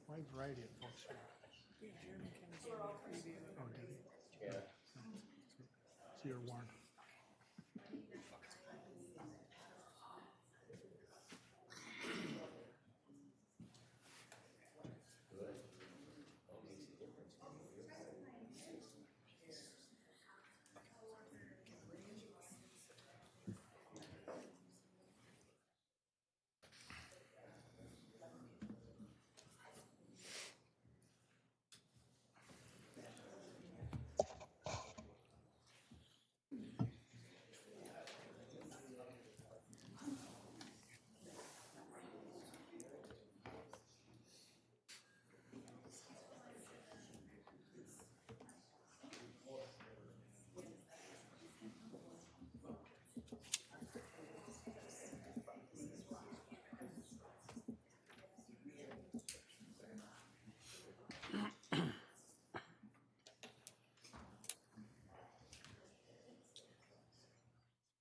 Wide variety of folks here. Oh, did he? Yeah. So you're warned.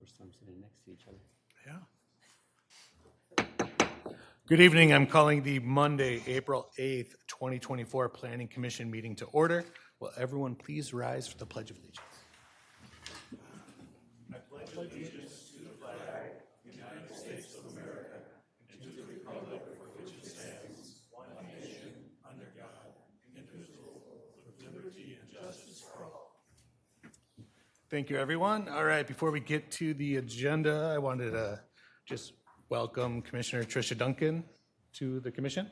First time sitting next to each other. Yeah. Good evening. I'm calling the Monday, April 8th, 2024 Planning Commission meeting to order. Will everyone please rise for the Pledge of Allegiance? I pledge allegiance to the flag of the United States of America and to the republic for which it stands, one nation, under God, indivisible, with liberty and justice for all. Thank you, everyone. All right, before we get to the agenda, I wanted to just welcome Commissioner Tricia Duncan to the commission.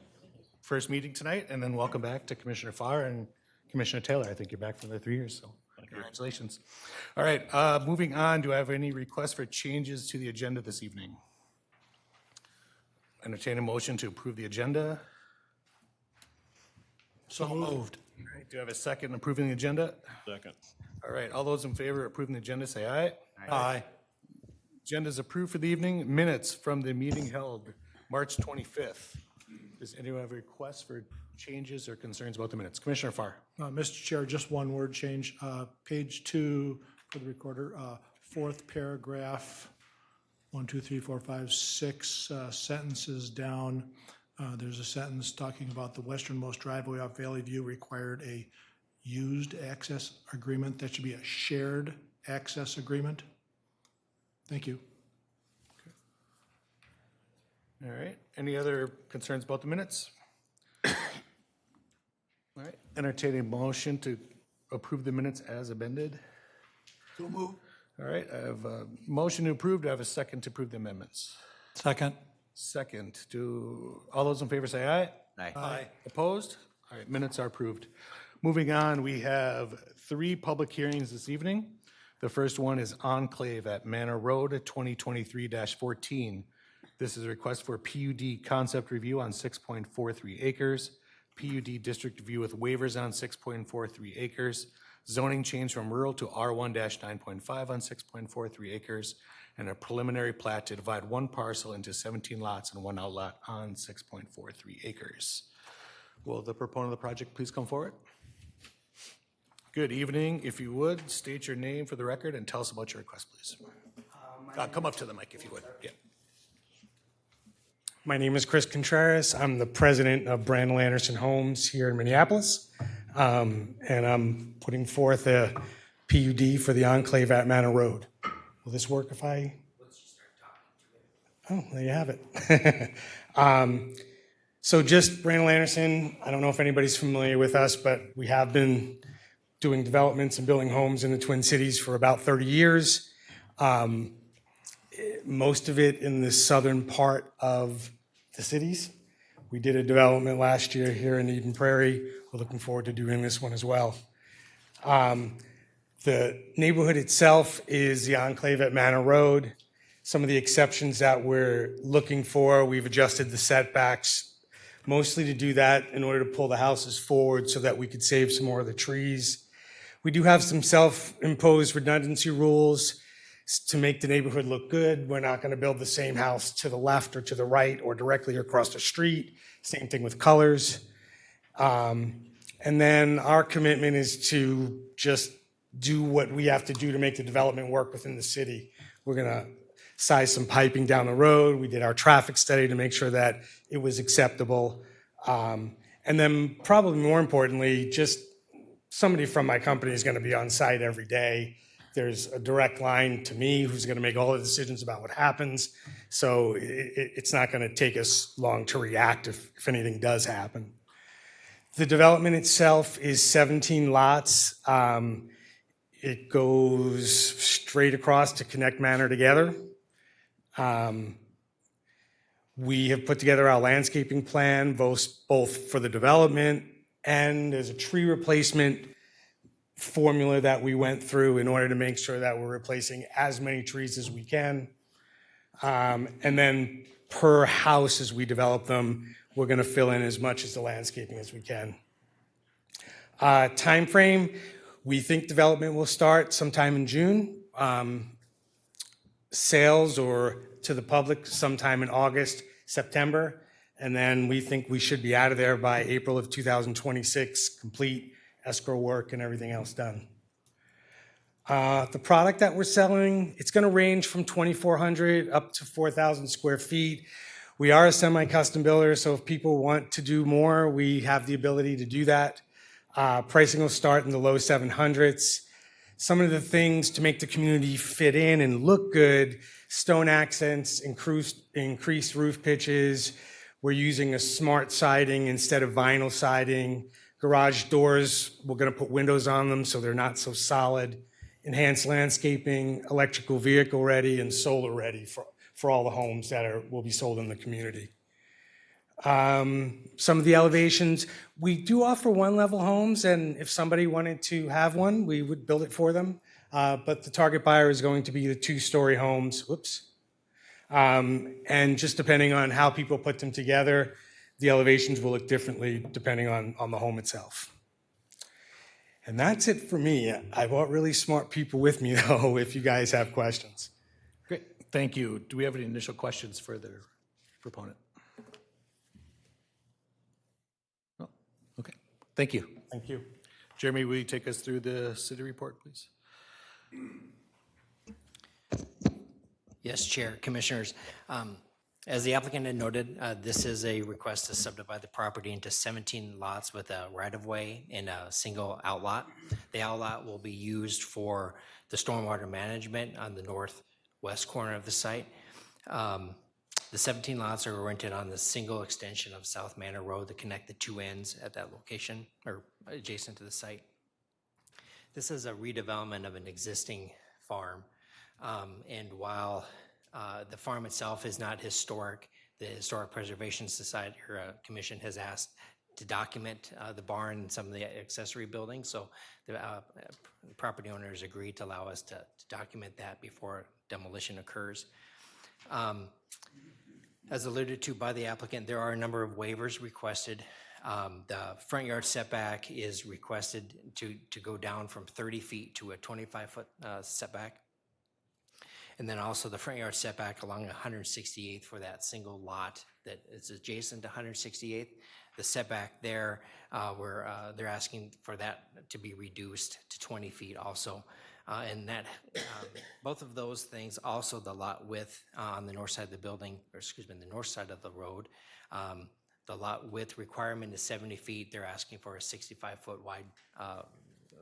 First meeting tonight, and then welcome back to Commissioner Farr and Commissioner Taylor. I think you're back for another 3 years, so congratulations. All right, moving on, do I have any requests for changes to the agenda this evening? Entertain a motion to approve the agenda. So moved. All right, do I have a second approving the agenda? Second. All right, all those in favor of approving the agenda, say aye. Aye. Agenda is approved for the evening. Minutes from the meeting held March 25th. Does anyone have requests for changes or concerns about the minutes? Commissioner Farr. Mr. Chair, just one word change. Page 2 for the recorder, fourth paragraph, 1, 2, 3, 4, 5, 6 sentences down. There's a sentence talking about the westernmost driveway off Valley View required a used access agreement. That should be a shared access agreement. Thank you. All right, any other concerns about the minutes? All right, entertain a motion to approve the minutes as amended. So moved. All right, I have a motion to approve. Do I have a second to approve the amendments? Second. Second. Do all those in favor say aye? Aye. Aye. Opposed? All right, minutes are approved. Moving on, we have 3 public hearings this evening. The first one is Enclave at Manor Road, 2023-14. This is a request for PUD concept review on 6.43 acres, PUD district review with waivers on 6.43 acres, zoning change from rural to R1-9.5 on 6.43 acres, and a preliminary plat to divide one parcel into 17 lots and one outlot on 6.43 acres. Will the proponent of the project please come forward? Good evening. If you would, state your name for the record and tell us about your request, please. Come up to the mic if you would. Yeah. My name is Chris Contreras. I'm the president of Brandel Anderson Homes here in Minneapolis. And I'm putting forth a PUD for the Enclave at Manor Road. Will this work if I? Oh, there you have it. So just Brandel Anderson, I don't know if anybody's familiar with us, but we have been doing developments and building homes in the Twin Cities for about 30 years. Most of it in the southern part of the cities. We did a development last year here in Eden Prairie. We're looking forward to doing this one as well. The neighborhood itself is the Enclave at Manor Road. Some of the exceptions that we're looking for, we've adjusted the setbacks, mostly to do that in order to pull the houses forward so that we could save some more of the trees. We do have some self-imposed redundancy rules to make the neighborhood look good. We're not going to build the same house to the left or to the right or directly across the street. Same thing with colors. And then our commitment is to just do what we have to do to make the development work within the city. We're going to size some piping down the road. We did our traffic study to make sure that it was acceptable. And then probably more importantly, just somebody from my company is going to be on site every day. There's a direct line to me who's going to make all the decisions about what happens. So it's not going to take us long to react if anything does happen. The development itself is 17 lots. It goes straight across to connect Manor together. We have put together our landscaping plan, both for the development and there's a tree replacement formula that we went through in order to make sure that we're replacing as many trees as we can. And then per house as we develop them, we're going to fill in as much as the landscaping as we can. Time frame, we think development will start sometime in June. Sales or to the public sometime in August, September. And then we think we should be out of there by April of 2026, complete escrow work and everything else done. The product that we're selling, it's going to range from 2,400 up to 4,000 square feet. We are a semi-custom builder, so if people want to do more, we have the ability to do that. Pricing will start in the low 700s. Some of the things to make the community fit in and look good, stone accents, increased roof pitches. We're using a smart siding instead of vinyl siding. Garage doors, we're going to put windows on them so they're not so solid. Enhanced landscaping, electrical vehicle ready, and solar ready for all the homes that will be sold in the community. Some of the elevations, we do offer one-level homes, and if somebody wanted to have one, we would build it for them. But the target buyer is going to be the two-story homes. Whoops. And just depending on how people put them together, the elevations will look differently depending on the home itself. And that's it for me. I brought really smart people with me, though, if you guys have questions. Great, thank you. Do we have any initial questions for the proponent? No? Okay, thank you. Thank you. Jeremy, will you take us through the city report, please? Yes, Chair, Commissioners. As the applicant had noted, this is a request to subdivide the property into 17 lots with a right-of-way and a single outlot. The outlot will be used for the stormwater management on the northwest corner of the site. The 17 lots are oriented on the single extension of South Manor Road to connect the two ends at that location or adjacent to the site. This is a redevelopment of an existing farm. And while the farm itself is not historic, the Historic Preservation Society or Commission has asked to document the barn and some of the accessory buildings. So the property owners agreed to allow us to document that before demolition occurs. As alluded to by the applicant, there are a number of waivers requested. The front yard setback is requested to go down from 30 feet to a 25-foot setback. And then also the front yard setback along 168th for that single lot that is adjacent to 168th. The setback there, where they're asking for that to be reduced to 20 feet also. And that, both of those things, also the lot width on the north side of the building, or excuse me, the north side of the road, the lot width requirement is 70 feet. They're asking for a 65-foot wide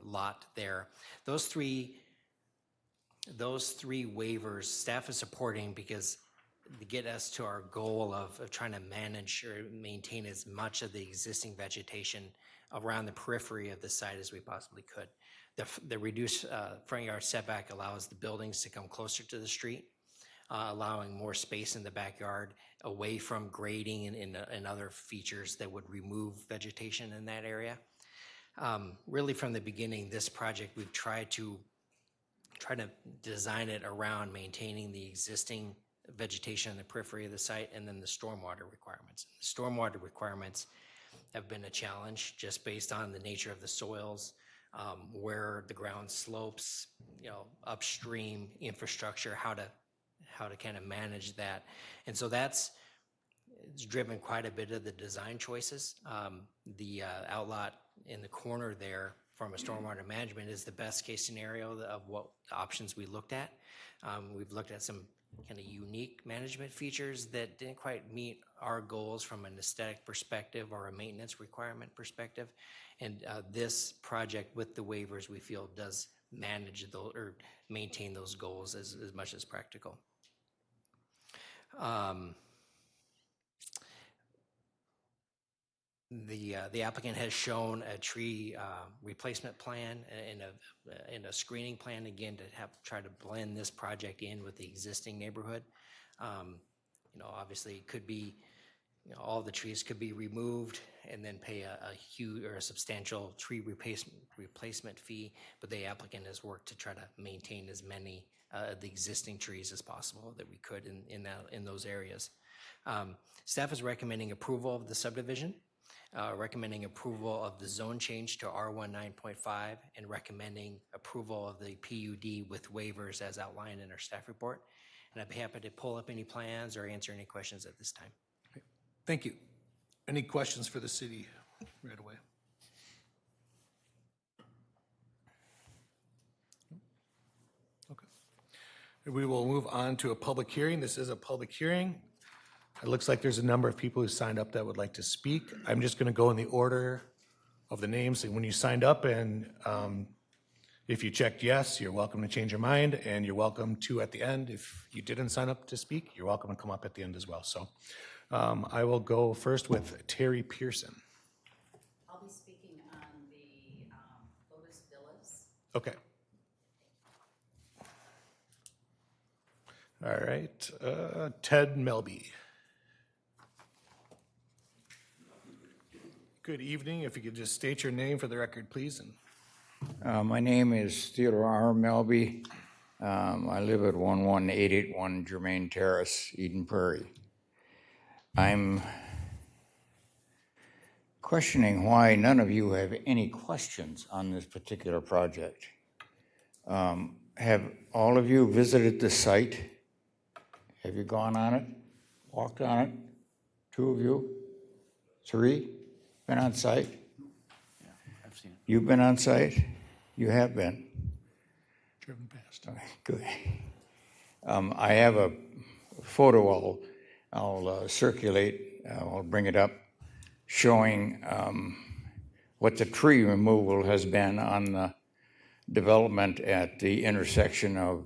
lot there. Those three waivers staff is supporting because to get us to our goal of trying to manage or maintain as much of the existing vegetation around the periphery of the site as we possibly could. The reduced front yard setback allows the buildings to come closer to the street, allowing more space in the backyard away from grading and other features that would remove vegetation in that area. Really from the beginning, this project, we've tried to design it around maintaining the existing vegetation in the periphery of the site and then the stormwater requirements. The stormwater requirements have been a challenge just based on the nature of the soils, where the ground slopes, upstream infrastructure, how to kind of manage that. And so it's driven quite a bit of the design choices. The outlot in the corner there from a stormwater management is the best case scenario of what the options we looked at. We've looked at some kind of unique management features that didn't quite meet our goals from an aesthetic perspective or a maintenance requirement perspective. And this project with the waivers, we feel, does manage those or maintain those goals as much as practical. The applicant has shown a tree replacement plan and a screening plan, again, to try to blend this project in with the existing neighborhood. Obviously, it could be, all the trees could be removed and then pay a huge or a substantial tree replacement fee, but the applicant has worked to try to maintain as many the existing trees as possible that we could in those areas. Staff is recommending approval of the subdivision, recommending approval of the zone change to R1 9.5, and recommending approval of the PUD with waivers as outlined in our staff report. And I'd be happy to pull up any plans or answer any questions at this time. Thank you. Any questions for the city right away? Okay. We will move on to a public hearing. This is a public hearing. It looks like there's a number of people who signed up that would like to speak. I'm just going to go in the order of the names. And when you signed up, and if you checked yes, you're welcome to change your mind, and you're welcome to at the end. If you didn't sign up to speak, you're welcome to come up at the end as well. So I will go first with Terry Pearson. I'll be speaking on the Lotus Villas. Okay. All right. Ted Melby. Good evening. If you could just state your name for the record, please. My name is Theodore R. Melby. I live at 11881 Germain Terrace, Eden Prairie. I'm questioning why none of you have any questions on this particular project. Have all of you visited the site? Have you gone on it, walked on it? 2 of you? 3? Been on site? Yeah, I've seen it. You've been on site? You have been? Driven past. Okay, good. I have a photo I'll circulate, I'll bring it up, showing what the tree removal has been on the development at the intersection of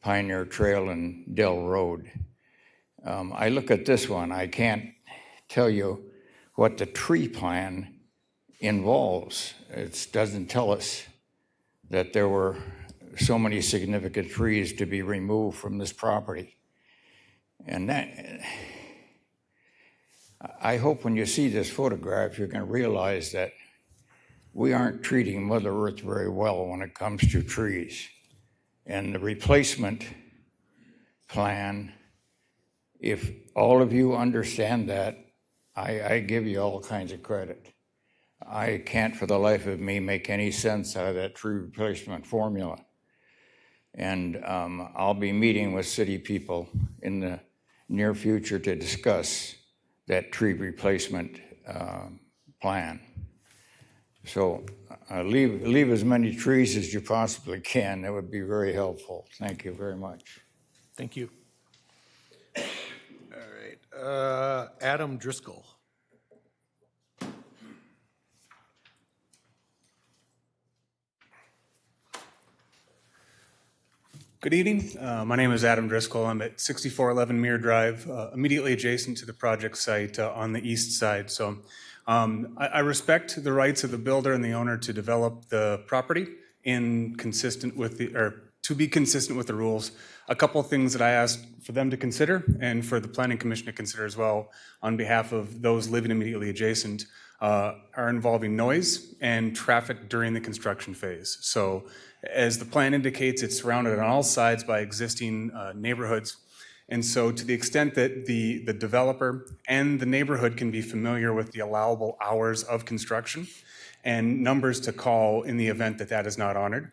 Pioneer Trail and Dell Road. I look at this one, I can't tell you what the tree plan involves. It doesn't tell us that there were so many significant trees to be removed from this property. And that, I hope when you see this photograph, you're going to realize that we aren't treating Mother Earth very well when it comes to trees. And the replacement plan, if all of you understand that, I give you all kinds of credit. I can't for the life of me make any sense out of that tree replacement formula. And I'll be meeting with city people in the near future to discuss that tree replacement plan. So leave as many trees as you possibly can. That would be very helpful. Thank you very much. Thank you. All right. Adam Driscoll. Good evening. My name is Adam Driscoll. I'm at 6411 Muir Drive, immediately adjacent to the project site on the east side. So I respect the rights of the builder and the owner to develop the property to be consistent with the rules. A couple of things that I asked for them to consider and for the Planning Commission to consider as well on behalf of those living immediately adjacent are involving noise and traffic during the construction phase. So as the plan indicates, it's surrounded on all sides by existing neighborhoods. And so to the extent that the developer and the neighborhood can be familiar with the allowable hours of construction and numbers to call in the event that that is not honored,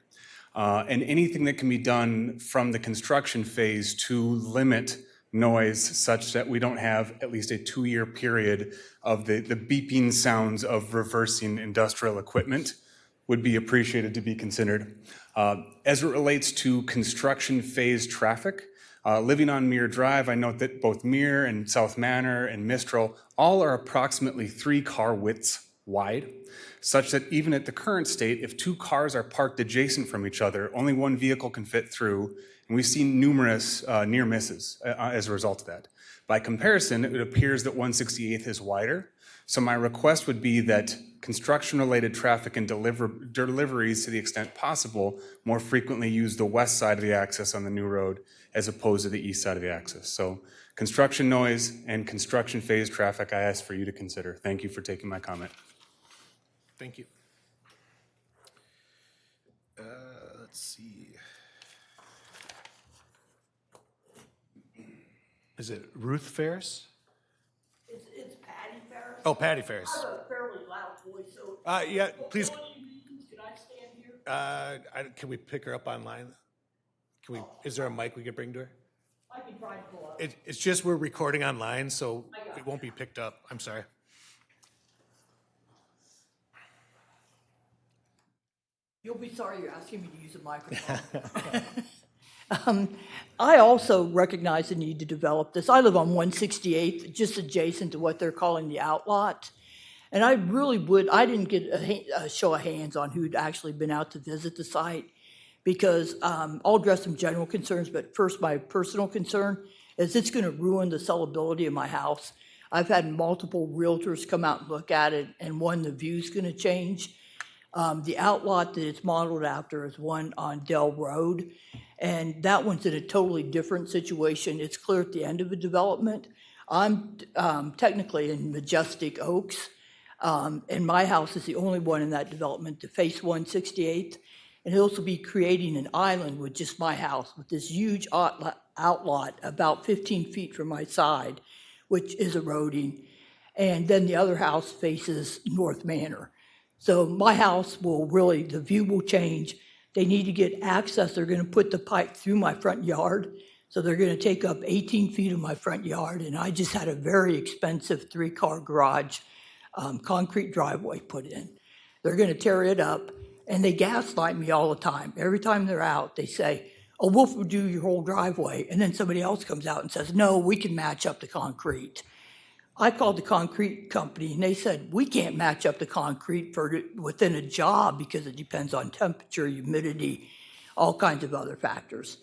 and anything that can be done from the construction phase to limit noise such that we don't have at least a 2-year period of the beeping sounds of reversing industrial equipment would be appreciated to be considered. As it relates to construction phase traffic, living on Muir Drive, I note that both Muir and South Manor and Mistral all are approximately 3 car widths wide, such that even at the current state, if 2 cars are parked adjacent from each other, only 1 vehicle can fit through, and we've seen numerous near misses as a result of that. By comparison, it appears that 168th is wider, so my request would be that construction-related traffic and deliveries, to the extent possible, more frequently use the west side of the axis on the new road as opposed to the east side of the axis. So construction noise and construction phase traffic, I ask for you to consider. Thank you for taking my comment. Thank you. Let's see. Is it Ruth Ferris? It's Patty Ferris. Oh, Patty Ferris. I have a fairly loud voice, so. Yeah, please. For any reasons, could I stand here? Can we pick her up online? Is there a mic we could bring to her? I can try and pull up. It's just we're recording online, so it won't be picked up. I'm sorry. You'll be sorry you're asking me to use a microphone. I also recognize the need to develop this. I live on 168th, just adjacent to what they're calling the outlot. And I didn't get a show of hands on who'd actually been out to visit the site, because I'll address some general concerns, but first my personal concern is it's gonna ruin the sellability of my house. I've had multiple realtors come out and look at it, and the view's gonna change. The outlot that it's modeled after is one on Dell Road, and that one's in a totally different situation. It's clear at the end of a development. I'm technically in Majestic Oaks, and my house is the only one in that development to face 168th. And he'll also be creating an island with just my house, with this huge outlot about 15 feet from my side, which is eroding. And then the other house faces North Manor. So my house the view will change. They need to get access. They're gonna put the pipe through my front yard. So they're gonna take up 18 feet of my front yard. And I just had a very expensive 3-car garage, concrete driveway put in. They're gonna tear it up, and they gaslight me all the time. Every time they're out, they say, oh, we'll do your whole driveway. And then somebody else comes out and says, no, we can match up the concrete. I called the concrete company, and they said, we can't match up the concrete within a job because it depends on temperature, humidity, all kinds of other factors.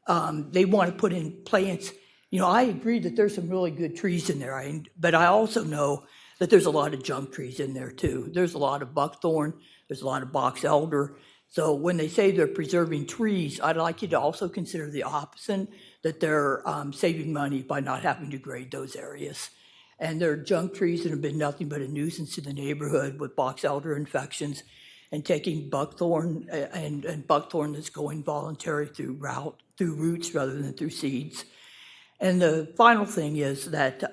They want to put in plants. You know, I agree that there's some really good trees in there, but I also know that there's a lot of junk trees in there too. There's a lot of buckthorn, there's a lot of box elder. So when they say they're preserving trees, I'd like you to also consider the opposite, that they're saving money by not having to grade those areas. And there are junk trees that have been nothing but a nuisance to the neighborhood with box elder infections, and taking buckthorn and buckthorn that's going voluntary through roots rather than through seeds. And the final thing is that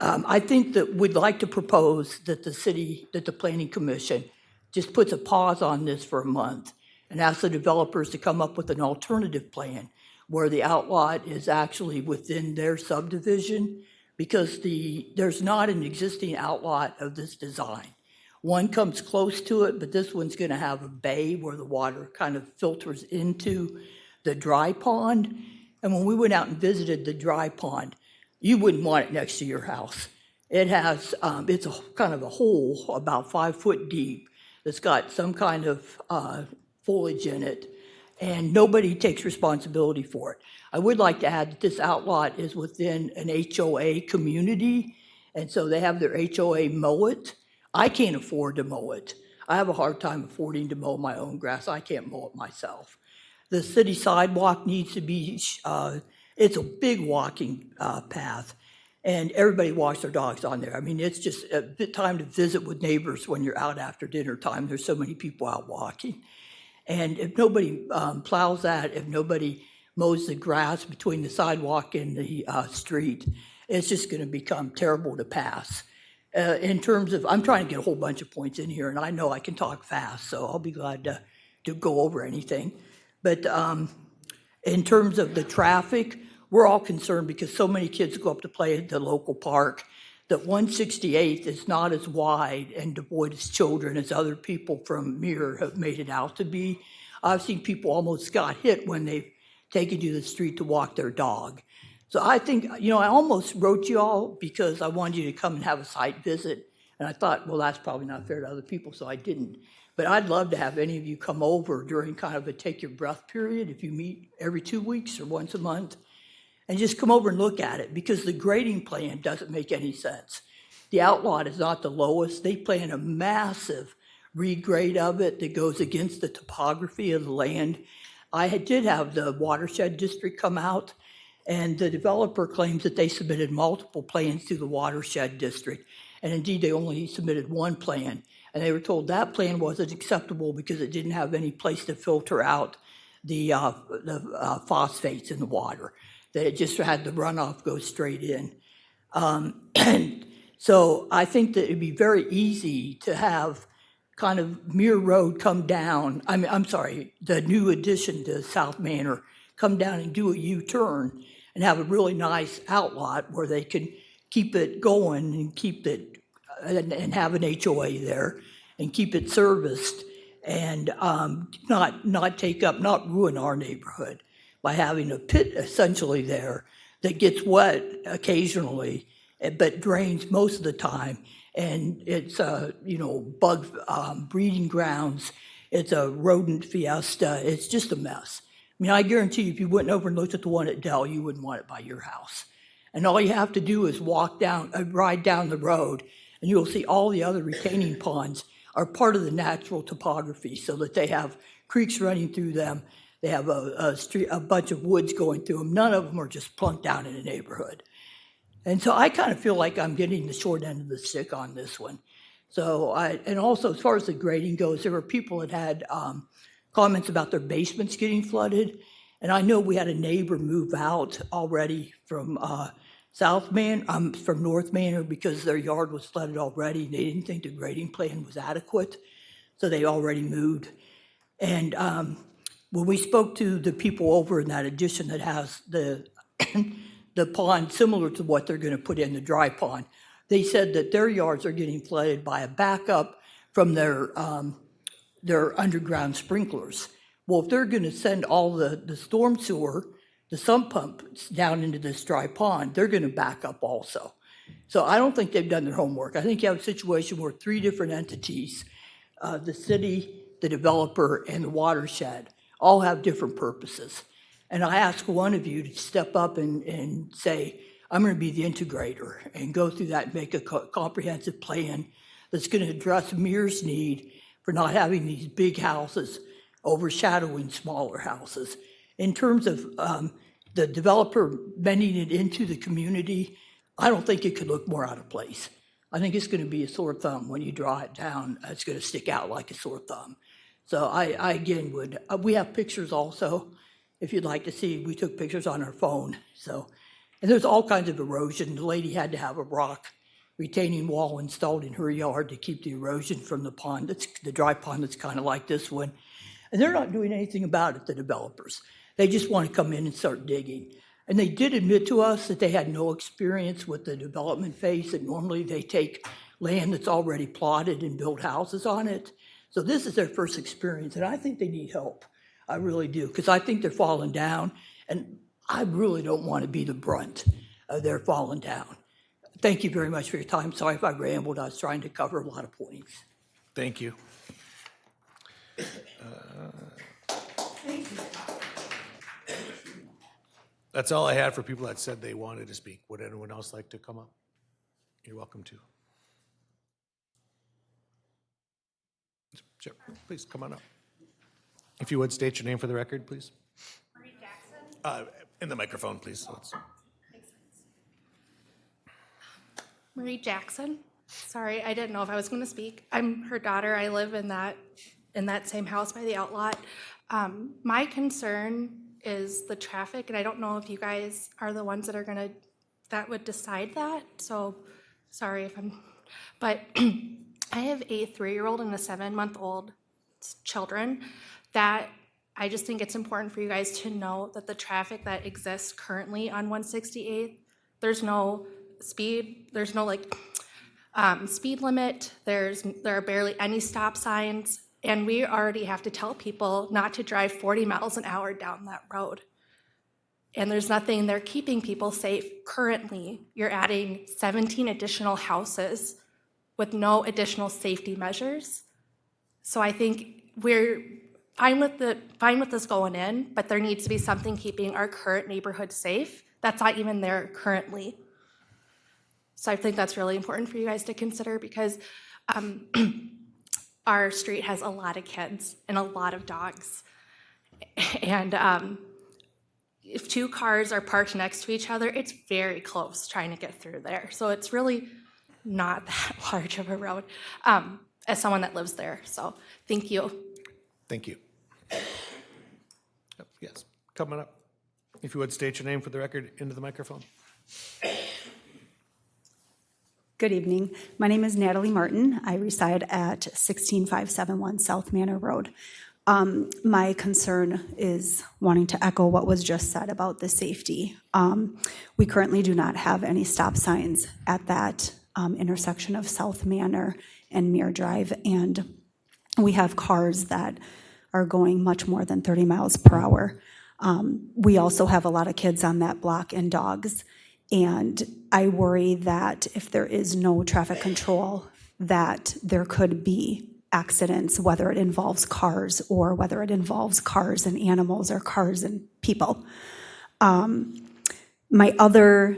I think that we'd like to propose that the Planning Commission just puts a pause on this for a month and asks the developers to come up with an alternative plan where the outlot is actually within their subdivision, because there's not an existing outlot of this design. One comes close to it, but this one's gonna have a bay where the water kind of filters into the dry pond. And when we went out and visited the dry pond, you wouldn't want it next to your house. It has, it's a kind of a hole about 5 foot deep that's got some kind of foliage in it, and nobody takes responsibility for it. I would like to add that this outlot is within an HOA community, and so they have their HOA mow it. I can't afford to mow it. I have a hard time affording to mow my own grass. I can't mow it myself. The city sidewalk needs to be, it's a big walking path, and everybody walks their dogs on there. I mean, it's just a bit time to visit with neighbors when you're out after dinner time. There's so many people out walking. And if nobody plows that, if nobody mows the grass between the sidewalk and the street, it's just going to become terrible to pass. In terms of, I'm trying to get a whole bunch of points in here, and I know I can talk fast, so I'll be glad to go over anything. But in terms of the traffic, we're all concerned because so many kids go up to play at the local park that 168th is not as wide and devoid of children as other people from Muir have made it out to be. I've seen people almost got hit when they've taken to the street to walk their dog. So I think, I almost wrote you all because I wanted you to come and have a site visit. And I thought, well, that's probably not fair to other people, so I didn't. But I'd love to have any of you come over during kind of a take your breath period, if you meet every 2 weeks or once a month, and just come over and look at it, because the grading plan doesn't make any sense. The outlot is not the lowest. They plan a massive regrade of it that goes against the topography of the land. I did have the watershed district come out, and the developer claims that they submitted multiple plans to the watershed district. And indeed, they only submitted one plan. And they were told that plan wasn't acceptable because it didn't have any place to filter out the phosphates in the water, that it just had the runoff go straight in. And so I think that it'd be very easy to have kind of Muir Road come down, the new addition to South Manor, come down and do a U-turn and have a really nice outlot where they can keep it going and keep it, and have an HOA there and keep it serviced, and not ruin our neighborhood by having a pit essentially there that gets wet occasionally, but drains most of the time. And it's, bug breeding grounds. It's a rodent fiesta. It's just a mess. I mean, I guarantee you, if you went over and looked at the one at Dell, you wouldn't want it by your house. And all you have to do is ride down the road, and you'll see all the other retaining ponds are part of the natural topography, so that they have creeks running through them. They have a bunch of woods going through them. None of them are just plunked down in a neighborhood. And so I kind of feel like I'm getting the short end of the stick on this one. So and also, as far as the grading goes, there were people that had comments about their basements getting flooded. And I know we had a neighbor move out already from from North Manor, because their yard was flooded already. They didn't think the grading plan was adequate, so they already moved. And when we spoke to the people over in that addition that has the the pond similar to what they're going to put in the dry pond, they said that their yards are getting flooded by a backup from their underground sprinklers. Well, if they're going to send all the storm sewer, the sump pumps down into this dry pond, they're going to back up also. So I don't think they've done their homework. I think you have a situation where 3 different entities, the city, the developer, and the watershed, all have different purposes. And I ask one of you to step up and say, I'm going to be the integrator, and go through that and make a comprehensive plan that's going to address Muir's need for not having these big houses overshadowing smaller houses. In terms of the developer bending it into the community, I don't think it could look more out of place. I think it's going to be a sore thumb when you draw it down. It's going to stick out like a sore thumb. So I again would, we have pictures also, if you'd like to see. We took pictures on our phone. So, and there's all kinds of erosion. The lady had to have a rock retaining wall installed in her yard to keep the erosion from the pond. That's the dry pond that's kind of like this one. And they're not doing anything about it, the developers. They just want to come in and start digging. And they did admit to us that they had no experience with the development phase, that normally they take land that's already plotted and build houses on it. So this is their first experience, and I think they need help. I really do, because I think they're falling down, and I really don't want to be the brunt of their falling down. Thank you very much for your time. Sorry if I rambled. I was trying to cover a lot of points. Thank you. That's all I had for people that said they wanted to speak. Would anyone else like to come up? You're welcome to. Sure, please come on up. If you would, state your name for the record, please. Marie Jackson. In the microphone, please. So it's... Marie Jackson. Sorry, I didn't know if I was going to speak. I'm her daughter. I live in that same house by the outlot. My concern is the traffic, and I don't know if you guys are the ones that would decide that, so sorry if I'm, but I have a 3-year-old and a 7-month-old children that I just think it's important for you guys to know that the traffic that exists currently on 168th, there's no speed, there's no speed limit, there are barely any stop signs, and we already have to tell people not to drive 40 miles an hour down that road. And there's nothing there keeping people safe currently. You're adding 17 additional houses with no additional safety measures. So I think we're fine with this going in, but there needs to be something keeping our current neighborhood safe. That's not even there currently. So I think that's really important for you guys to consider because our street has a lot of kids and a lot of dogs. And if 2 cars are parked next to each other, it's very close trying to get through there. So it's really not that large of a road as someone that lives there. So thank you. Thank you. Yes, coming up. If you would state your name for the record into the microphone. Good evening. My name is Natalie Martin. I reside at 16571 South Manor Road. My concern is wanting to echo what was just said about the safety. We currently do not have any stop signs at that intersection of South Manor and Muir Drive, and we have cars that are going much more than 30 miles per hour. We also have a lot of kids on that block and dogs. And I worry that if there is no traffic control, that there could be accidents, whether it involves cars or whether it involves cars and animals or cars and people. My other,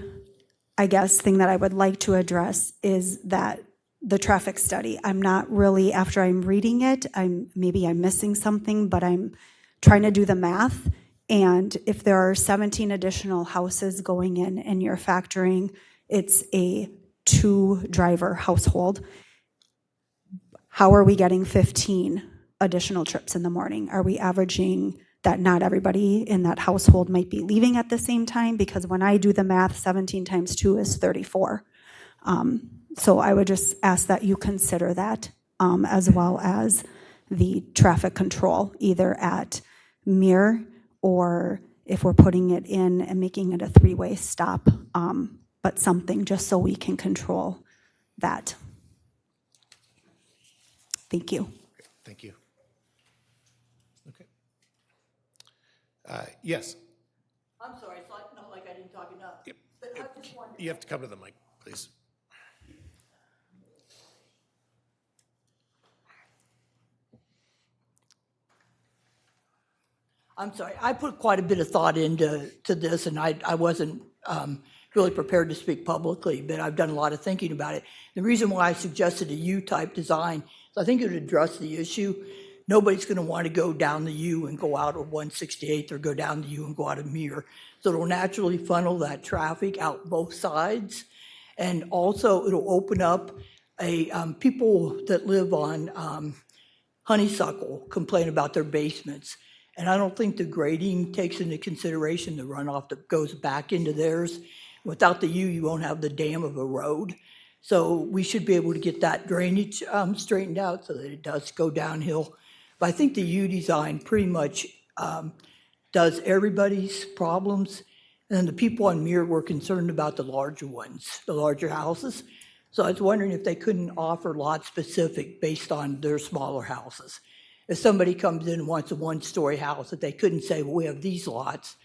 I guess, thing that I would like to address is that the traffic study. I'm not really, after I'm reading it, maybe I'm missing something, but I'm trying to do the math. And if there are 17 additional houses going in and you're factoring it's a 2-driver household, how are we getting 15 additional trips in the morning? Are we averaging that not everybody in that household might be leaving at the same time? Because when I do the math, 17 times 2 is 34. So I would just ask that you consider that as well as the traffic control, either at Muir or if we're putting it in and making it a 3-way stop, but something just so we can control that. Thank you. Thank you. Okay. Yes. I'm sorry, it's not like I didn't talk enough. Yep. But I just wanted You have to come to the mic, please. I'm sorry, I put quite a bit of thought into this, and I wasn't really prepared to speak publicly, but I've done a lot of thinking about it. The reason why I suggested a U-type design is I think it would address the issue. Nobody's going to want to go down the U and go out of 168th or go down the U and go out of Muir. So it'll naturally funnel that traffic out both sides. And also it'll open up people that live on Honeysuckle complain about their basements. And I don't think the grading takes into consideration the runoff that goes back into theirs. Without the U, you won't have the dam of a road. So we should be able to get that drainage straightened out so that it does go downhill. But I think the U design pretty much does everybody's problems. And then the people on Muir were concerned about the larger ones, the larger houses. So I was wondering if they couldn't offer lot specific based on their smaller houses. If somebody comes in and wants a 1-story house, that they couldn't say, well, we have these lots,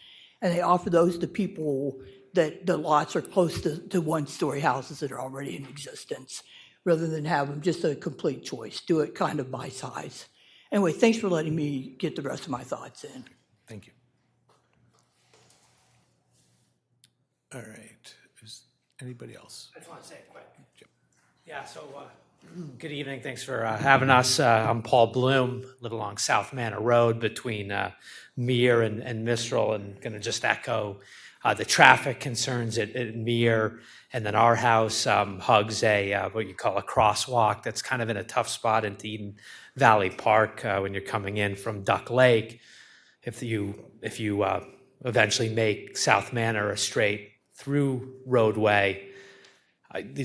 and they offer those to people that the lots are close to 1-story houses that are already in existence, rather than have them just a complete choice. Do it kind of by size. Anyway, thanks for letting me get the rest of my thoughts in. Thank you. All right. Is anybody else? I just want to say it quick. Yeah, so good evening. Thanks for having us. I'm Paul Bloom, live along South Manor Road between Muir and Mistral, and going to just echo the traffic concerns at Muir. And then our house hugs what you call a crosswalk that's kind of in a tough spot into Eden Valley Park when you're coming in from Duck Lake. if you eventually make South Manor a straight through roadway,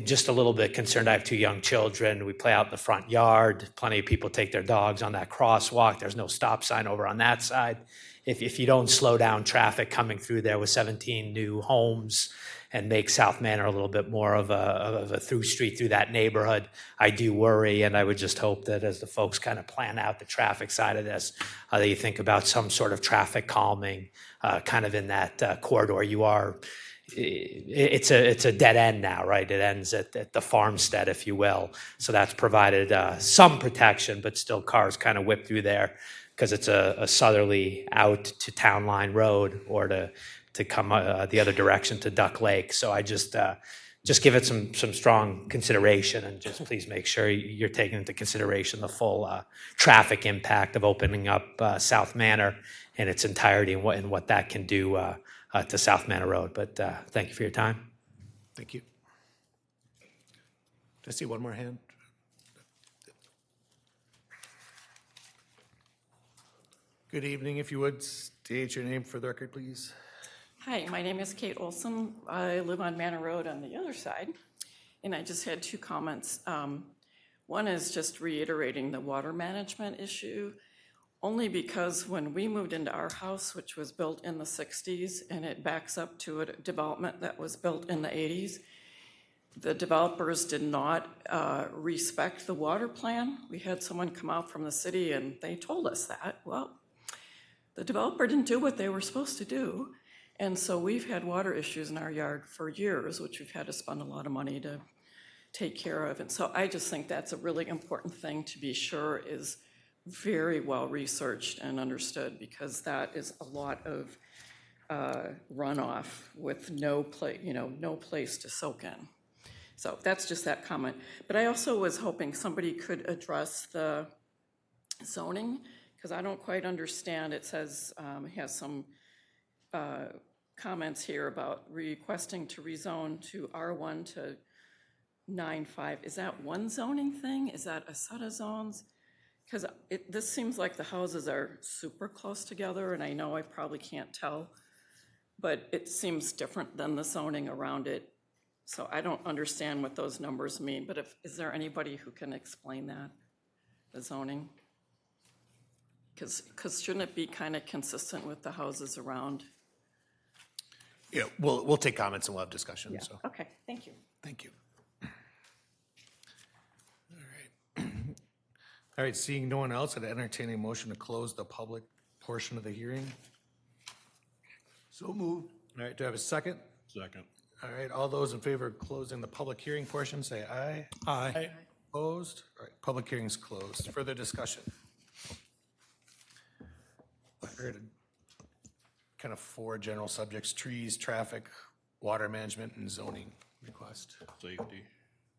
just a little bit concerned. I have 2 young children. We play out in the front yard. Plenty of people take their dogs on that crosswalk. There's no stop sign over on that side. If you don't slow down traffic coming through there with 17 new homes and make South Manor a little bit more of a through street through that neighborhood, I do worry, and I would just hope that as the folks kind of plan out the traffic side of this, that you think about some sort of traffic calming kind of in that corridor. It's a dead end now, right? It ends at the farmstead, if you will. So that's provided some protection, but still cars kind of whip through there because it's a southerly out to Town Line Road or to come the other direction to Duck Lake. So I just give it some strong consideration, and just please make sure you're taking into consideration the full traffic impact of opening up South Manor in its entirety and what that can do to South Manor Road. But thank you for your time. Thank you. I see one more hand. Good evening. If you would state your name for the record, please. Hi, my name is Kate Olson. I live on Manor Road on the other side, and I just had 2 comments. One is just reiterating the water management issue, only because when we moved into our house, which was built in the 60s, and it backs up to a development that was built in the 80s, the developers did not respect the water plan. We had someone come out from the city and they told us that. Well, the developer didn't do what they were supposed to do. And so we've had water issues in our yard for years, which we've had to spend a lot of money to take care of. And so I just think that's a really important thing to be sure is very well researched and understood, because that is a lot of runoff with no place to soak in. So that's just that comment. But I also was hoping somebody could address the zoning, because I don't quite understand. It says, it has some comments here about requesting to rezone to R1 to 9.5. Is that one zoning thing? Is that a set of zones? Because this seems like the houses are super close together, and I know I probably can't tell, but it seems different than the zoning around it. So I don't understand what those numbers mean, but is there anybody who can explain that, the zoning? Because shouldn't it be kind of consistent with the houses around? Yeah, we'll take comments and we'll have discussion. Yeah. So Okay, thank you. thank you. All right, seeing no one else, I'd entertain a motion to close the public portion of the hearing. So moved. All right, do I have a second? Second. All right, all those in favor of closing the public hearing portion, say aye. Aye. Opposed? All right, public hearing's closed. Further discussion? I heard kind of 4 general subjects: trees, traffic, water management, and zoning request.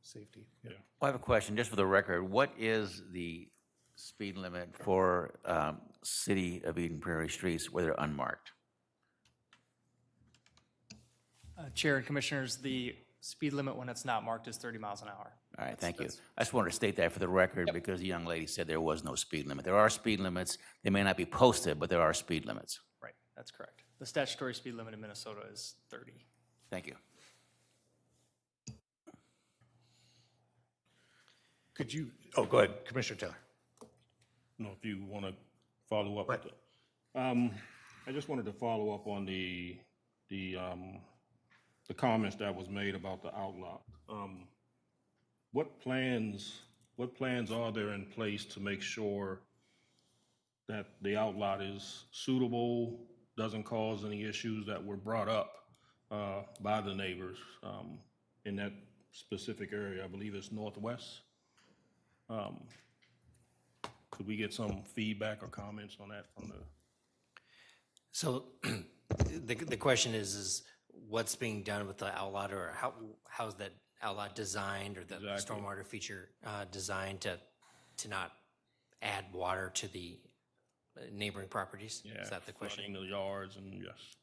Safety, yeah. Well, I have a question, just for the record. What is the speed limit for City of Eden Prairie streets where they're unmarked? Chair and Commissioners, the speed limit when it's not marked is 30 miles an hour. All right, thank you. I just wanted to state that for the record because the young lady said there was no speed limit. There are speed limits. They may not be posted, but there are speed limits. Right, that's correct. The statutory speed limit in Minnesota is 30. Thank you. Could you, oh, go ahead, Commissioner Taylor. No, if you want to follow up with it. I just wanted to follow up on the comments that was made about the outlot. What plans are there in place to make sure that the outlot is suitable, doesn't cause any issues that were brought up by the neighbors in that specific area? I believe it's northwest. Could we get some feedback or comments on that from the? So the question is what's being done with the outlot, or how's that outlot designed, or the stormwater feature designed to not add water to the neighboring properties? Yeah, is that the question? Flooding the yards, and yes.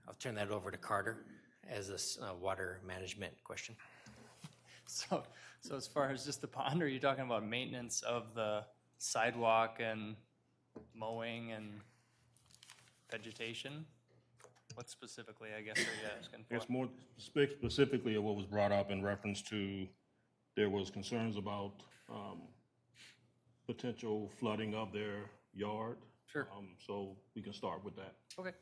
I'll turn that over to Carter as this water management question. So as far as just the pond, are you talking about maintenance of the sidewalk and mowing and vegetation? What specifically, I guess, are you asking for? It's more specifically of what was brought up in reference to, there was concerns about potential flooding of their yard. Sure. So we can start with that. Okay.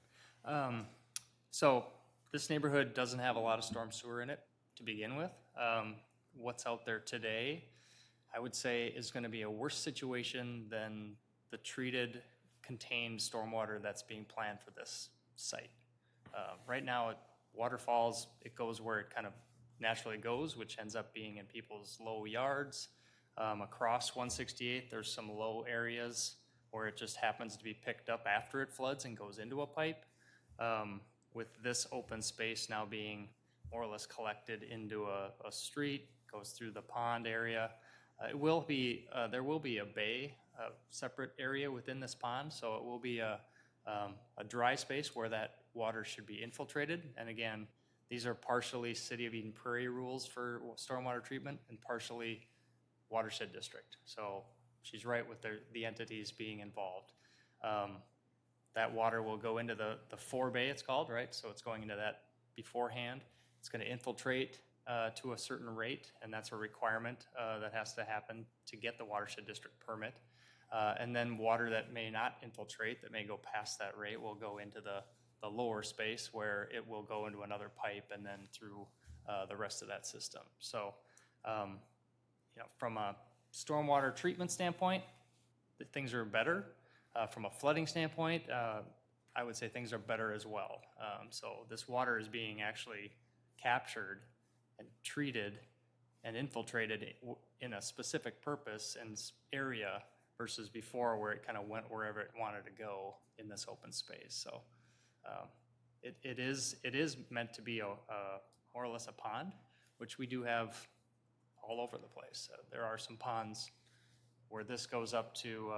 So this neighborhood doesn't have a lot of storm sewer in it to begin with. What's out there today, I would say, is going to be a worse situation than the treated contained stormwater that's being planned for this site. Right now, waterfalls, it goes where it kind of naturally goes, which ends up being in people's low yards. Across 168, there's some low areas where it just happens to be picked up after it floods and goes into a pipe. With this open space now being more or less collected into a street, goes through the pond area. It will be, there will be a bay, a separate area within this pond, so it will be a dry space where that water should be infiltrated. And again, these are partially City of Eden Prairie rules for stormwater treatment and partially watershed district. So she's right with the entities being involved. That water will go into the forebay, it's called, right? So it's going into that beforehand. It's going to infiltrate to a certain rate, and that's a requirement that has to happen to get the watershed district permit. And then water that may not infiltrate, that may go past that rate, will go into the lower space where it will go into another pipe and then through the rest of that system. So, from a stormwater treatment standpoint, things are better. From a flooding standpoint, I would say things are better as well. So this water is being actually captured and treated and infiltrated in a specific purpose and area versus before where it kind of went wherever it wanted to go in this open space. So it is meant to be more or less a pond, which we do have all over the place. There are some ponds where this goes up to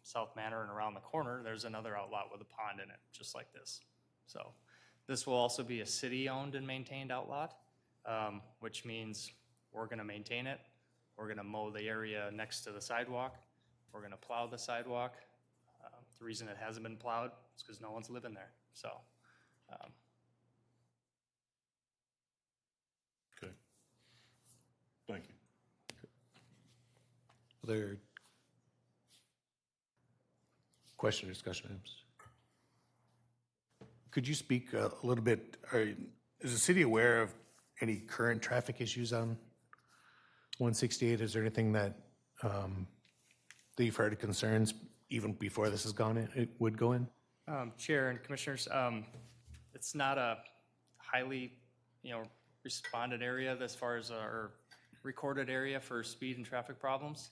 South Manor and around the corner. There's another outlot with a pond in it, just like this. So this will also be a city-owned and maintained outlot, which means we're going to maintain it. We're going to mow the area next to the sidewalk. We're going to plow the sidewalk. The reason it hasn't been plowed is because no one's living there. So. Okay. Thank you. Other question or discussion items? Could you speak a little bit, is the city aware of any current traffic issues on 168? Is there anything that you've heard of concerns even before this has gone in, it would go in? Chair and Commissioners, it's not a highly, responded area as far as our recorded area for speed and traffic problems.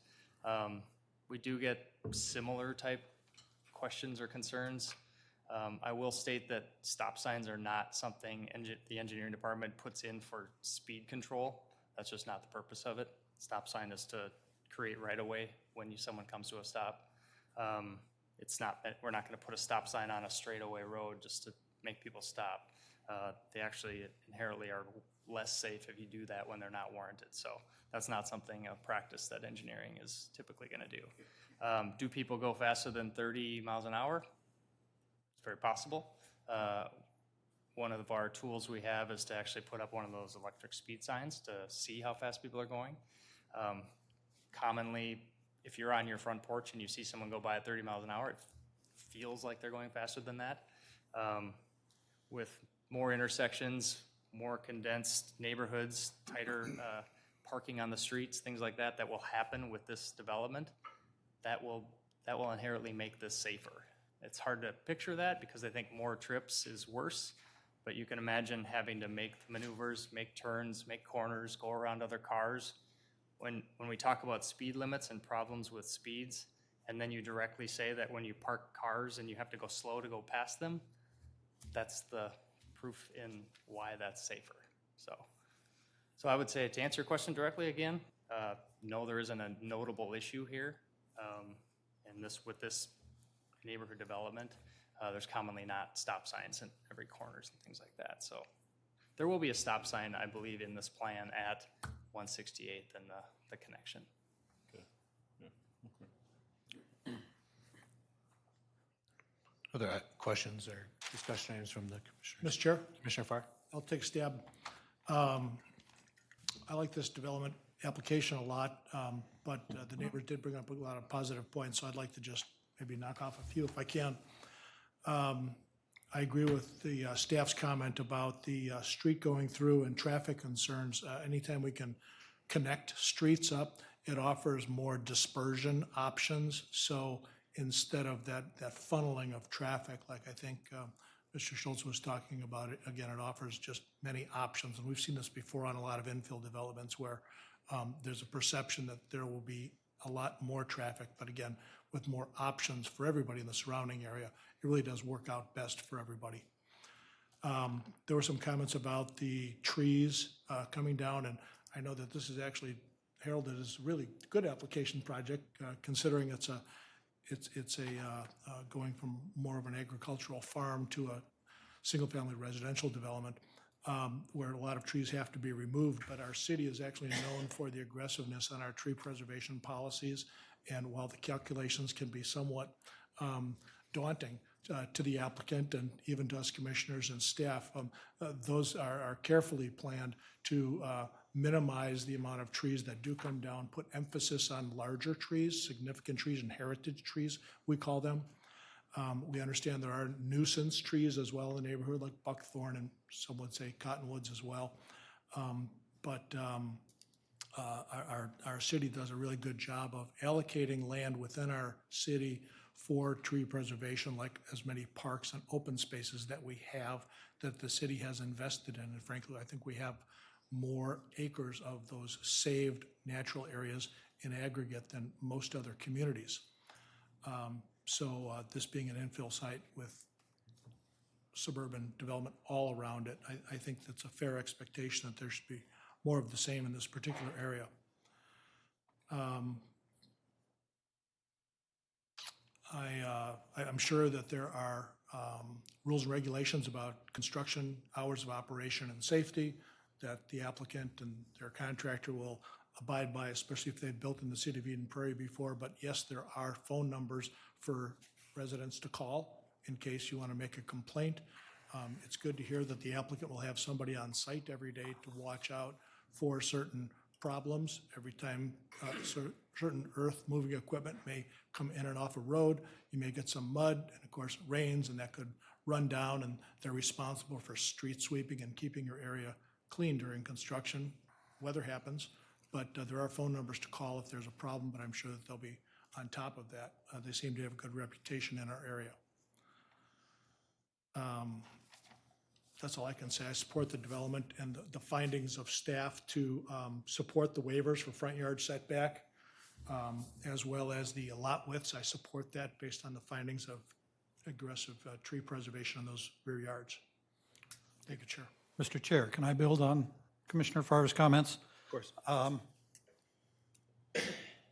We do get similar type questions or concerns. I will state that stop signs are not something the engineering department puts in for speed control. That's just not the purpose of it. Stop sign is to create right of way when someone comes to a stop. It's not, we're not going to put a stop sign on a straightaway road just to make people stop. They actually inherently are less safe if you do that when they're not warranted. So that's not something of practice that engineering is typically going to do. Do people go faster than 30 miles an hour? It's very possible. One of our tools we have is to actually put up one of those electric speed signs to see how fast people are going. Commonly, if you're on your front porch and you see someone go by at 30 miles an hour, it feels like they're going faster than that. With more intersections, more condensed neighborhoods, tighter parking on the streets, things like that, that will happen with this development, that will inherently make this safer. It's hard to picture that because I think more trips is worse, but you can imagine having to make maneuvers, make turns, make corners, go around other cars. When we talk about speed limits and problems with speeds, and then you directly say that when you park cars and you have to go slow to go past them, that's the proof in why that's safer. So I would say, to answer your question directly again, no, there isn't a notable issue here. And with this neighborhood development, there's commonly not stop signs in every corners and things like that. So there will be a stop sign, I believe, in this plan at 168th and the connection. Okay. Yeah. Okay. Other questions or discussion items from the commissioners? Mr. Chair, Commissioner Farr? I'll take a stab. I like this development application a lot, but the neighbors did bring up a lot of positive points, so I'd like to just maybe knock off a few if I can. I agree with the staff's comment about the street going through and traffic concerns. Anytime we can connect streets up, it offers more dispersion options. So instead of that funneling of traffic, like I think Mr. Schultz was talking about, it again, it offers just many options. And we've seen this before on a lot of infill developments where there's a perception that there will be a lot more traffic, but again, with more options for everybody in the surrounding area, it really does work out best for everybody. There were some comments about the trees coming down, and I know that this is actually heralded as a really good application project, considering it's going from more of an agricultural farm to a single-family residential development, where a lot of trees have to be removed. But our city is actually known for the aggressiveness on our tree preservation policies. And while the calculations can be somewhat daunting to the applicant and even to us commissioners and staff, those are carefully planned to minimize the amount of trees that do come down, put emphasis on larger trees, significant trees, and heritage trees, we call them. We understand there are nuisance trees as well in the neighborhood, like buckthorn and some would say cottonwoods as well. Our city does a really good job of allocating land within our city for tree preservation, like as many parks and open spaces that we have that the city has invested in. And frankly, I think we have more acres of those saved natural areas in aggregate than most other communities. This being an infill site with suburban development all around it, I think that's a fair expectation that there should be more of the same in this particular area. I'm sure that there are rules and regulations about construction, hours of operation, and safety that the applicant and their contractor will abide by, especially if they've built in the city of Eden Prairie before. But yes, there are phone numbers for residents to call in case you want to make a complaint. It's good to hear that the applicant will have somebody on site every day to watch out for certain problems. Every time certain earth-moving equipment may come in and off a road, you may get some mud, and of course it rains, and that could run down, and they're responsible for street sweeping and keeping your area clean during construction. Weather happens, but there are phone numbers to call if there's a problem, but I'm sure that they'll be on top of that. They seem to have a good reputation in our area. That's all I can say. I support the development and the findings of staff to support the waivers for front yard setback, as well as the lot widths. I support that based on the findings of aggressive tree preservation on those rear yards. Thank you, Chair. Mr. Chair, can I build on Commissioner Farr's comments? Of course.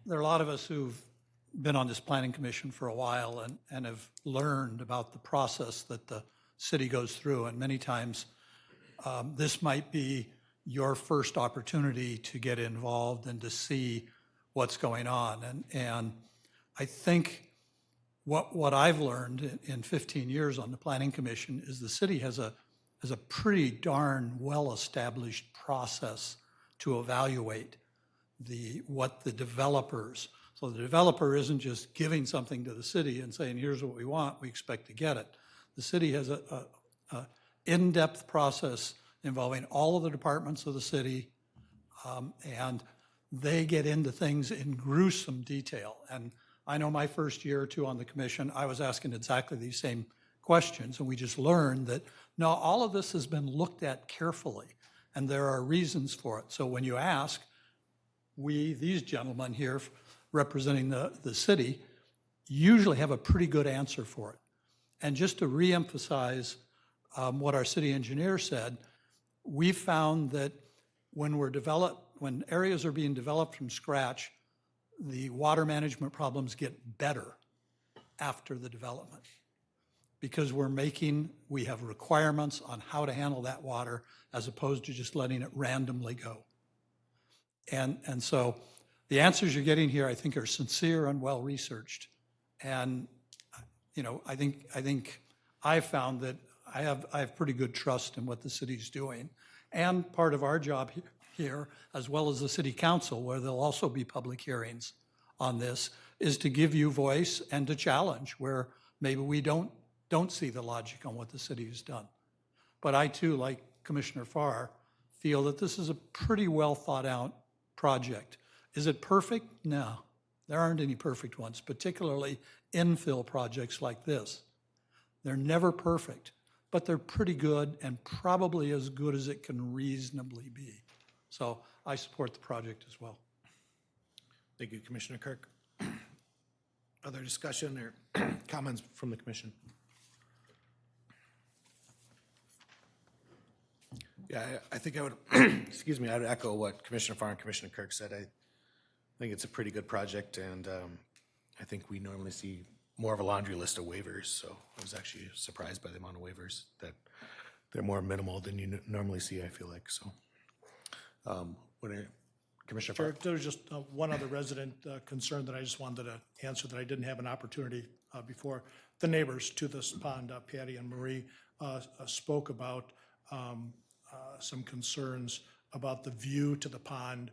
There are a lot of us who've been on this planning commission for a while and have learned about the process that the city goes through. And many times, this might be your first opportunity to get involved and to see what's going on. And I think what I've learned in 15 years on the planning commission is the city has a pretty darn well-established process to evaluate what the developers. So the developer isn't just giving something to the city and saying, here's what we want, we expect to get it. The city has a in-depth process involving all of the departments of the city, and they get into things in gruesome detail. And I know my first year or two on the commission, I was asking exactly these same questions, and we just learned that, no, all of this has been looked at carefully, and there are reasons for it. So when you ask, these gentlemen here representing the city, usually have a pretty good answer for it. And just to reemphasize what our city engineer said, we found that when areas are being developed from scratch, the water management problems get better after the development because we have requirements on how to handle that water as opposed to just letting it randomly go. And so the answers you're getting here, I think, are sincere and well-researched. And I think I've found that I have pretty good trust in what the city's doing. And part of our job here, as well as the city council, where there'll also be public hearings on this, is to give you voice and to challenge where maybe we don't see the logic on what the city has done. But I too, like Commissioner Farr, feel that this is a pretty well thought out project. Is it perfect? No, there aren't any perfect ones, particularly infill projects like this. They're never perfect, but they're pretty good and probably as good as it can reasonably be. So I support the project as well. Thank you, Commissioner Kirk. Other discussion or comments from the commission? Yeah, I think I would, excuse me, I would echo what Commissioner Farr and Commissioner Kirk said. I think it's a pretty good project, and I think we normally see more of a laundry list of waivers, so I was actually surprised by the amount of waivers, that they're more minimal than you normally see, I feel like, so. Commissioner Farr? Chair, there was just one other resident concern that I just wanted to answer that I didn't have an opportunity before. The neighbors to this pond, Patty and Marie, spoke about some concerns about the view to the pond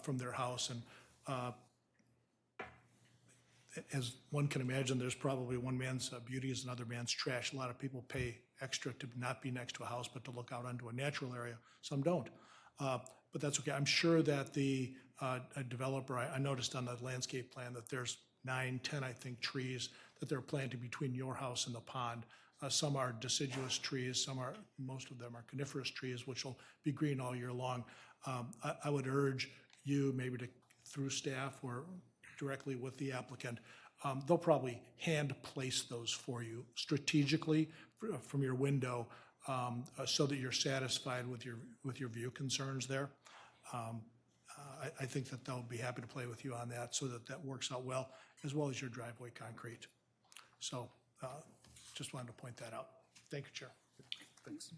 from their house. And as one can imagine, there's probably one man's beauty is another man's trash. A lot of people pay extra to not be next to a house, but to look out onto a natural area. Some don't. But that's okay. I'm sure that the developer, I noticed on the landscape plan that there's 9, 10, I think, trees that they're planting between your house and the pond. Some are deciduous trees, most of them are coniferous trees, which will be green all year long. I would urge you maybe to, through staff or directly with the applicant, they'll probably hand place those for you strategically from your window so that you're satisfied with your view concerns there. I think that they'll be happy to play with you on that so that that works out well as your driveway concrete. So just wanted to point that out. Thank you, Chair. Thanks.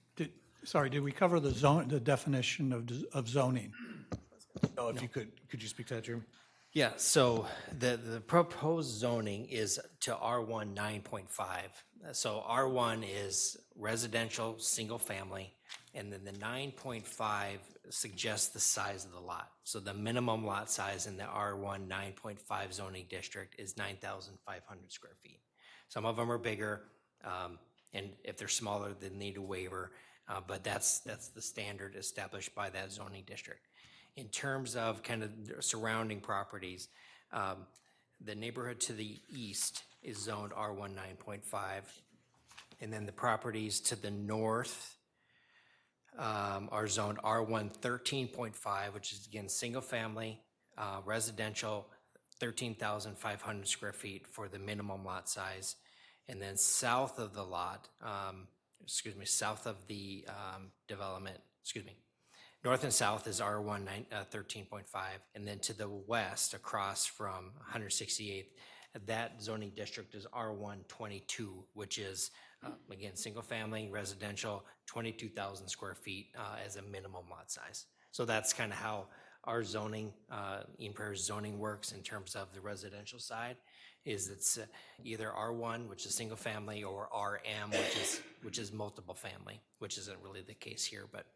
Did we cover the definition of zoning? Oh, if you could you speak to that, Jeremy? Yeah, so the proposed zoning is to R1 9.5. So R1 is residential, single family, and then the 9.5 suggests the size of the lot. So the minimum lot size in the R1 9.5 zoning district is 9,500 square feet. Some of them are bigger, and if they're smaller, they need a waiver, but that's the standard established by that zoning district. In terms of kind of surrounding properties, the neighborhood to the east is zoned R1 9.5, and then the properties to the north are zoned R1 13.5, which is again single family, residential, 13,500 square feet for the minimum lot size, and then south of the lot, south of the development, north and south is R1 13.5, and then to the west, across from 168th, that zoning district is R1 22, which is, again, single family, residential, 22,000 square feet as a minimum lot size. So that's kind of how our zoning, Eden Prairie's zoning works in terms of the residential side, is it's either R1, which is single family, or RM, which is multiple family, which isn't really the case here, but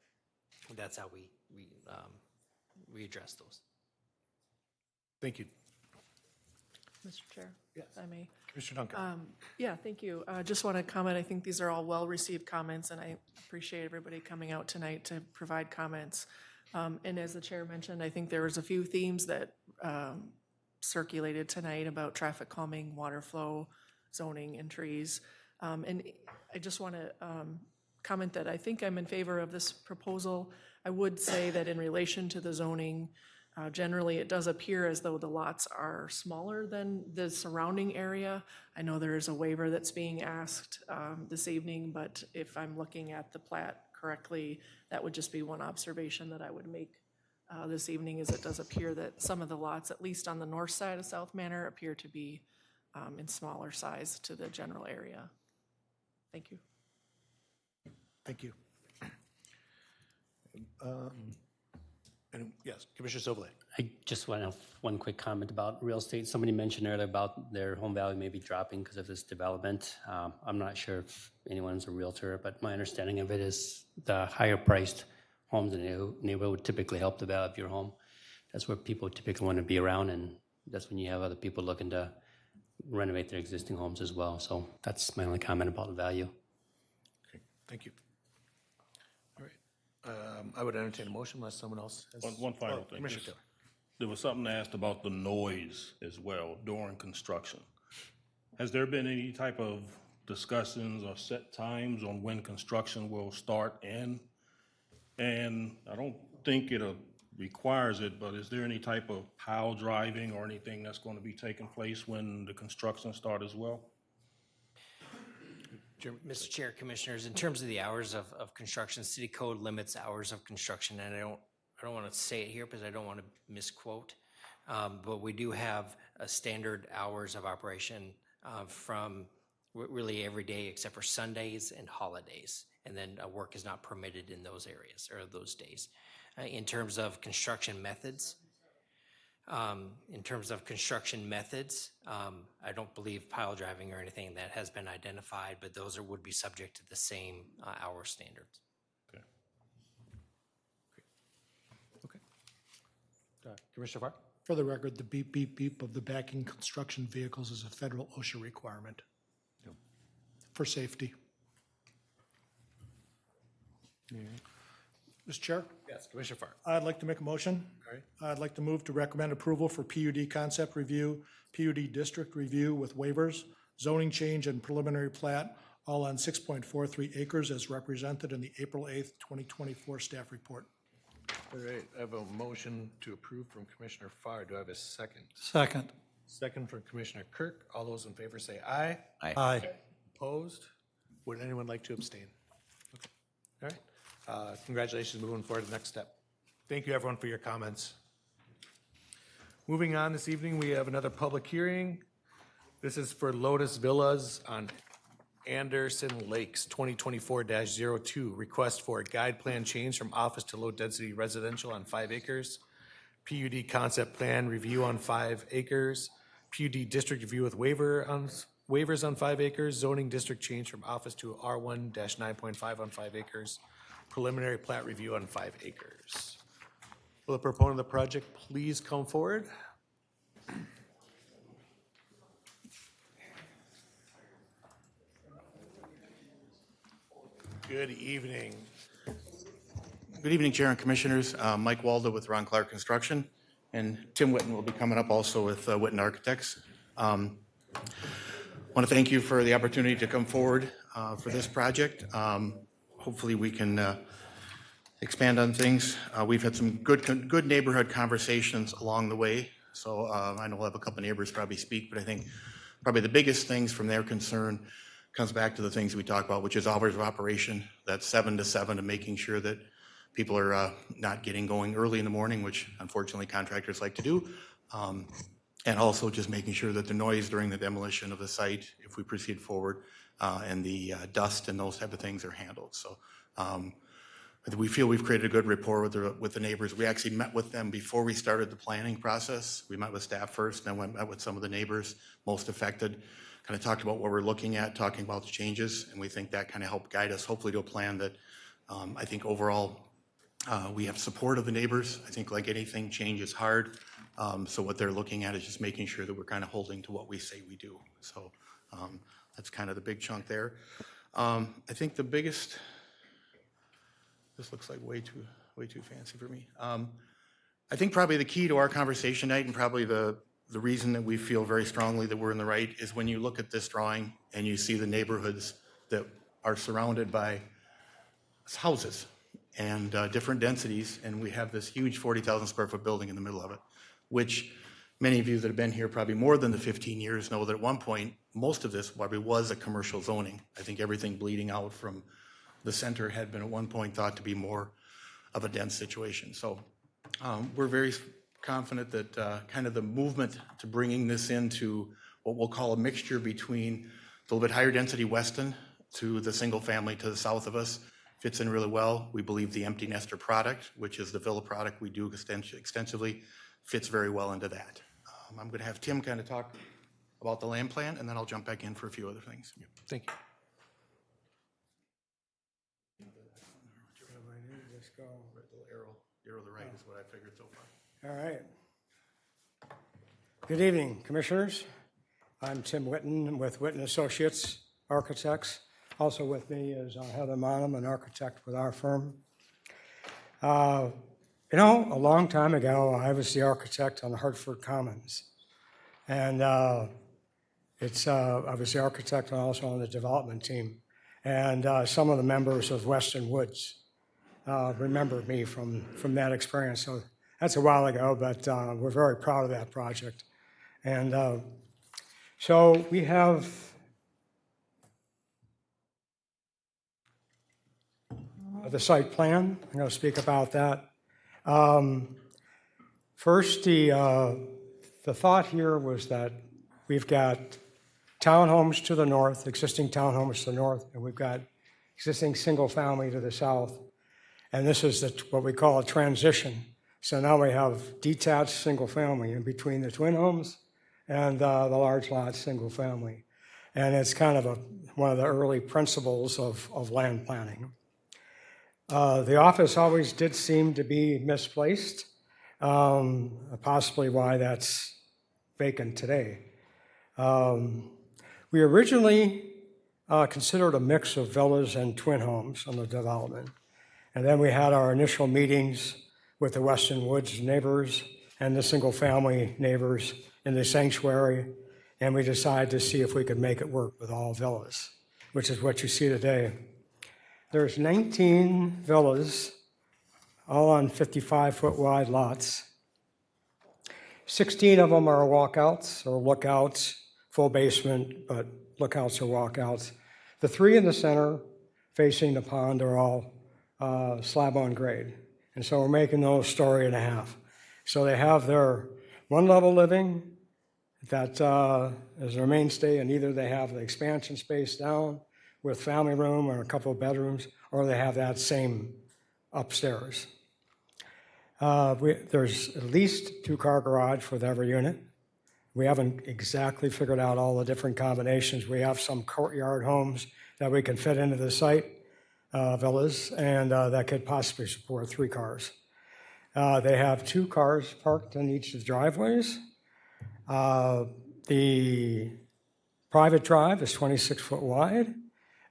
that's how we address those. Thank you. Mr. Chair, yes. if I may. Commissioner Duncan. Yeah, thank you. Just want to comment. I think these are all well-received comments, and I appreciate everybody coming out tonight to provide comments. And as the chair mentioned, I think there was a few themes that circulated tonight about traffic calming, water flow, zoning, and trees. And I just want to comment that I think I'm in favor of this proposal. I would say that in relation to the zoning, generally it does appear as though the lots are smaller than the surrounding area. I know there is a waiver that's being asked this evening, but if I'm looking at the plat correctly, that would just be one observation that I would make this evening, is it does appear that some of the lots, at least on the north side of South Manor, appear to be in smaller size to the general area. Thank you. Thank you. And yes, Commissioner Sobelay. I just want to have one quick comment about real estate. Somebody mentioned earlier about their home value may be dropping because of this development. I'm not sure if anyone's a realtor, but my understanding of it is the higher priced homes in the neighborhood would typically help the value of your home. That's where people typically want to be around, and that's when you have other people looking to renovate their existing homes as well. So that's my only comment about the value. Okay, thank you. All right. I would entertain a motion unless someone else has. One final thing. Commissioner Taylor. There was something asked about the noise as well during construction. Has there been any type of discussions or set times on when construction will start and I don't think it requires it, but is there any type of pile driving or anything that's going to be taking place when the construction start as well? Mr. Chair, Commissioners, in terms of the hours of construction, city code limits hours of construction, and I don't want to say it here because I don't want to misquote, but we do have a standard hours of operation from really every day except for Sundays and holidays, and then work is not permitted in those areas or those days. In terms of construction methods, I don't believe pile driving or anything that has been identified, but those would be subject to the same hour standards. Commissioner Farr? For the record, the beep, beep, beep of the backing construction vehicles is a federal OSHA requirement for safety. Mr. Chair? Yes, Commissioner Farr. I'd like to make a motion. All right. I'd like to move to recommend approval for PUD concept review, PUD district review with waivers, zoning change and preliminary plat, all on 6.43 acres as represented in the April 8th, 2024 staff report. All right, I have a motion to approve from Commissioner Farr. Do I have a second? Second. Second from Commissioner Kirk. All those in favor say aye. Aye. Aye. Opposed? Would anyone like to abstain? Okay. All right. Congratulations, moving forward to the next step. Thank you, everyone, for your comments. Moving on this evening, we have another public hearing. This is for Lotus Villas on Anderson Lakes, 2024-02. Request for a guide plan change from office to low-density residential on 5 acres. PUD concept plan review on 5 acres. PUD district review with waivers on 5 acres. Zoning district change from office to R1-9.5 on 5 acres. Preliminary plat review on 5 acres. Will the proponent of the project please come forward? Good evening. Good evening, Chair and Commissioners. Mike Waldo with Ron Clark Construction, and Tim Witten will be coming up also with Witten Architects. Want to thank you for the opportunity to come forward for this project. Hopefully we can expand on things. We've had some good neighborhood conversations along the way. So I know we'll have a couple neighbors probably speak, but I think probably the biggest things from their concern comes back to the things we talk about, which is hours of operation, that's 7 to 7, and making sure that people are not getting going early in the morning, which unfortunately contractors like to do. And also just making sure that the noise during the demolition of the site, if we proceed forward, and the dust and those type of things are handled. So we feel we've created a good rapport with the neighbors. We actually met with them before we started the planning process. We met with staff first, then we met with some of the neighbors most affected, kind of talked about what we're looking at, talking about the changes, and we think that kind of helped guide us hopefully to a plan that I think overall we have support of the neighbors. I think like anything, change is hard. So what they're looking at is just making sure that we're kind of holding to what we say we do. So that's kind of the big chunk there. I think the biggest, this looks like way too fancy for me. I think probably the key to our conversation tonight, and probably the reason that we feel very strongly that we're in the right, is when you look at this drawing and you see the neighborhoods that are surrounded by houses and different densities, and we have this huge 40,000 square foot building in the middle of it, which many of you that have been here probably more than the 15 years know that at one point, most of this probably was a commercial zoning. I think everything bleeding out from the center had been at one point thought to be more of a dense situation. So we're very confident that kind of the movement to bringing this into what we'll call a mixture between a little bit higher density Weston to the single family to the south of us, fits in really well. We believe the empty nester product, which is the villa product we do extensively, fits very well into that. I'm going to have Tim kind of talk about the land plan, and then I'll jump back in for a few other things. Thank you. Just go. The arrow to the right is what I figured so far. All right. Good evening, Commissioners. I'm Tim Witten with Witten Associates Architects. Also with me is Heather Monham, an architect with our firm. A long time ago, I was the architect on Hartford Commons. And I was the architect and also on the development team. And some of the members of Weston Woods remember me from that experience. So that's a while ago, but we're very proud of that project. And so we have the site plan. I'm going to speak about that. First, the thought here was that we've got townhomes to the north, existing townhomes to the north, and we've got existing single family to the south. And this is what we call a transition. So now we have detached single family in between the twin homes and the large lot single family. And it's kind of one of the early principles of land planning. The office always did seem to be misplaced, possibly why that's vacant today. We originally considered a mix of villas and twin homes on the development. And then we had our initial meetings with the Weston Woods neighbors and the single family neighbors in the sanctuary. And we decided to see if we could make it work with all villas, which is what you see today. There's 19 villas, all on 55-foot wide lots. 16 of them are walkouts or lookouts, full basement, but lookouts or walkouts. The 3 in the center facing the pond are all slab on grade. And so we're making those story and a half. So they have their one-level living that is their mainstay, and either they have the expansion space down with family room or a couple of bedrooms, or they have that same upstairs. There's at least 2-car garage with every unit. We haven't exactly figured out all the different combinations. We have some courtyard homes that we can fit into the site, villas, and that could possibly support 3 cars. They have 2 cars parked in each of the driveways. The private drive is 26-foot wide,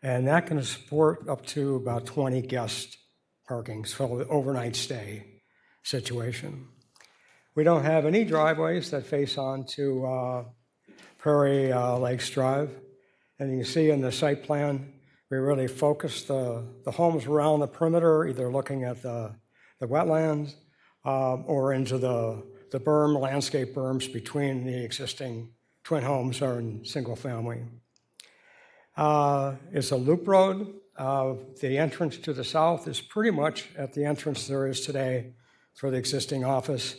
and that can support up to about 20 guest parkings for the overnight stay situation. We don't have any driveways that face onto Prairie Lakes Drive. And you can see in the site plan, we really focus the homes around the perimeter, either looking at the wetlands or into the berm, landscape berms between the existing twin homes or in single family. It's a loop road. The entrance to the south is pretty much at the entrance there is today for the existing office,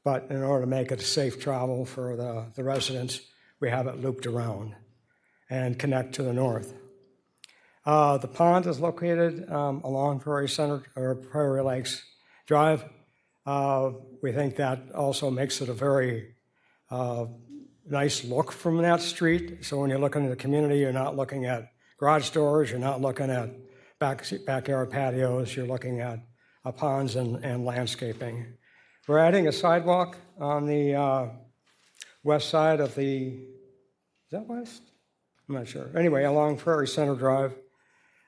but in order to make it a safe travel for the residents, we have it looped around and connect to the north. The pond is located along Prairie Lakes Drive. We think that also makes it a very nice look from that street. So when you're looking at the community, you're not looking at garage doors, you're not looking at backyard patios, you're looking at ponds and landscaping. We're adding a sidewalk on the west side of is that west? I'm not sure. Anyway, along Prairie Center Drive,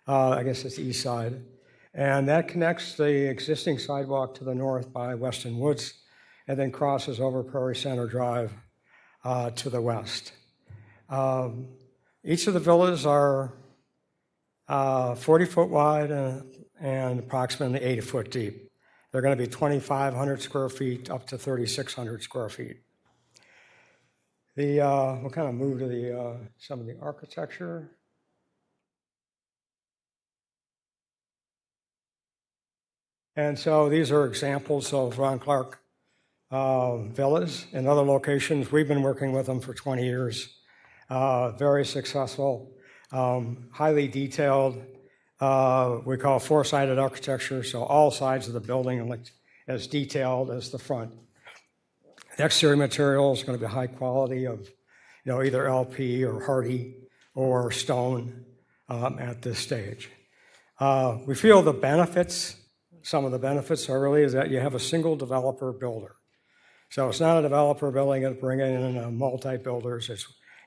I guess it's the east side. And that connects the existing sidewalk to the north by Weston Woods and then crosses over Prairie Center Drive to the west. Each of the villas are 40-foot wide and approximately 80-foot deep. They're going to be 2,500 square feet up to 3,600 square feet. We'll kind of move to some of the architecture. And so these are examples of Ron Clark villas in other locations. We've been working with them for 20 years. Very successful, highly detailed, We call four-sided architecture, so all sides of the building look as detailed as the front. The exterior material is going to be high quality of, either LP or hardy or stone at this stage. We feel the benefits, some of the benefits are really is that you have a single developer builder. So it's not a developer building and bringing in multi-builders.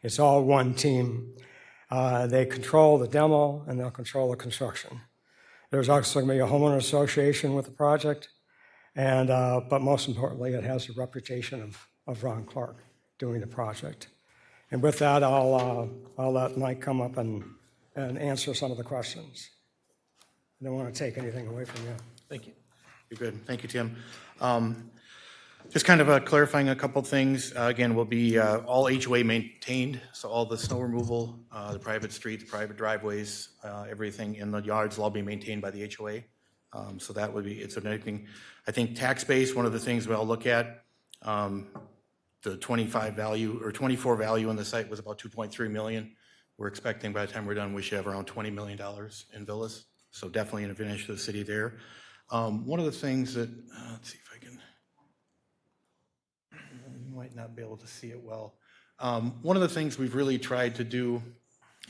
It's all one team. They control the demo and they'll control the construction. There's also going to be a homeowner association with the project, and but most importantly, it has the reputation of Ron Clark doing the project. And with that, I'll let Mike come up and answer some of the questions. I don't want to take anything away from you. Thank you. You're good. Thank you, Tim. Just kind of clarifying a couple things. Again, will be all HOA maintained, so all the snow removal, the private streets, private driveways, everything in the yards will all be maintained by the HOA. So that would be, it's anything. I think tax base, one of the things we'll look at, the 25 value or 24 value on the site was about 2.3 million. We're expecting by the time we're done, we should have around $20 million in villas. So definitely an advantage to the city there. One of the things that, let's see if I can, you might not be able to see it well. One of the things we've really tried to do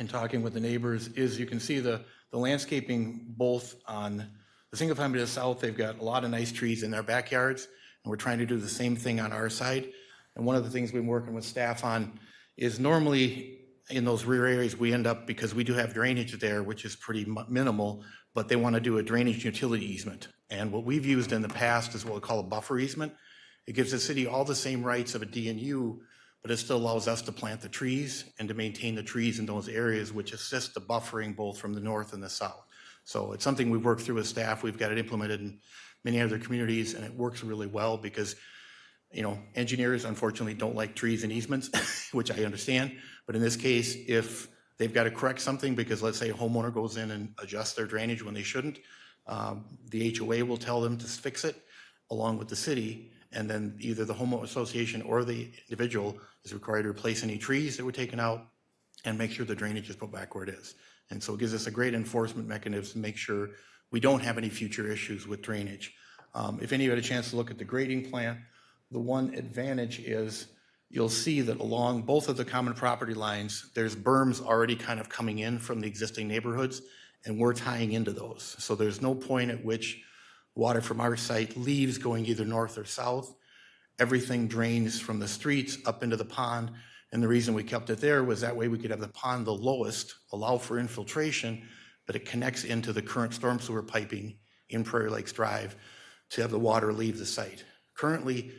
in talking with the neighbors is you can see the landscaping both on the single family to the south, they've got a lot of nice trees in their backyards, and we're trying to do the same thing on our side. And one of the things we've been working with staff on is normally in those rear areas, we end up, because we do have drainage there, which is pretty minimal, but they want to do a drainage utility easement. And what we've used in the past is what we call a buffer easement. It gives the city all the same rights of a D&U, but it still allows us to plant the trees and to maintain the trees in those areas, which assist the buffering both from the north and the south. So it's something we've worked through with staff. We've got it implemented in many other communities, and it works really well because, engineers unfortunately don't like trees and easements, which I understand. But in this case, if they've got to correct something because let's say a homeowner goes in and adjusts their drainage when they shouldn't, the HOA will tell them to fix it along with the city, and then either the homeowner association or the individual is required to replace any trees that were taken out and make sure the drainage is put back where it is. And so it gives us a great enforcement mechanism to make sure we don't have any future issues with drainage. If any of you had a chance to look at the grading plan, the one advantage is you'll see that along both of the common property lines, there's berms already kind of coming in from the existing neighborhoods, and we're tying into those. So there's no point at which water from our site leaves going either north or south. Everything drains from the streets up into the pond, and the reason we kept it there was that way we could have the pond the lowest, allow for infiltration, but it connects into the current storm sewer piping in Prairie Lakes Drive to have the water leave the site. Currently,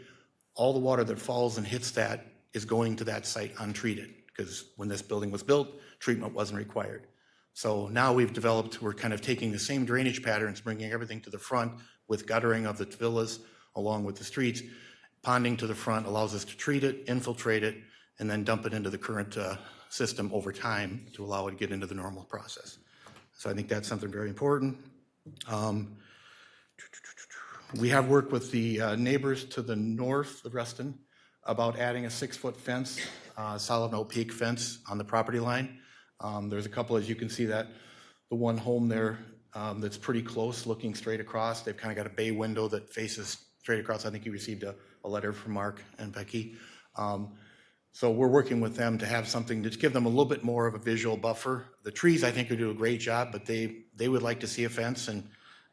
all the water that falls and hits that is going to that site untreated, because when this building was built, treatment wasn't required. So now we're kind of taking the same drainage patterns, bringing everything to the front with guttering of the villas along with the streets. Ponding to the front allows us to treat it, infiltrate it, and then dump it into the current system over time to allow it to get into the normal process. So I think that's something very important. We have worked with the neighbors to the north of Reston about adding a 6-foot fence, solid opaque fence on the property line. There's a couple, as you can see, that the one home there that's pretty close looking straight across. They've kind of got a bay window that faces straight across. I think you received a letter from Mark and Becky. So we're working with them to have something to give them a little bit more of a visual buffer. The trees, I think, will do a great job, but they would like to see a fence, and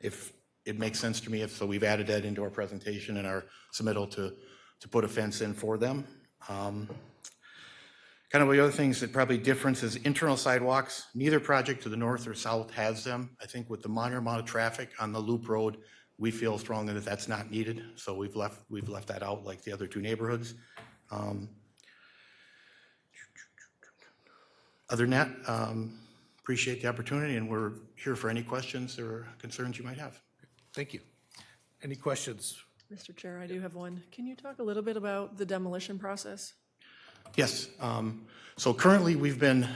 if it makes sense to me, so we've added that into our presentation and our submittal to put a fence in for them. Kind of the other things that probably difference is internal sidewalks. Neither project to the north or south has them. I think with the minor amount of traffic on the loop road, we feel strongly that that's not needed, so we've left that out like the other two neighborhoods. Other than that, appreciate the opportunity, and we're here for any questions or concerns you might have. Thank you. Any questions? Mr. Chair, I do have one. Can you talk a little bit about the demolition process? Yes. So currently, we've been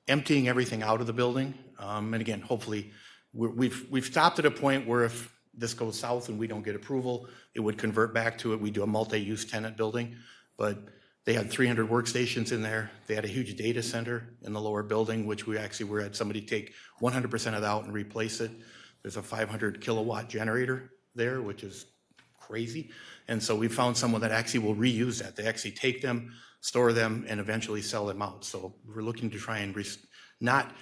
emptying everything out of the building, and again, hopefully, we've stopped at a point where if this goes south and we don't get approval, it would convert back to it. We do a multi-use tenant building, but They had 300 workstations in there. They had a huge data center in the lower building, which we actually were had somebody take 100% of that out and replace it. There's a 500 kilowatt generator there, which is crazy. And so we found someone that actually will reuse that. They actually take them, store them, and eventually sell them out. So we're looking to try and not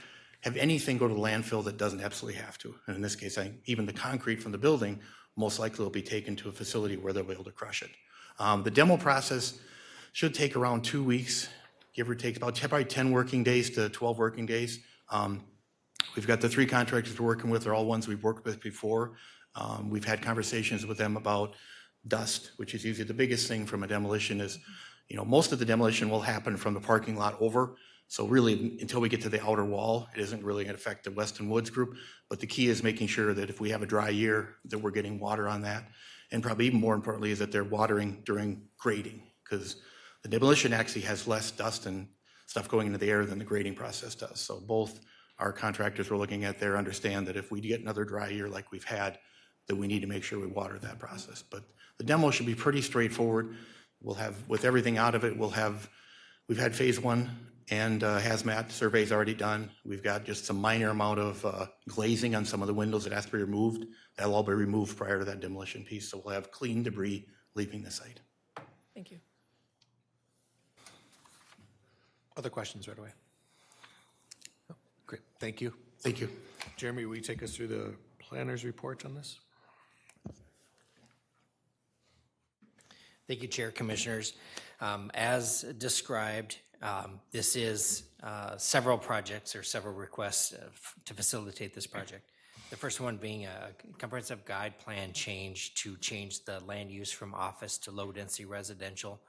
have anything go to landfill that doesn't absolutely have to. And in this case, even the concrete from the building most likely will be taken to a facility where they'll be able to crush it. The demo process should take around 2 weeks, give or take about probably 10 working days to 12 working days. We've got the 3 contractors we're working with. They're all ones we've worked with before. We've had conversations with them about dust, which is usually the biggest thing from a demolition is, most of the demolition will happen from the parking lot over. So really, until we get to the outer wall, it isn't really going to affect the Weston Woods group. But the key is making sure that if we have a dry year, that we're getting water on that. And probably even more importantly is that they're watering during grading, because the demolition actually has less dust and stuff going into the air than the grading process does. So both our contractors we're looking at there understand that if we get another dry year like we've had, that we need to make sure we water that process. But the demo should be pretty straightforward. We'll have, with everything out of it, we've had phase 1 and hazmat surveys already done. We've got just some minor amount of glazing on some of the windows that has to be removed. That'll all be removed prior to that demolition piece. So we'll have clean debris leaving the site. Thank you. Other questions right away? Oh, great, thank you. Thank you. Jeremy, will you take us through the planner's report on this? Thank you, Chair, Commissioners. As described, this is several projects or several requests to facilitate this project. The first one being a comprehensive guide plan change to change the land use from office to low-density residential.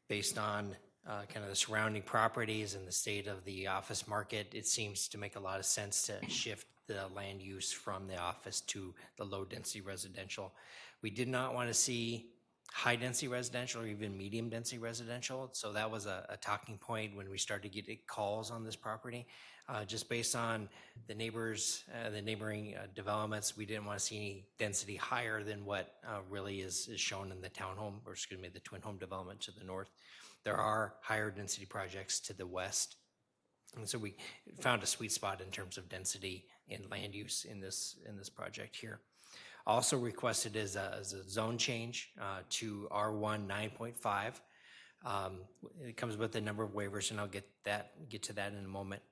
Based on kind of the surrounding properties and the state of the office market, it seems to make a lot of sense to shift the land use from the office to the low-density residential. We did not want to see high-density residential or even medium-density residential, so that was a talking point when we started getting calls on this property. Just based on the neighbors, the neighboring developments, we didn't want to see any density higher than what really is shown in the townhome, or excuse me, the twin home development to the north. There are higher density projects to the west. And so we found a sweet spot in terms of density and land use in this project here. Also requested is a zone change to R1 9.5. It comes with a number of waivers, and I'll get to that in a moment.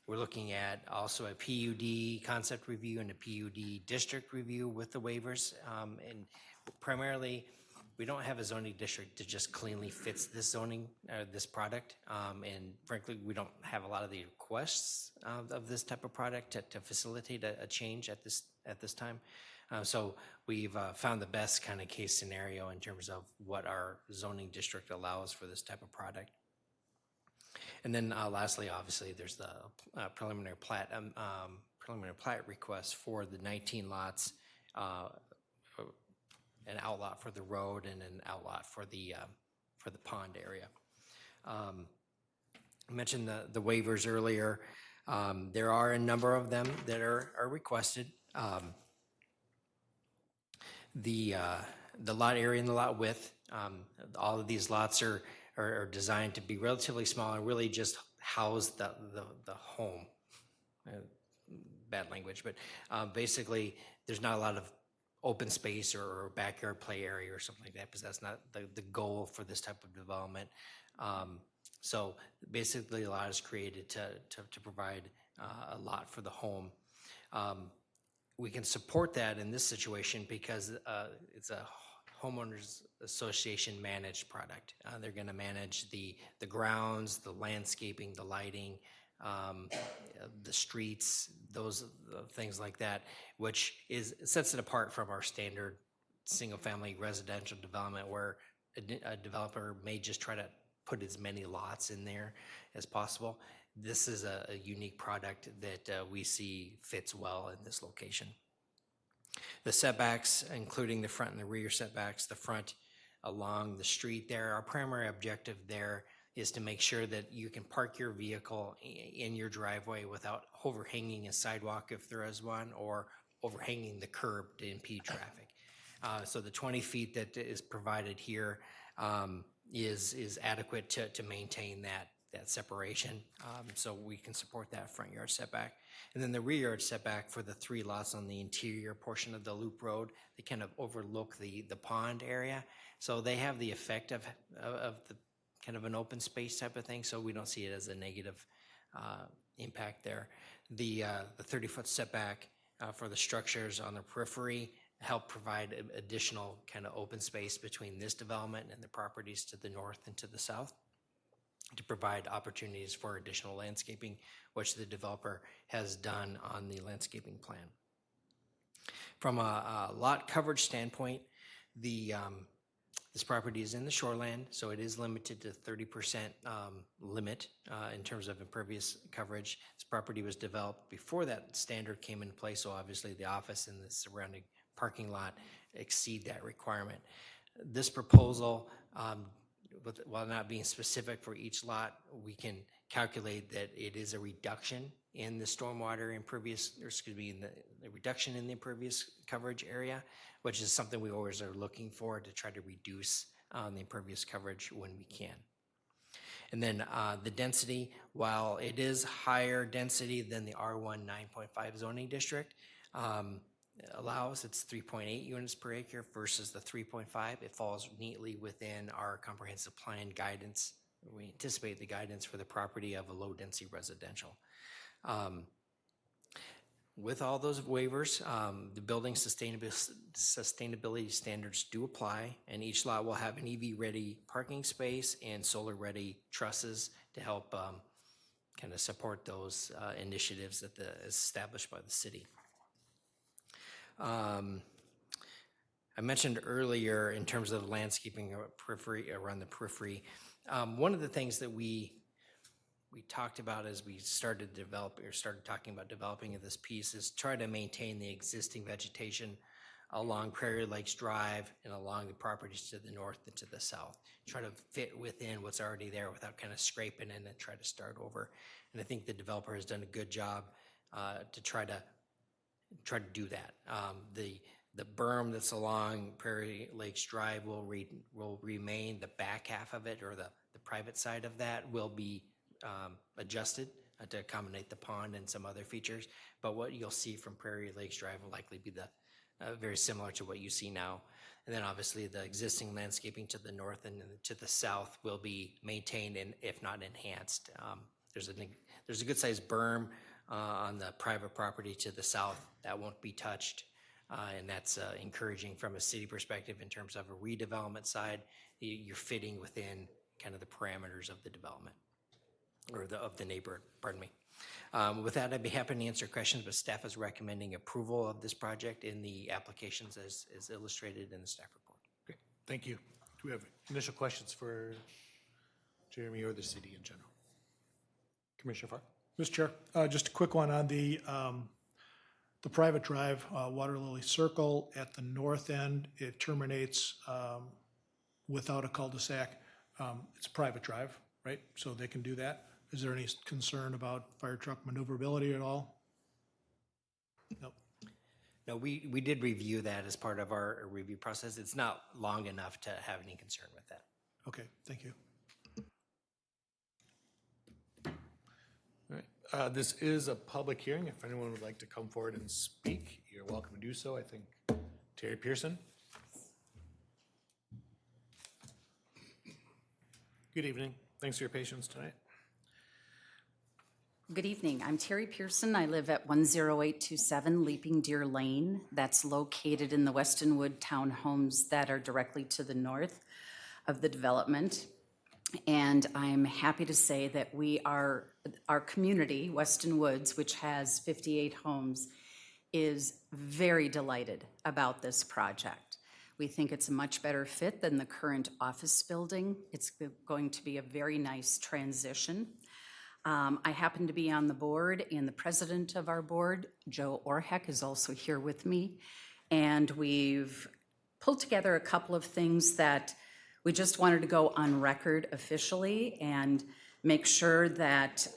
We're looking at also a PUD concept review and a PUD district review with the waivers. And primarily, we don't have a zoning district that just cleanly fits this zoning, this product. And frankly, we don't have a lot of the requests of this type of product to facilitate a change at this time. So we've found the best kind of case scenario in terms of what our zoning district allows for this type of product. And then lastly, obviously, there's the preliminary plat request for the 19 lots, an outlot for the road and an outlot for the pond area. I mentioned the waivers earlier. There are a number of them that are requested. The lot area and the lot width, all of these lots are designed to be relatively small and really just house the home. Bad language, but basically there's not a lot of open space or backyard play area or something like that, because that's not the goal for this type of development. So basically a lot is created to provide a lot for the home. We can support that in this situation because it's a homeowners association managed product. They're going to manage the grounds, the landscaping, the lighting, the streets, those things like that, which sets it apart from our standard single-family residential development, where a developer may just try to put as many lots in there as possible. This is a unique product that we see fits well in this location. The setbacks, including the front and the rear setbacks, the front along the street there, our primary objective there is to make sure that you can park your vehicle in your driveway without overhanging a sidewalk if there is one, or overhanging the curb to impede traffic. So the 20 feet that is provided here is adequate to maintain that separation. So we can support that front yard setback. And then the rear yard setback for the 3 lots on the interior portion of the loop road, they kind of overlook the pond area. So they have the effect of the kind of an open space type of thing. So we don't see it as a negative impact there. The 30-foot setback for the structures on the periphery help provide additional kind of open space between this development and the properties to the north and to the south, to provide opportunities for additional landscaping, which the developer has done on the landscaping plan. From a lot coverage standpoint, this property is in the shoreland, so it is limited to 30% limit in terms of impervious coverage. This property was developed before that standard came into place, so obviously the office and the surrounding parking lot exceed that requirement. This proposal, while not being specific for each lot, we can calculate that it is a reduction in the stormwater impervious, or excuse me, the reduction in the impervious coverage area, which is something we always are looking for to try to reduce the impervious coverage when we can. And then the density, while it is higher density than the R1 9.5 zoning district, allows, it's 3.8 units per acre versus the 3.5. It falls neatly within our comprehensive plan guidance. We anticipate the guidance for the property of a low density residential. With all those waivers, the building sustainability standards do apply, and each lot will have an EV-ready parking space and solar-ready trusses to help kind of support those initiatives that established by the city. I mentioned earlier in terms of landscaping around the periphery, one of the things that we talked about as we started talking about developing this piece is try to maintain the existing vegetation along Prairie Lakes Drive and along the properties to the north and to the south. Try to fit within what's already there without kind of scraping in and try to start over. And I think the developer has done a good job to try to do that. The berm that's along Prairie Lakes Drive will remain. The back half of it, or the private side of that, will be adjusted to accommodate the pond and some other features. But what you'll see from Prairie Lakes Drive will likely be very similar to what you see now. And then obviously the existing landscaping to the north and to the south will be maintained and if not enhanced. There's a good sized berm on the private property to the south that won't be touched. And that's encouraging from a city perspective in terms of a redevelopment side. You're fitting within kind of the parameters of the development, or of the neighborhood, pardon me. With that, I'd be happy to answer questions, but staff is recommending approval of this project in the applications as illustrated in the staff report. Great, thank you. Do we have initial questions for Jeremy or the city in general? Commissioner Farr? Mr. Chair, just a quick one on the private drive, Water Lily Circle at the north end. It terminates without a cul-de-sac. It's a private drive, right? So they can do that. Is there any concern about fire truck maneuverability at all? No. No, we did review that as part of our review process. It's not long enough to have any concern with that. Okay, thank you. All right. This is a public hearing. If anyone would like to come forward and speak, you're welcome to do so. I think Terry Pearson. Good evening. Thanks for your patience tonight. Good evening. I'm Terry Pearson. I live at 10827 Leaping Deer Lane. That's located in the Westonwood townhomes that are directly to the north of the development. And I'm happy to say that our community, Weston Woods, which has 58 homes, is very delighted about this project. We think it's a much better fit than the current office building. It's going to be a very nice transition. I happen to be on the board, and the president of our board, Joe Orheck, is also here with me. And we've pulled together a couple of things that we just wanted to go on record officially and make sure that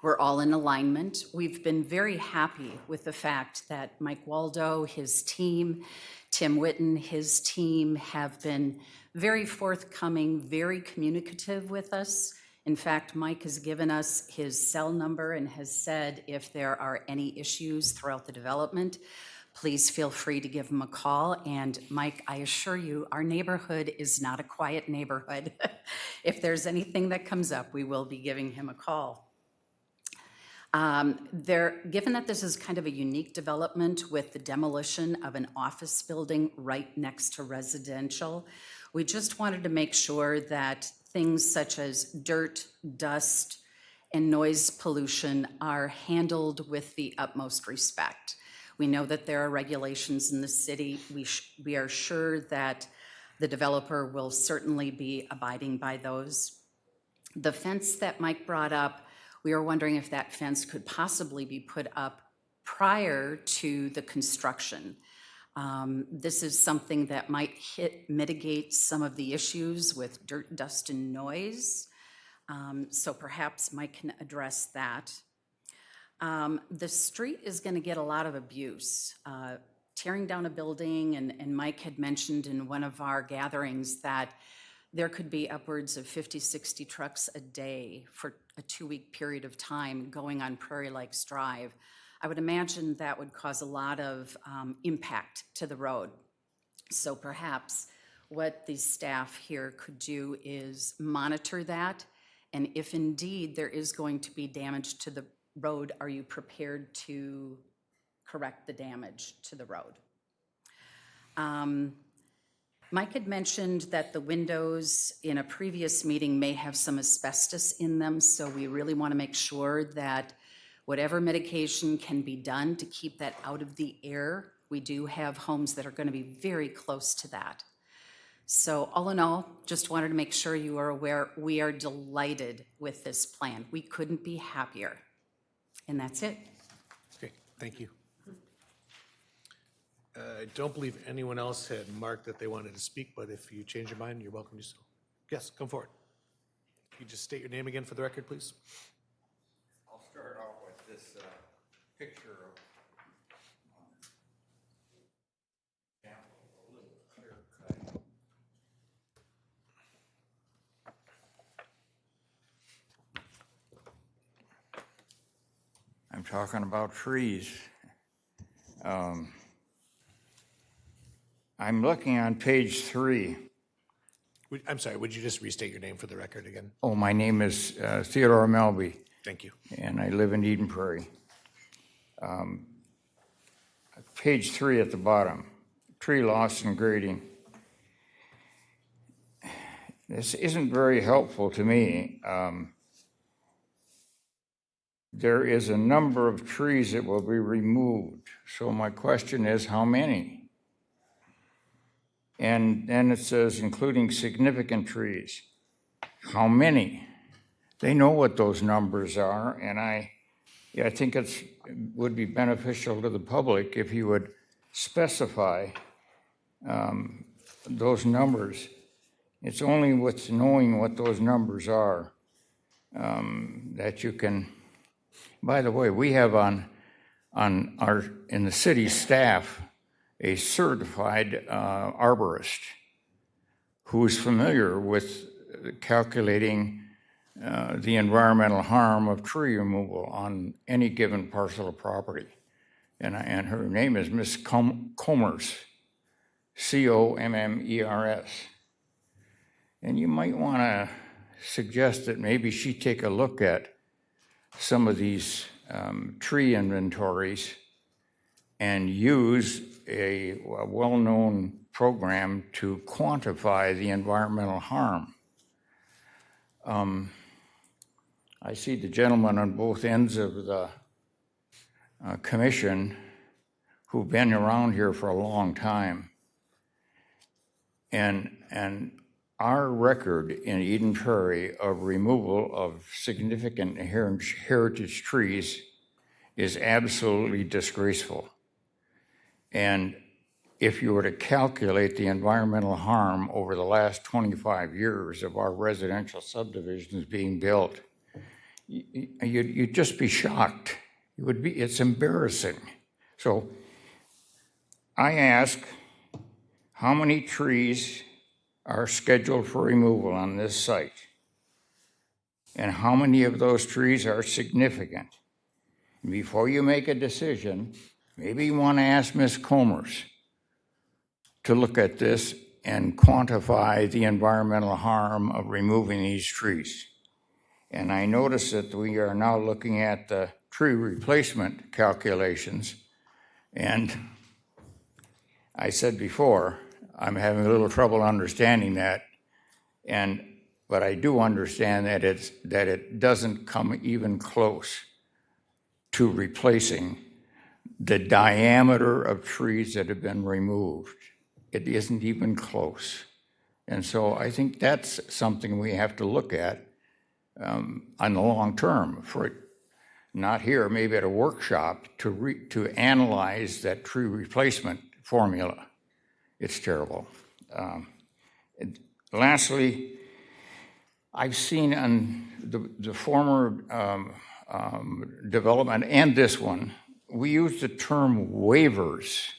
We're all in alignment. We've been very happy with the fact that Mike Waldo, his team, Tim Witten, his team have been very forthcoming, very communicative with us. In fact, Mike has given us his cell number and has said if there are any issues throughout the development, please feel free to give him a call. And Mike, I assure you, our neighborhood is not a quiet neighborhood. If there's anything that comes up, we will be giving him a call. Given that this is kind of a unique development with the demolition of an office building right next to residential, we just wanted to make sure that things such as dirt, dust, and noise pollution are handled with the utmost respect. We know that there are regulations in the city. We are sure that the developer will certainly be abiding by those. The fence that Mike brought up, we are wondering if that fence could possibly be put up prior to the construction. This is something that might mitigate some of the issues with dirt, dust, and noise. So perhaps Mike can address that. The street is going to get a lot of abuse. Tearing down a building, and Mike had mentioned in one of our gatherings that there could be upwards of 50, 60 trucks a day for a 2-week period of time going on Prairie Lakes Drive. I would imagine that would cause a lot of impact to the road. So perhaps what the staff here could do is monitor that, and if indeed there is going to be damage to the road, are you prepared to correct the damage to the road? Mike had mentioned that the windows in a previous meeting may have some asbestos in them, so we really want to make sure that whatever mitigation can be done to keep that out of the air. We do have homes that are going to be very close to that. So all in all, just wanted to make sure you are aware we are delighted with this plan. We couldn't be happier. And that's it. Okay, thank you. I don't believe anyone else had marked that they wanted to speak, but if you change your mind, you're welcome to do so. Yes, come forward. Can you just state your name again for the record, please? I'll start off with this picture of a little clear cut. I'm talking about trees. I'm looking on page 3. I'm sorry, would you just restate your name for the record again? Oh, my name is Theodore Melby. Thank you. And I live in Eden Prairie. Page 3 at the bottom, tree loss and grading. This isn't very helpful to me. There is a number of trees that will be removed. So my question is, how many? And then it says, including significant trees. How many? They know what those numbers are, and I think it would be beneficial to the public if you would specify those numbers. It's only with knowing what those numbers are that you can. By the way, we have in the city staff a certified arborist who is familiar with calculating the environmental harm of tree removal on any given parcel of property. And her name is Miss Commers, Commers. And you might want to suggest that maybe she take a look at some of these tree inventories and use a well-known program to quantify the environmental harm. I see the gentlemen on both ends of the commission who've been around here for a long time. And our record in Eden Prairie of removal of significant heritage trees is absolutely disgraceful. And if you were to calculate the environmental harm over the last 25 years of our residential subdivisions being built, you'd just be shocked. It's embarrassing. So I ask, how many trees are scheduled for removal on this site? And how many of those trees are significant? Before you make a decision, maybe you want to ask Ms. Comers to look at this and quantify the environmental harm of removing these trees. And I notice that we are now looking at the tree replacement calculations. And I said before, I'm having a little trouble understanding that. But I do understand that it doesn't come even close to replacing the diameter of trees that have been removed. It isn't even close. And so I think that's something we have to look at on the long term, for it, not here, maybe at a workshop, to analyze that tree replacement formula. It's terrible. Lastly, I've seen on the former development and this one, we use the term waivers.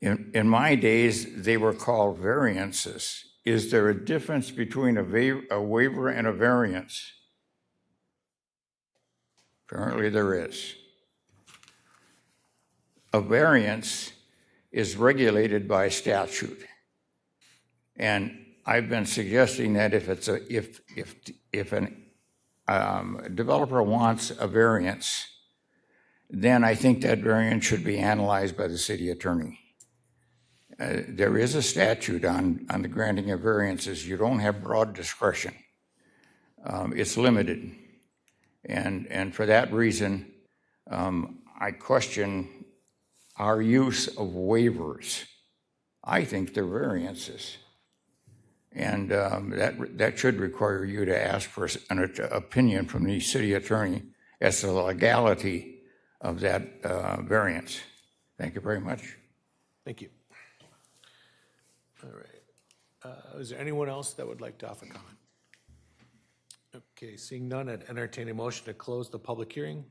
In my days, they were called variances. Is there a difference between a waiver and a variance? Apparently there is. A variance is regulated by statute. And I've been suggesting that if a developer wants a variance, then I think that variance should be analyzed by the city attorney. There is a statute on the granting of variances. You don't have broad discretion. It's limited. And for that reason, I question our use of waivers. I think they're variances. And that should require you to ask for an opinion from the city attorney as to the legality of that variance. Thank you very much. Thank you. All right. Is there anyone else that would like to offer comment? Okay, seeing none, I'd entertain a motion to close the public hearing.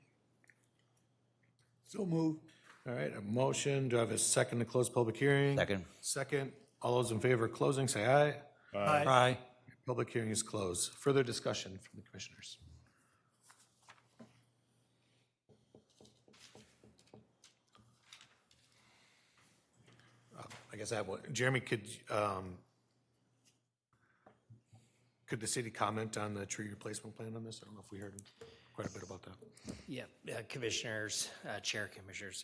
So moved. All right, a motion. Do I have a second to close public hearing? Second. Second. All those in favor of closing, say aye. Aye. Aye. Public hearing is closed. Further discussion from the commissioners. I guess I have one. Jeremy, could the city comment on the tree replacement plan on this? I don't know if we heard quite a bit about that. Yeah, commissioners, chair commissioners.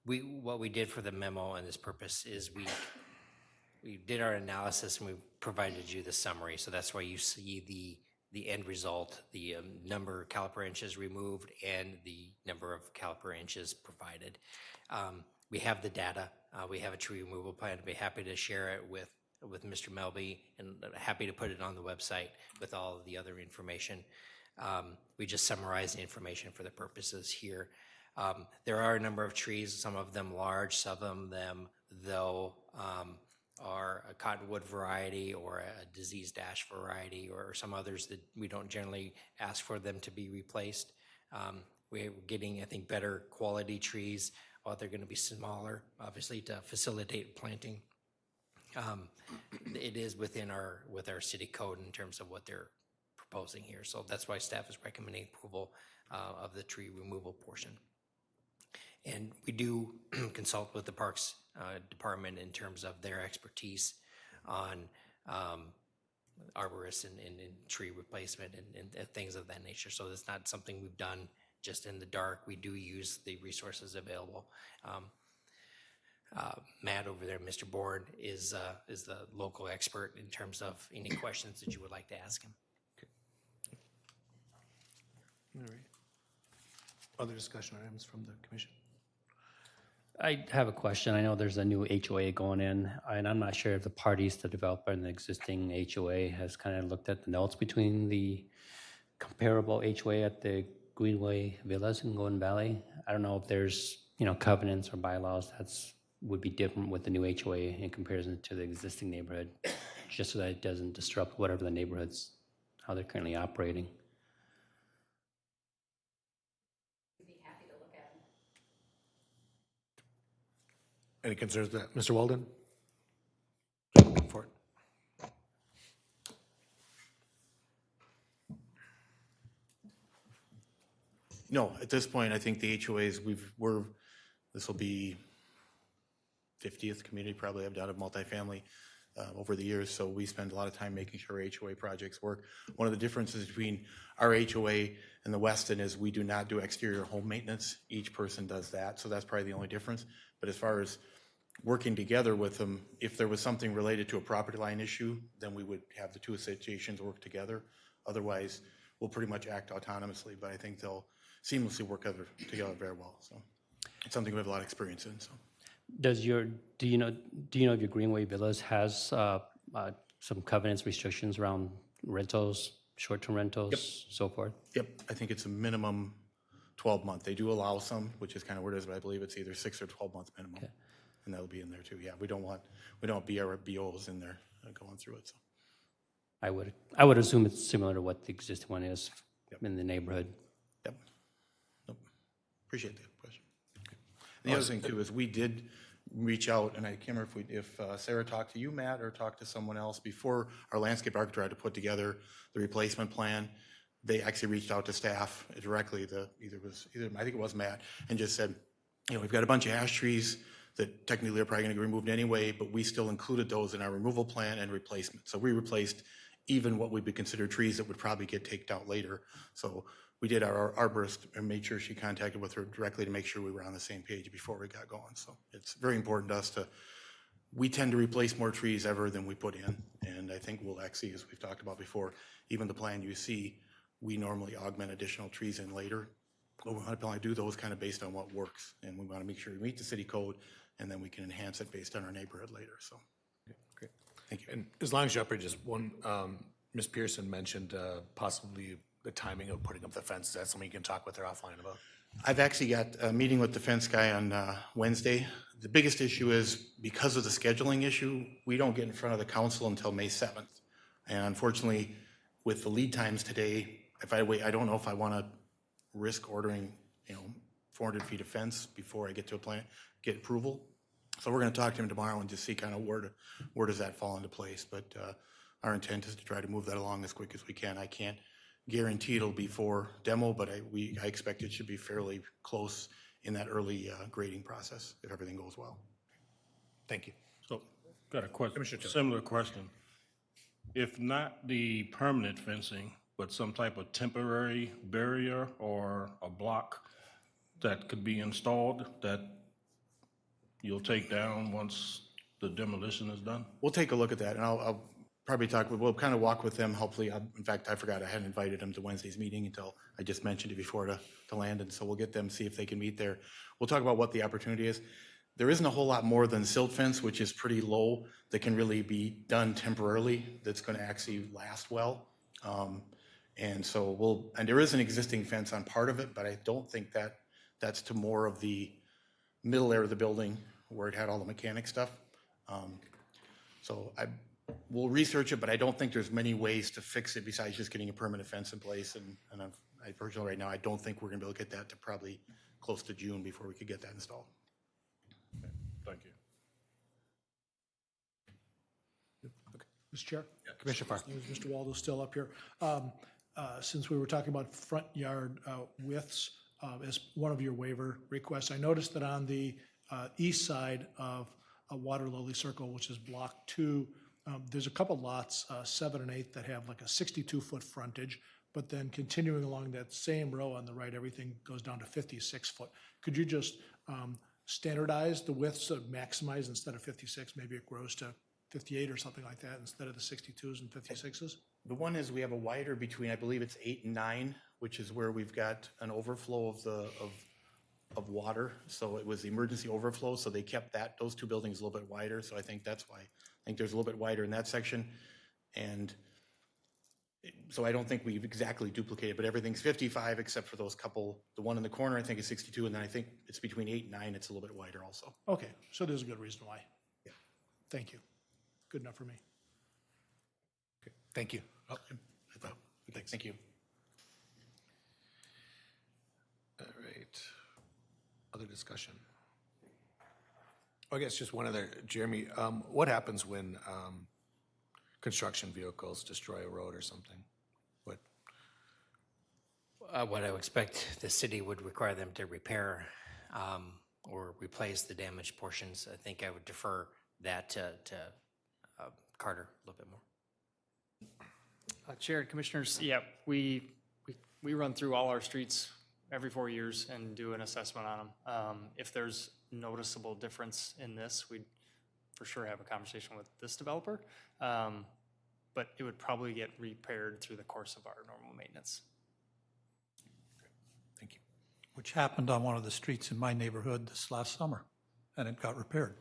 What we did for the memo and this purpose is we did our analysis and we provided you the summary. So that's why you see the end result, the number of caliper inches removed and the number of caliper inches provided. We have the data. We have a tree removal plan. I'd be happy to share it with Mr. Melby, and happy to put it on the website with all of the other information. We just summarize the information for the purposes here. There are a number of trees, some of them large, some of them, though, are a cottonwood variety or a diseased ash variety, or some others that we don't generally ask for them to be replaced. We're getting, I think, better quality trees, while they're going to be smaller, obviously, to facilitate planting. It is with our city code in terms of what they're proposing here. So that's why staff is recommending approval of the tree removal portion. And we do consult with the Parks Department in terms of their expertise on arborists and tree replacement and things of that nature. So it's not something we've done just in the dark. We do use the resources available. Matt over there, Mr. Bourne, is the local expert in terms of any questions that you would like to ask him. Okay. All right. Other discussion items from the commission? I have a question. I know there's a new HOA going in, and I'm not sure if the parties, the developer and the existing HOA, has kind of looked at the notes between the comparable HOA at the Greenway Villas in Golden Valley. I don't know if there's, covenants or bylaws that's would be different with the new HOA in comparison to the existing neighborhood, just so that it doesn't disrupt whatever the neighborhoods, how they're currently operating. Any concerns with that? Mr. Walden? For it. No, at this point, I think the HOAs, this will be 50th community probably I've done of multifamily over the years, so we spend a lot of time making sure HOA projects work. One of the differences between our HOA and the Weston is we do not do exterior home maintenance. Each person does that, so that's probably the only difference. But as far as working together with them, if there was something related to a property line issue, then we would have the two associations work together. Otherwise, we'll pretty much act autonomously, but I think they'll seamlessly work together very well. So it's something we have a lot of experience in. So. Do you know if your Greenway Villas has some covenants, restrictions around rentals, short-term rentals, so forth? Yep, I think it's a minimum 12-month. They do allow some, which is kind of where it is, but I believe it's either 6 or 12-month minimum. Okay. And that'll be in there too. Yeah, we don't want BRBOs in there going through it. So. I would assume it's similar to what the existing one is in the neighborhood. Yep. Nope. Appreciate the question. Okay. The other thing too is we did reach out, and I can't remember if Sarah talked to you, Matt, or talked to someone else before our landscape architect had to put together the replacement plan. They actually reached out to staff directly. I think it was Matt, and just said, we've got a bunch of ash trees that technically are probably going to get removed anyway, but we still included those in our removal plan and replacement. So we replaced even what would be considered trees that would probably get taken out later. So we did our arborist and made sure she contacted with her directly to make sure we were on the same page before we got going. So it's very important to us we tend to replace more trees ever than we put in. And I think we'll actually, as we've talked about before, even the plan you see, we normally augment additional trees in later. But we want to only do those kind of based on what works. And we want to make sure we meet the city code, and then we can enhance it based on our neighborhood later. So, great. Thank you. And as long as you're up here, just one, Ms. Pearson mentioned possibly the timing of putting up the fence. Is that something you can talk with her offline about? I've actually got a meeting with the fence guy on Wednesday. The biggest issue is because of the scheduling issue, we don't get in front of the council until May 7th. And unfortunately, with the lead times today, if I wait, I don't know if I want to risk ordering, 400 feet of fence before I get to a plan, get approval. So we're going to talk to him tomorrow and just see kind of where does that fall into place. But our intent is to try to move that along as quick as we can. I can't guarantee it'll be for demo, but I expect it should be fairly close in that early grading process if everything goes well. Thank you. So, got a question, similar question. If not the permanent fencing, but some type of temporary barrier or a block that could be installed that you'll take down once the demolition is done? We'll take a look at that, and I'll probably we'll kind of walk with them, hopefully. In fact, I forgot I hadn't invited them to Wednesday's meeting until I just mentioned it before to Landon, so we'll get them, see if they can meet there. We'll talk about what the opportunity is. There isn't a whole lot more than silt fence, which is pretty low, that can really be done temporarily, that's going to actually last well. And there is an existing fence on part of it, but I don't think that's to more of the middle area of the building where it had all the mechanic stuff. We'll research it, but I don't think there's many ways to fix it besides just getting a permanent fence in place. And I personally, right now, I don't think we're going to be able to get that to probably close to June before we could get that installed. Okay, thank you. Mr. Chair? Yeah, Commissioner Farr. Mr. Waldo's still up here. Since we were talking about front yard widths as one of your waiver requests, I noticed that on the east side of Water Lily Circle, which is block 2, there's a couple lots, 7 and 8, that have like a 62-foot frontage, but then continuing along that same row on the right, everything goes down to 56 foot. Could you just standardize the widths to maximize instead of 56, maybe it grows to 58 or something like that instead of the 62s and 56s? The one is we have a wider between, I believe it's 8 and 9, which is where we've got an overflow of water. So it was the emergency overflow, so they kept those two buildings a little bit wider. So I think that's why. I think there's a little bit wider in that section. And So I don't think we've exactly duplicated, but everything's 55 except for those couple, the one in the corner, I think is 62, and then I think it's between 8 and 9, it's a little bit wider also. Okay, so there's a good reason why. Yeah. Thank you. Good enough for me. Thank you. Oh, Thanks. Thank you. all right. Other discussion? I guess just one other, Jeremy, what happens when construction vehicles destroy a road or something? What? What I would expect, the city would require them to repair or replace the damaged portions. I think I would defer that to Carter a little bit more. Chair and Commissioners, yeah, we run through all our streets every 4 years and do an assessment on them. If there's noticeable difference in this, we'd for sure have a conversation with this developer, but it would probably get repaired through the course of our normal maintenance. Thank you. Which happened on one of the streets in my neighborhood this last summer, and it got repaired.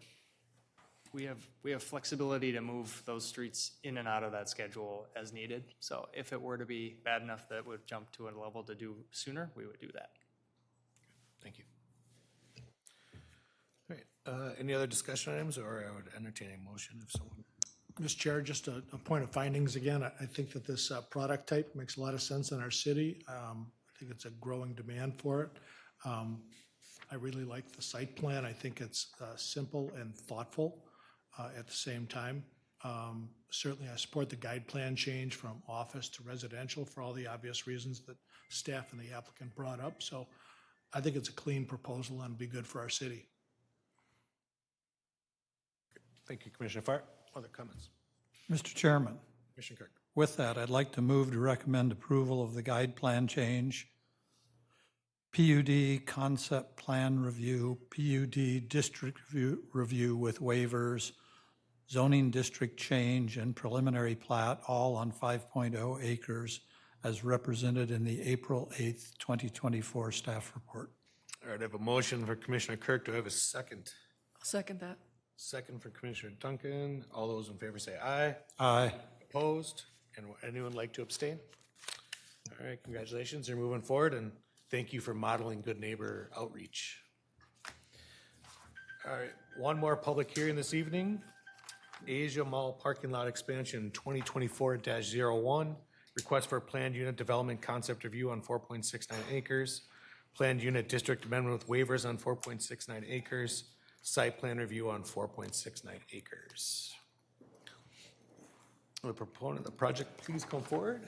We have flexibility to move those streets in and out of that schedule as needed. So if it were to be bad enough that it would jump to a level to do sooner, we would do that. Thank you. All right, any other discussion items, or I would entertain a motion if someone. Mr. Chair, just a point of findings again. I think that this product type makes a lot of sense in our city. I think it's a growing demand for it. I really like the site plan. I think it's simple and thoughtful at the same time. Certainly, I support the guide plan change from office to residential for all the obvious reasons that staff and the applicant brought up. So I think it's a clean proposal and be good for our city. Thank you, Commissioner Fart. Other comments? Mr. Chairman, Commissioner Kirk. with that, I'd like to move to recommend approval of the guide plan change, PUD concept plan review, PUD district review with waivers, zoning district change, and preliminary plat, all on 5.0 acres as represented in the April 8th, 2024 staff report. All right, I have a motion for Commissioner Kirk. Do I have a second? I'll second that. Second for Commissioner Duncan. All those in favor say aye. Aye. Opposed? And anyone like to abstain? All right, congratulations. You're moving forward, and thank you for modeling good neighbor outreach. All right, one more public hearing this evening. Asia Mall parking lot expansion 2024-01. Request for planned unit development concept review on 4.69 acres. Planned unit district amendment with waivers on 4.69 acres. Site plan review on 4.69 acres. Will the proponent of the project please come forward?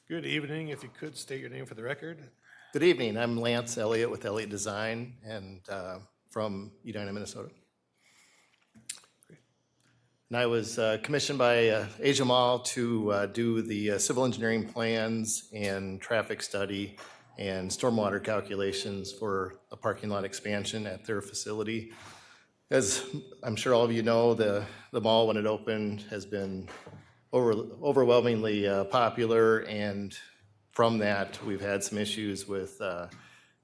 Good evening. If you could state your name for the record. Good evening. I'm Lance Elliott with Elliott Design and from Edina, Minnesota. And I was commissioned by Asia Mall to do the civil engineering plans and traffic study and stormwater calculations for a parking lot expansion at their facility. As I'm sure all of you know, the mall, when it opened, has been overwhelmingly popular, and from that, we've had some issues with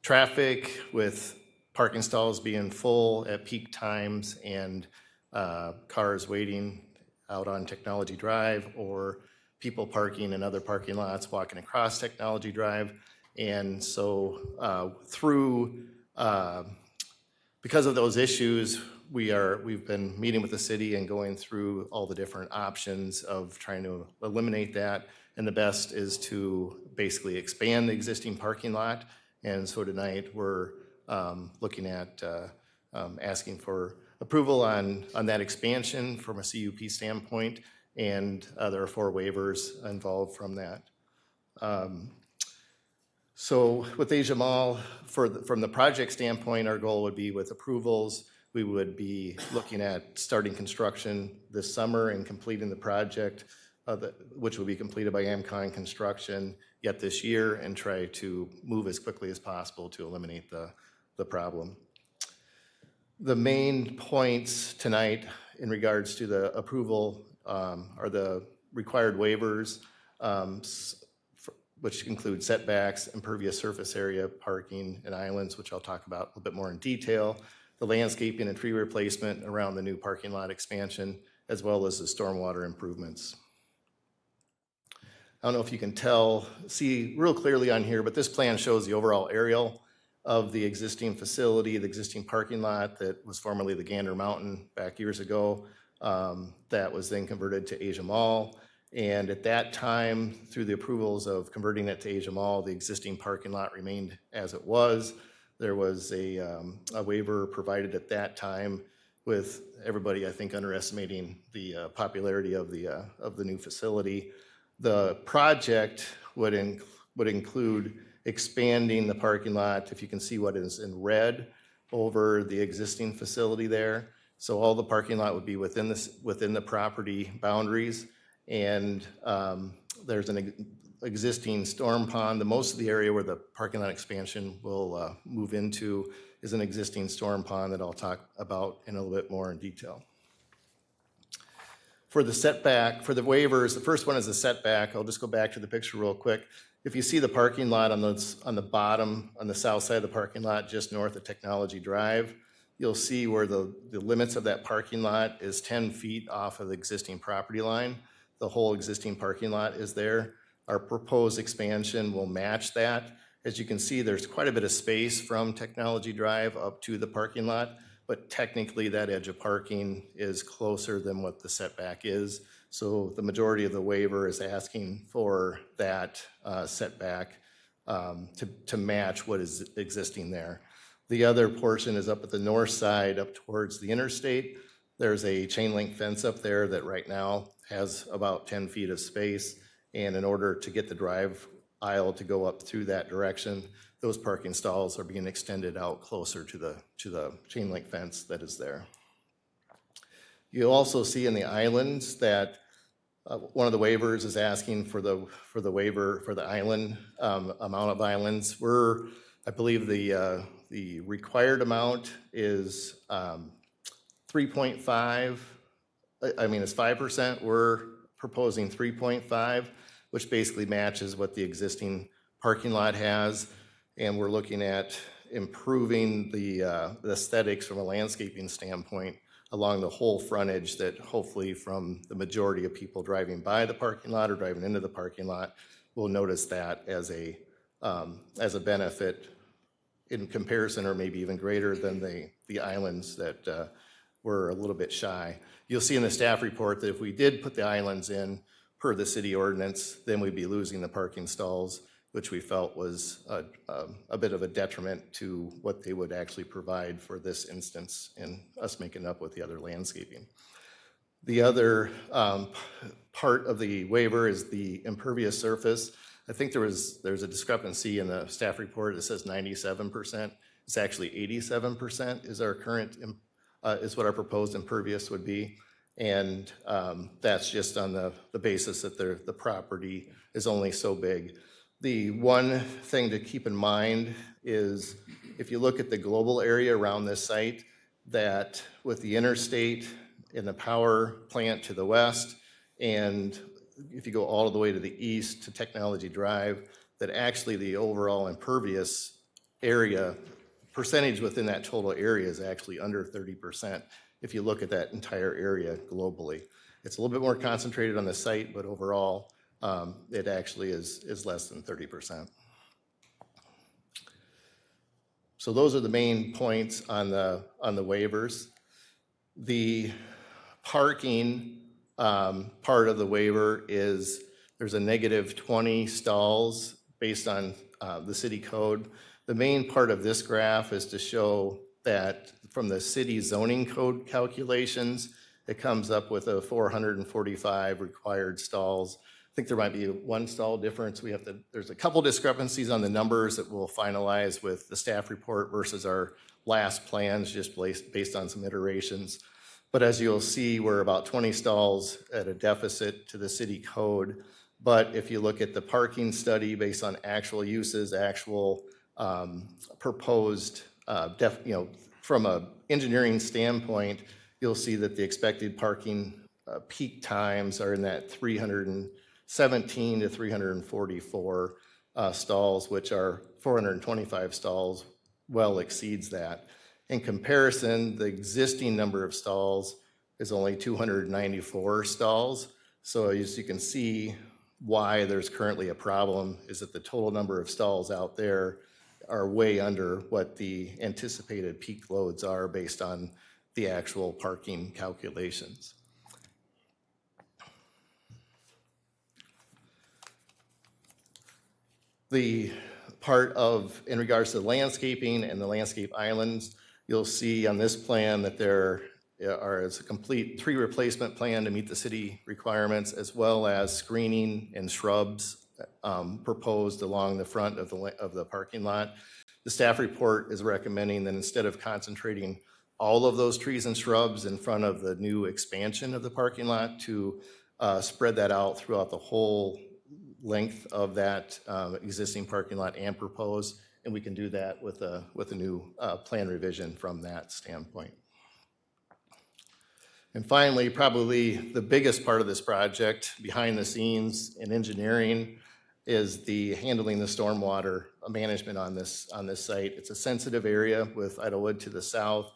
traffic, with parking stalls being full at peak times, and cars waiting out on Technology Drive, or people parking in other parking lots, walking across Technology Drive. And so because of those issues, we've been meeting with the city and going through all the different options of trying to eliminate that. And the best is to basically expand the existing parking lot. And so tonight we're looking at asking for approval on that expansion from a CUP standpoint, and there are 4 waivers involved from that. So with Asia Mall, from the project standpoint, our goal would be with approvals, we would be looking at starting construction this summer and completing the project, which will be completed by AMCON Construction yet this year, and try to move as quickly as possible to eliminate the problem. The main points tonight in regards to the approval are the required waivers. which include setbacks, impervious surface area, parking, and islands, which I'll talk about a little bit more in detail, the landscaping and tree replacement around the new parking lot expansion, as well as the stormwater improvements. I don't know if you can see real clearly on here, but this plan shows the overall aerial of the existing facility, the existing parking lot that was formerly the Gander Mountain back years ago, that was then converted to Asia Mall. And at that time, through the approvals of converting it to Asia Mall, the existing parking lot remained as it was. There was a waiver provided at that time, with everybody, I think, underestimating the popularity of the new facility. The project would include expanding the parking lot, if you can see what is in red, over the existing facility there. So all the parking lot would be within the property boundaries, and there's an existing storm pond. Most of the area where the parking lot expansion will move into is an existing storm pond that I'll talk about in a little bit more in detail. For the setback, for the waivers, the first one is the setback. I'll just go back to the picture real quick. If you see the parking lot on the bottom, on the south side of the parking lot, just north of Technology Drive, you'll see where the limits of that parking lot is 10 feet off of the existing property line. The whole existing parking lot is there. Our proposed expansion will match that. As you can see, there's quite a bit of space from Technology Drive up to the parking lot, but technically that edge of parking is closer than what the setback is. So the majority of the waiver is asking for that setback to match what is existing there. The other portion is up at the north side, up towards the interstate. There's a chain link fence up there that right now has about 10 feet of space. And in order to get the drive aisle to go up through that direction, those parking stalls are being extended out closer to the chain link fence that is there. You'll also see in the islands that one of the waivers is asking for the waiver for the island amount of islands. I believe the required amount is 3.5. I mean, it's 5%. We're proposing 3.5, which basically matches what the existing parking lot has. And we're looking at improving the aesthetics from a landscaping standpoint along the whole frontage, that hopefully from the majority of people driving by the parking lot or driving into the parking lot will notice that as a benefit in comparison, or maybe even greater than the islands that were a little bit shy. You'll see in the staff report that if we did put the islands in per the city ordinance, then we'd be losing the parking stalls, which we felt was a bit of a detriment to what they would actually provide for this instance, and us making up with the other landscaping. The other part of the waiver is the impervious surface. I think there's a discrepancy in the staff report. It says 97%. It's actually 87% is our current, is what our proposed impervious would be. And that's just on the basis that the property is only so big. The one thing to keep in mind is if you look at the global area around this site, that with the interstate and the power plant to the west, and if you go all the way to the east to Technology Drive, that actually the overall impervious area percentage within that total area is actually under 30% if you look at that entire area globally. It's a little bit more concentrated on the site, but overall it actually is less than 30%. So those are the main points on the waivers. The parking part of the waiver is there's a negative 20 stalls based on the city code. The main part of this graph is to show that from the city zoning code calculations, it comes up with a 445 required stalls. I think there might be one stall difference. There's a couple discrepancies on the numbers that we'll finalize with the staff report versus our last plans, just based on some iterations. But as you'll see, we're about 20 stalls at a deficit to the city code. But if you look at the parking study based on actual uses, actual proposed, from an engineering standpoint, you'll see that the expected parking peak times are in that 317 to 344 stalls, which are 425 stalls, well exceeds that. In comparison, the existing number of stalls is only 294 stalls. So as you can see, why there's currently a problem is that the total number of stalls out there are way under what the anticipated peak loads are based on the actual parking calculations. The part of, in regards to landscaping and the landscape islands, you'll see on this plan that there is a complete tree replacement plan to meet the city requirements, as well as screening and shrubs proposed along the front of the parking lot. The staff report is recommending that instead of concentrating all of those trees and shrubs in front of the new expansion of the parking lot, to spread that out throughout the whole length of that existing parking lot and propose, and we can do that with a new plan revision from that standpoint. And finally, probably the biggest part of this project, behind the scenes in engineering, is the handling the stormwater management on this site. It's a sensitive area with Idlewood to the south,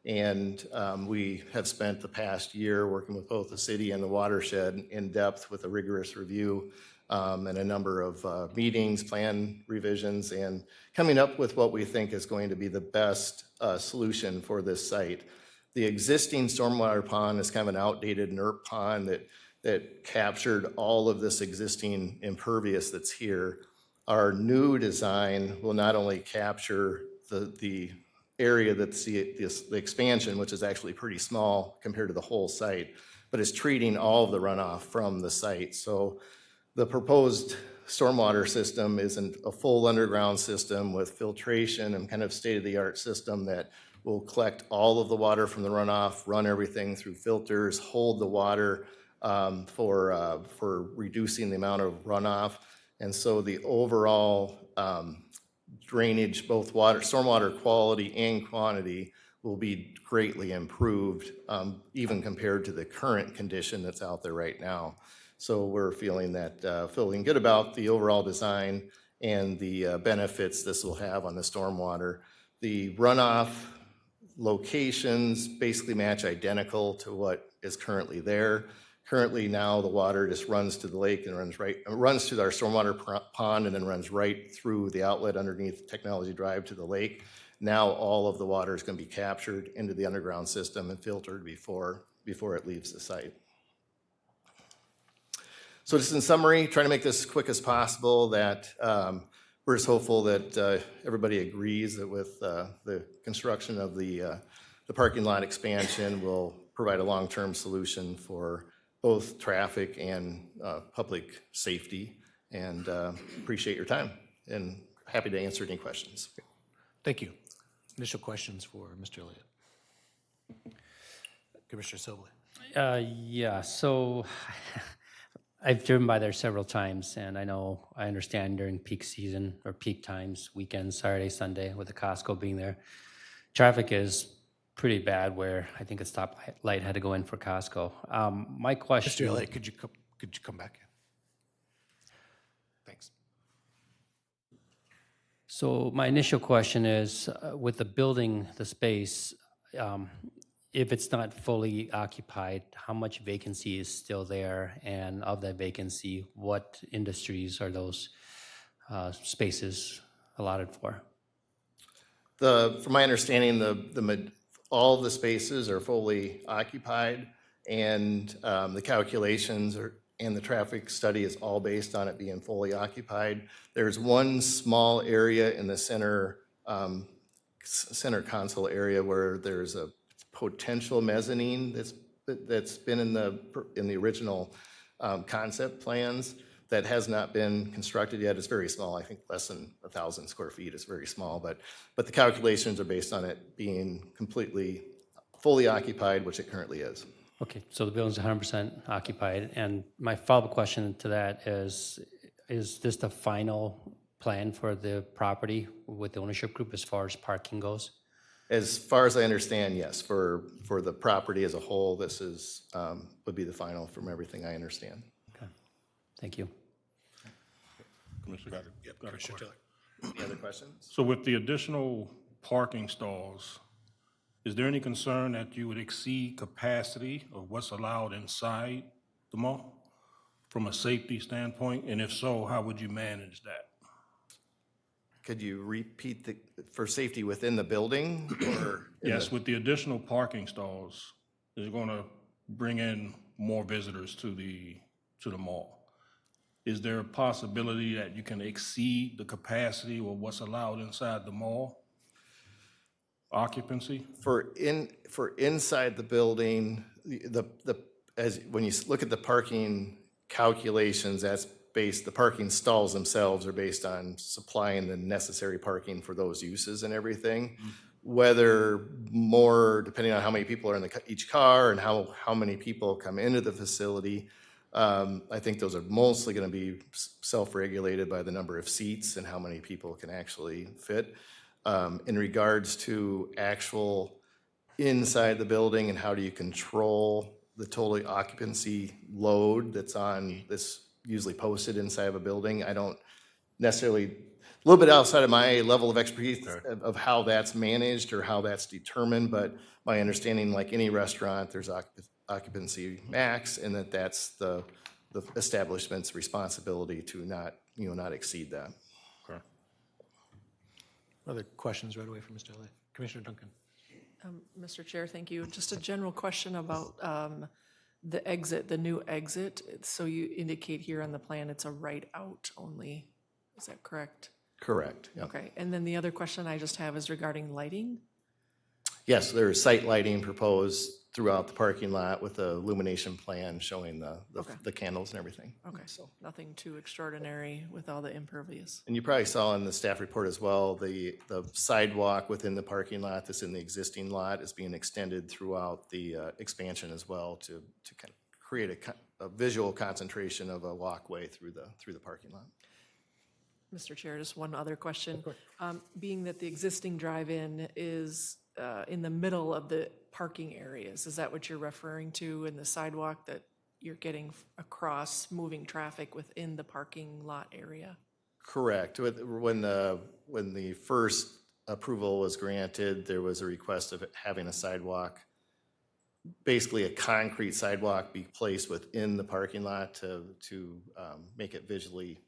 and we have spent the past year working with both the city and the watershed in depth with a rigorous review and a number of meetings, plan revisions, and coming up with what we think is going to be the best solution for this site. The existing stormwater pond is kind of an outdated NERP pond that captured all of this existing impervious that's here. Our new design will not only capture the area that's the expansion, which is actually pretty small compared to the whole site, but is treating all of the runoff from the site. So the proposed stormwater system isn't a full underground system with filtration and kind of state-of-the-art system that will collect all of the water from the runoff, run everything through filters, hold the water for reducing the amount of runoff. And so the overall drainage, both stormwater quality and quantity, will be greatly improved, even compared to the current condition that's out there right now. So we're feeling good about the overall design and the benefits this will have on the stormwater. The runoff locations basically match identical to what is currently there. Currently now the water just runs to the lake and runs to our stormwater pond and then runs right through the outlet underneath Technology Drive to the lake. Now all of the water is going to be captured into the underground system and filtered before it leaves the site. So just in summary, trying to make this as quick as possible, that we're just hopeful that everybody agrees that with the construction of the parking lot expansion will provide a long-term solution for both traffic and public safety. And appreciate your time and happy to answer any questions. Thank you. Initial questions for Mr. Elliott. Commissioner Sibley. Yeah, so I've driven by there several times, and I understand during peak season or peak times, weekends, Saturday, Sunday, with the Costco being there, traffic is pretty bad where I think a stoplight had to go in for Costco. My question... Mr. Elliott, could you come back in? Thanks. So my initial question is, with the building, the space, if it's not fully occupied, how much vacancy is still there? And of that vacancy, what industries are those spaces allotted for? From my understanding, all the spaces are fully occupied, and the calculations and the traffic study is all based on it being fully occupied. There's one small area in the center console area where there's a potential mezzanine that's been in the original concept plans that has not been constructed yet. It's very small. I think less than 1,000 square feet. It's very small, but the calculations are based on it being completely fully occupied, which it currently is. Okay, so the building's 100% occupied. And my follow-up question to that is this the final plan for the property with the ownership group as far as parking goes? As far as I understand, yes. For the property as a whole, this would be the final from everything I understand. Okay, thank you. Commissioner. Yep, Got it. Commissioner Taylor. Any other questions? So with the additional parking stalls, is there any concern that you would exceed capacity of what's allowed inside the mall from a safety standpoint? And if so, how would you manage that? Could you repeat for safety within the building or? Yes, with the additional parking stalls, is it going to bring in more visitors to the mall? Is there a possibility that you can exceed the capacity or what's allowed inside the mall? Occupancy? For inside the building, when you look at the parking calculations, the parking stalls themselves are based on supplying the necessary parking for those uses and everything. Whether more, depending on how many people are in each car and how many people come into the facility, I think those are mostly going to be self-regulated by the number of seats and how many people can actually fit. In regards to actual inside the building and how do you control the total occupancy load that's usually posted inside of a building, I don't necessarily, a little bit outside of my level of expertise of how that's managed or how that's determined, but my understanding, like any restaurant, there's occupancy max, and that's the establishment's responsibility to not exceed that. Okay. Other questions right away from Mr. Elliott? Commissioner Duncan. Mr. Chair, thank you. Just a general question about the exit, the new exit. So you indicate here on the plan it's a right out only. Is that correct? Correct. Yeah. Okay. And then the other question I just have is regarding lighting. Yes, there's site lighting proposed throughout the parking lot with a illumination plan showing the candles and everything. Okay, so nothing too extraordinary with all the impervious. And you probably saw in the staff report as well, the sidewalk within the parking lot that's in the existing lot is being extended throughout the expansion as well to kind of create a visual concentration of a walkway through the parking lot. Mr. Chair, just one other question. Being that the existing drive-in is in the middle of the parking areas, is that what you're referring to in the sidewalk that you're getting across moving traffic within the parking lot area? Correct. When the first approval was granted, there was a request of having a sidewalk, basically a concrete sidewalk, be placed within the parking lot to make it visually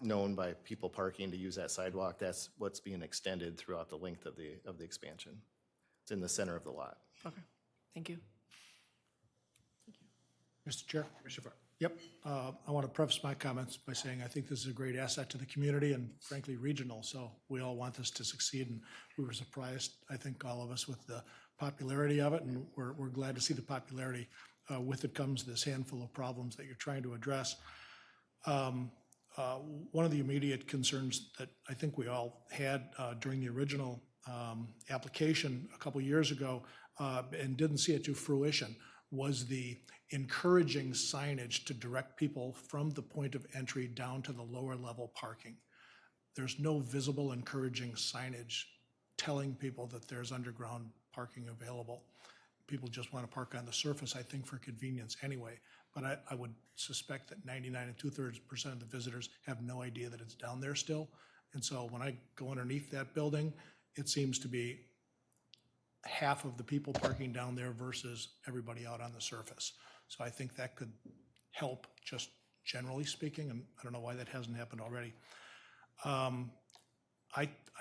known by people parking to use that sidewalk. That's what's being extended throughout the length of the expansion. It's in the center of the lot. Okay, thank you. Mr. Chair? Commissioner Farr. Yep. I want to preface my comments by saying I think this is a great asset to the community and frankly regional, so we all want this to succeed, and we were surprised, I think all of us, with the popularity of it, and we're glad to see the popularity. With it comes this handful of problems that you're trying to address. One of the immediate concerns that I think we all had during the original application a couple years ago and didn't see it to fruition was the encouraging signage to direct people from the point of entry down to the lower level parking. There's no visible encouraging signage telling people that there's underground parking available. People just want to park on the surface, I think, for convenience anyway. But I would suspect that 99 2/3% of the visitors have no idea that it's down there still. And so when I go underneath that building, it seems to be half of the people parking down there versus everybody out on the surface. So I think that could help, just generally speaking, and I don't know why that hasn't happened already.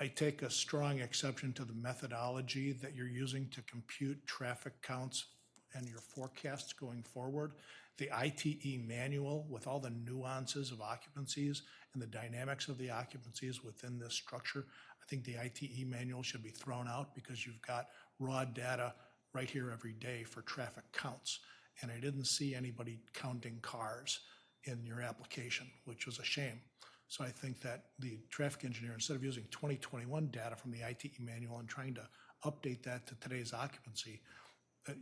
I take a strong exception to the methodology that you're using to compute traffic counts and your forecasts going forward. The ITE manual with all the nuances of occupancies and the dynamics of the occupancies within this structure, I think the ITE manual should be thrown out because you've got raw data right here every day for traffic counts. And I didn't see anybody counting cars in your application, which was a shame. So I think that the traffic engineer, instead of using 2021 data from the ITE manual and trying to update that to today's occupancy,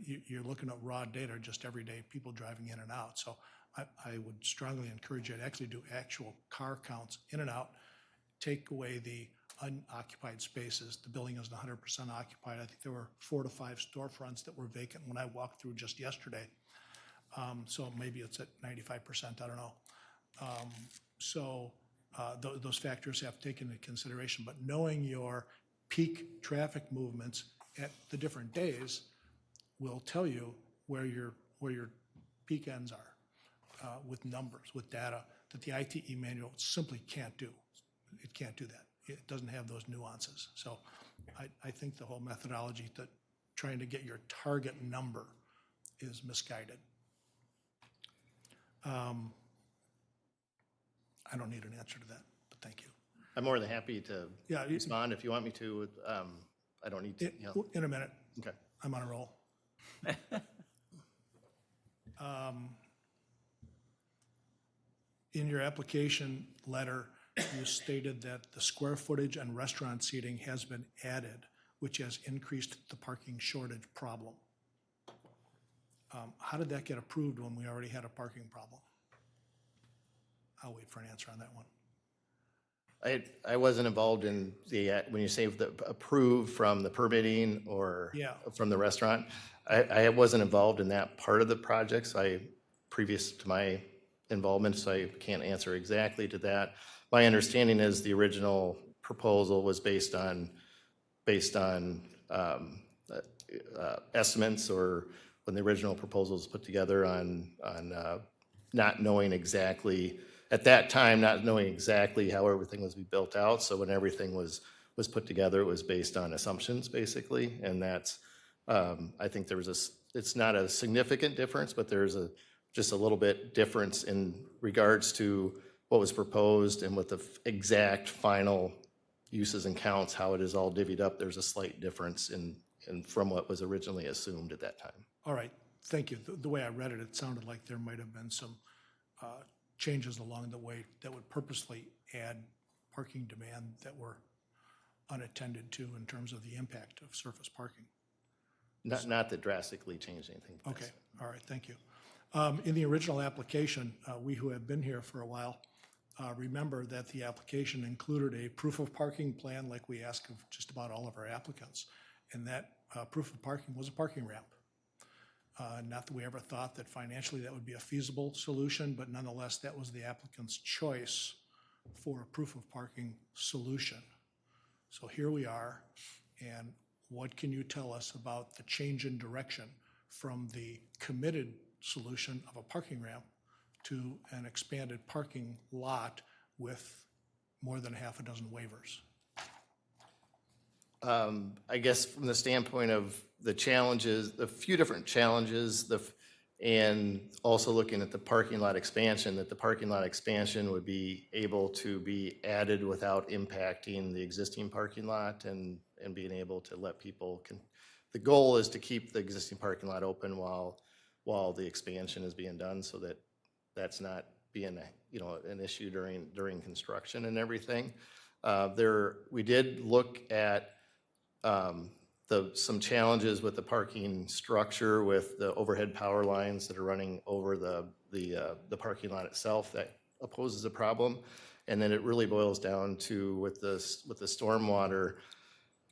you're looking at raw data just every day, people driving in and out. So I would strongly encourage you to actually do actual car counts in and out, take away the unoccupied spaces. The building isn't 100% occupied. I think there were 4 to 5 storefronts that were vacant when I walked through just yesterday. So maybe it's at 95%, I don't know. So those factors have taken into consideration. But knowing your peak traffic movements at the different days will tell you where your peak ends are with numbers, with data that the ITE manual simply can't do. It can't do that. It doesn't have those nuances. So I think the whole methodology that trying to get your target number is misguided. I don't need an answer to that, but thank you. I'm more than happy to Yeah, respond if you want me to. I don't need to. You know. In a minute. Okay. I'm on a roll. In your application letter, you stated that the square footage and restaurant seating has been added, which has increased the parking shortage problem. How did that get approved when we already had a parking problem? I'll wait for an answer on that one. I wasn't involved in the, when you say the approved from the permitting or Yeah. from the restaurant, I wasn't involved in that part of the project, so previous to my involvement, so I can't answer exactly to that. My understanding is the original proposal was based on estimates, or when the original proposal was put together on not knowing exactly, at that time, not knowing exactly how everything was to be built out. So when everything was put together, it was based on assumptions, basically. And that's, I think there was it's not a significant difference, but there's just a little bit difference in regards to what was proposed and what the exact final uses and counts, how it is all divvied up. There's a slight difference in from what was originally assumed at that time. All right, thank you. The way I read it, it sounded like there might have been some changes along the way that would purposely add parking demand that were unattended to in terms of the impact of surface parking. Not that drastically changed anything. Okay, all right, thank you. In the original application, we who have been here for a while remember that the application included a proof of parking plan like we ask of just about all of our applicants. And that proof of parking was a parking ramp. Not that we ever thought that financially that would be a feasible solution, but nonetheless, that was the applicant's choice for a proof of parking solution. So here we are, and what can you tell us about the change in direction from the committed solution of a parking ramp to an expanded parking lot with more than half a dozen waivers? I guess from the standpoint of the challenges, the few different challenges, and also looking at the parking lot expansion, that the parking lot expansion would be able to be added without impacting the existing parking lot and being able to let people, the goal is to keep the existing parking lot open while the expansion is being done, so that that's not being an issue during construction and everything. We did look at some challenges with the parking structure, with the overhead power lines that are running over the parking lot itself. That poses a problem. And then it really boils down to, with the stormwater,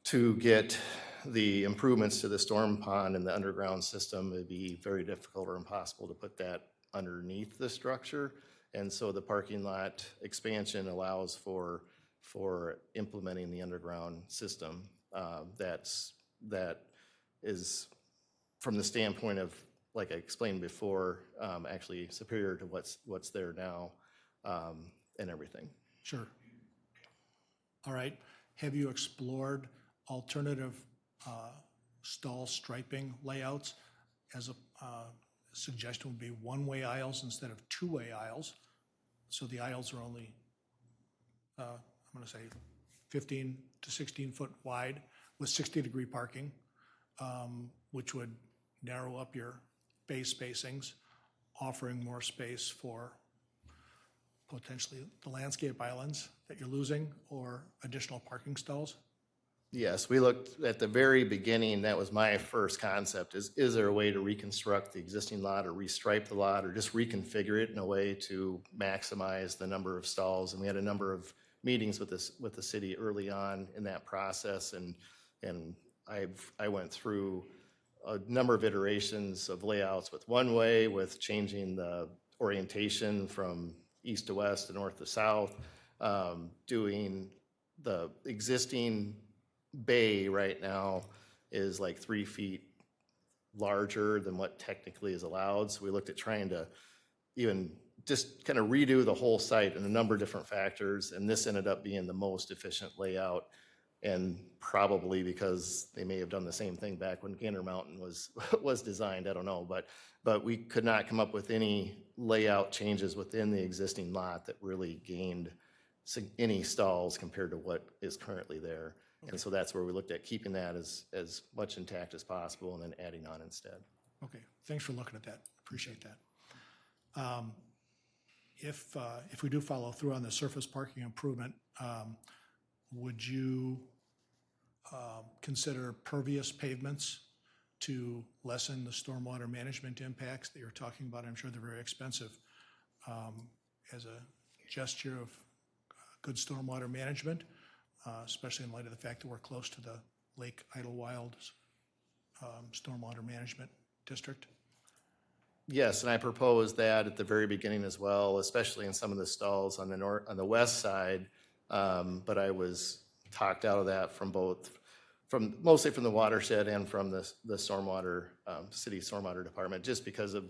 to get the improvements to the storm pond and the underground system, it'd be very difficult or impossible to put that underneath the structure. And so the parking lot expansion allows for implementing the underground system. That is, from the standpoint of, like I explained before, actually superior to what's there now, and everything. Sure. All right. Have you explored alternative stall striping layouts? As a suggestion would be one-way aisles instead of two-way aisles. So the aisles are only, I'm going to say, 15 to 16 foot wide with 60-degree parking, which would narrow up your bay spacings, offering more space for potentially the landscape islands that you're losing or additional parking stalls? Yes, we looked at the very beginning. That was my first concept, is there a way to reconstruct the existing lot or restripe the lot or just reconfigure it in a way to maximize the number of stalls? And we had a number of meetings with the city early on in that process, and I went through a number of iterations of layouts with one way, with changing the orientation from east to west and north to south, doing the existing bay right now is like 3 feet larger than what technically is allowed. So we looked at trying to even just kind of redo the whole site in a number of different factors, and this ended up being the most efficient layout. And probably because they may have done the same thing back when Gander Mountain was designed, I don't know, but we could not come up with any layout changes within the existing lot that really gained any stalls compared to what is currently there. And so that's where we looked at keeping that as much intact as possible and then adding on instead. Okay, thanks for looking at that. Appreciate that. If we do follow through on the surface parking improvement, would you consider pervious pavements to lessen the stormwater management impacts that you're talking about? I'm sure they're very expensive. As a gesture of good stormwater management, especially in light of the fact that we're close to the Lake Idlewild stormwater management district? Yes, and I proposed that at the very beginning as well, especially in some of the stalls on the west side. But I was talked out of that mostly from the watershed and from the stormwater city stormwater department, just because of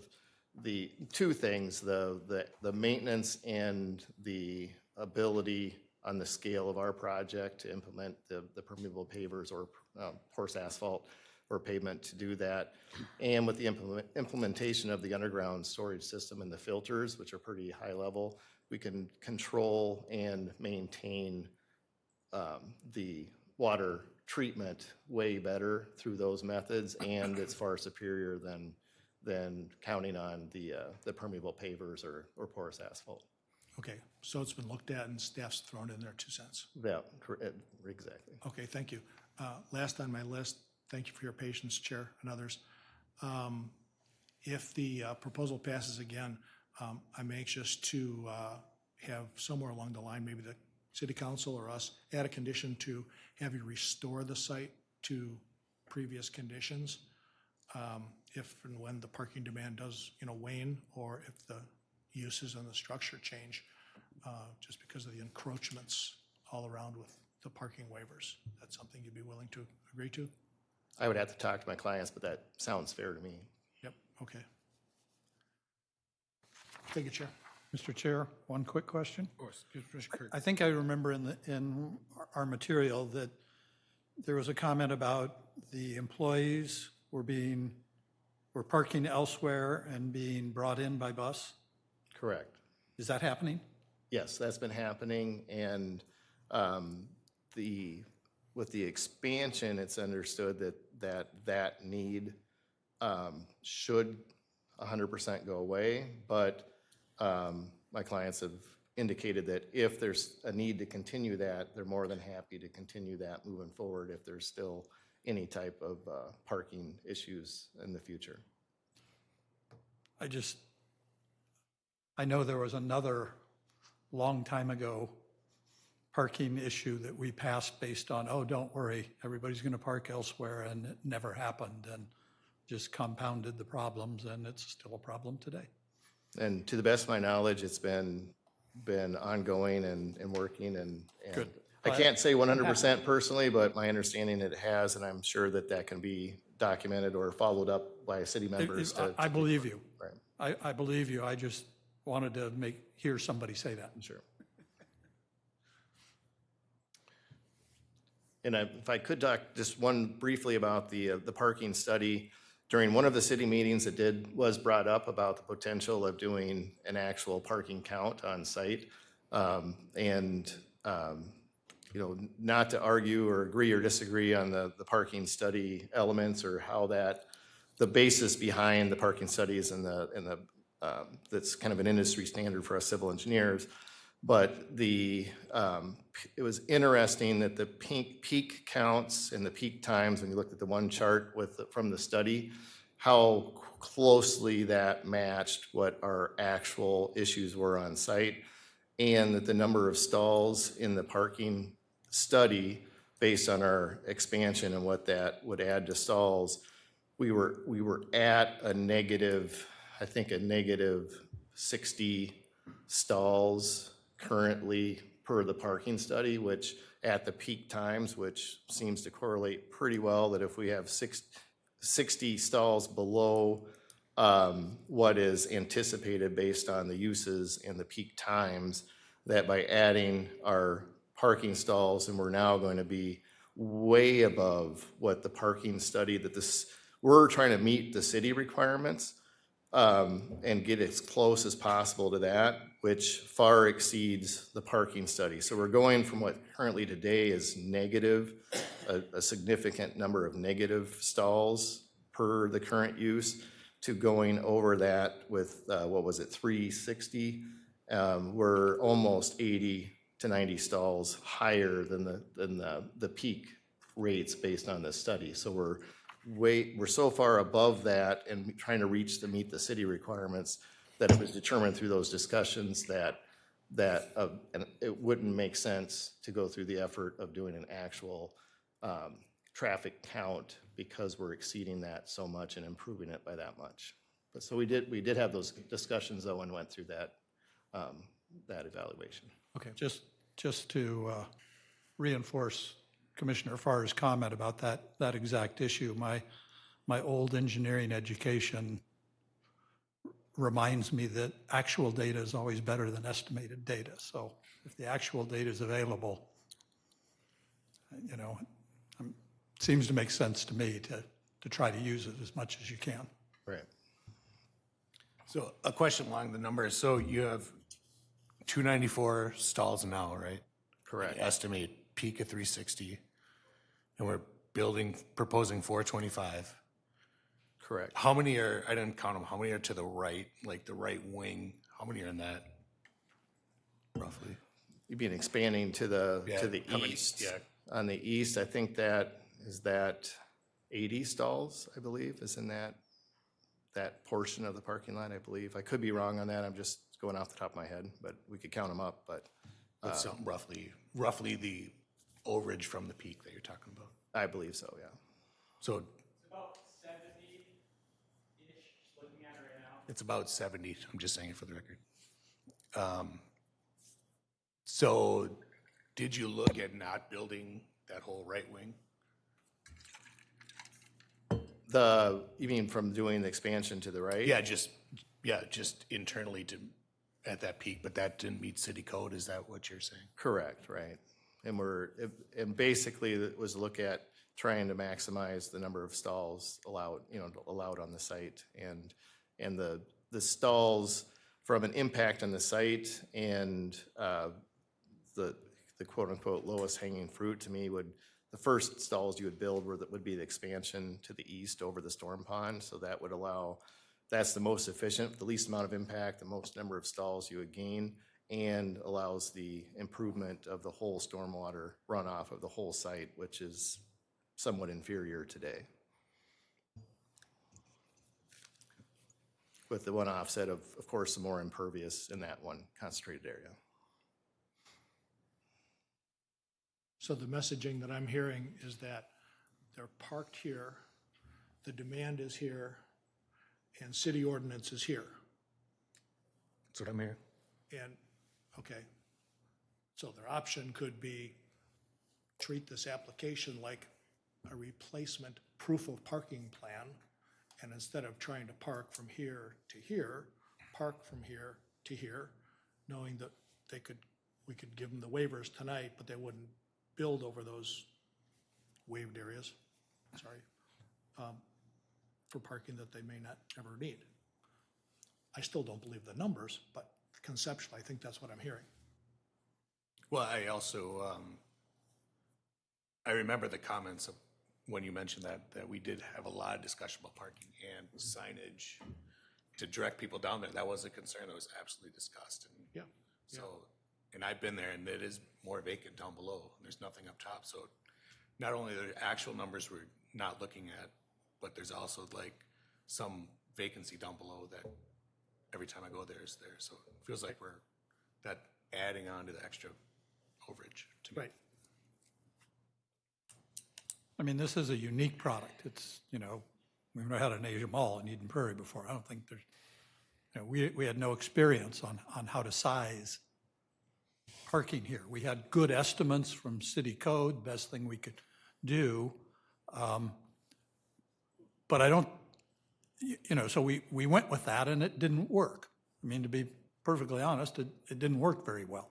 the two things: the maintenance and the ability on the scale of our project to implement the permeable pavers or porous asphalt or pavement to do that, and with the implementation of the underground storage system and the filters, which are pretty high level, we can control and maintain the water treatment way better through those methods, and it's far superior than counting on the permeable pavers or porous asphalt. Okay, so it's been looked at and staff's thrown in their 2 cents. Yeah, exactly. Okay, thank you. Last on my list, thank you for your patience, Chair and others. If the proposal passes again, I'm anxious to have somewhere along the line, maybe the City Council or us, add a condition to have you restore the site to previous conditions if and when the parking demand does, wane, or if the uses and the structure change, just because of the encroachments all around with the parking waivers. That's something you'd be willing to agree to? I would have to talk to my clients, but that sounds fair to me. Yep, okay. Thank you, Chair. Mr. Chair, one quick question. Of course. Commissioner Kirk. I think I remember in our material that there was a comment about the employees were parking elsewhere and being brought in by bus. Correct. Is that happening? Yes, that's been happening, and with the expansion, it's understood that need should 100% go away, but my clients have indicated that if there's a need to continue that, they're more than happy to continue that moving forward if there's still any type of parking issues in the future. I know there was another long time ago parking issue that we passed based on, oh, don't worry, everybody's going to park elsewhere, and it never happened and just compounded the problems, and it's still a problem today. And to the best of my knowledge, it's been ongoing and working, and Good. I can't say 100% personally, but my understanding it has, and I'm sure that can be documented or followed up by city members. I believe you. Right. I believe you. I just wanted to hear somebody say that. Sure. And if I could talk just briefly about the parking study. During one of the city meetings, was brought up about the potential of doing an actual parking count on site. Not to argue or agree or disagree on the parking study elements or how the basis behind the parking studies and that's kind of an industry standard for us civil engineers. But it was interesting that the peak counts and the peak times, when you looked at the one chart from the study, how closely that matched what our actual issues were on site, and that the number of stalls in the parking study, based on our expansion and what that would add to stalls, we were at a negative 60 stalls currently per the parking study, which at the peak times, which seems to correlate pretty well, that if we have 60 stalls below what is anticipated based on the uses and the peak times, that by adding our parking stalls, and we're now going to be way above what the parking study that we're trying to meet the city requirements and get as close as possible to that, which far exceeds the parking study. So we're going from what currently today is negative, a significant number of negative stalls per the current use, to going over that with, what was it, 360? We're almost 80 to 90 stalls higher than the peak rates based on this study. So we're so far above that and trying to meet the city requirements that it was determined through those discussions that it wouldn't make sense to go through the effort of doing an actual traffic count, because we're exceeding that so much and improving it by that much. But so we did have those discussions though, and went through that evaluation. Okay, just to reinforce Commissioner Farr's comment about that exact issue, my old engineering education reminds me that actual data is always better than estimated data. So if the actual data is available, seems to make sense to me to try to use it as much as you can. Right. So a question along the numbers. So you have 294 stalls now, right? Correct. You estimate peak of 360, and we're proposing 425. Correct. How many are, I didn't count them, how many are to the right, like the right wing? How many are in that, roughly? You mean expanding to the coming- east? yeah. On the east, I think that 80 stalls, I believe, is in that portion of the parking lot, I believe. I could be wrong on that. I'm just going off the top of my head, but we could count them up, but. That's something roughly the overage from the peak that you're talking about. I believe so, yeah. So It's about 70-ish, just looking at it right now. it's about 70, I'm just saying it for the record. So did you look at not building that whole right wing? You mean from doing the expansion to the right? Yeah, just internally at that peak, but that didn't meet city code, is that what you're saying? Correct, right. And basically it was a look at trying to maximize the number of stalls allowed on the site. And the stalls, from an impact on the site and the quote unquote lowest hanging fruit to me the first stalls you would build would be the expansion to the east over the storm pond. So that would that's the most efficient, the least amount of impact, the most number of stalls you would gain, and allows the improvement of the whole stormwater runoff of the whole site, which is somewhat inferior today. With the one offset of course, the more impervious in that one concentrated area. So the messaging that I'm hearing is that they're parked here, the demand is here, and city ordinance is here. That's what I'm hearing. And, okay, so their option could be treat this application like a replacement proof of parking plan, and instead of trying to park from here to here, park from here to here, knowing that we could give them the waivers tonight, but they wouldn't build over those waived areas, for parking that they may not ever need. I still don't believe the numbers, but conceptually, I think that's what I'm hearing. Well, I also, I remember the comments of when you mentioned that we did have a lot of discussion about parking and signage to direct people down there. That was a concern that was absolutely discussed. And yeah. So, and I've been there, and it is more vacant down below. There's nothing up top. So not only the actual numbers we're not looking at, but there's also like some vacancy down below that every time I go there is there. So it feels like we're adding on to the extra overage to me. Right. I mean, this is a unique product. It's, we've never had an Asia Mall in Eden Prairie before. I don't think there's, we had no experience on how to size parking here. We had good estimates from city code, best thing we could do. But I don't, so we went with that and it didn't work. I mean, to be perfectly honest, it didn't work very well.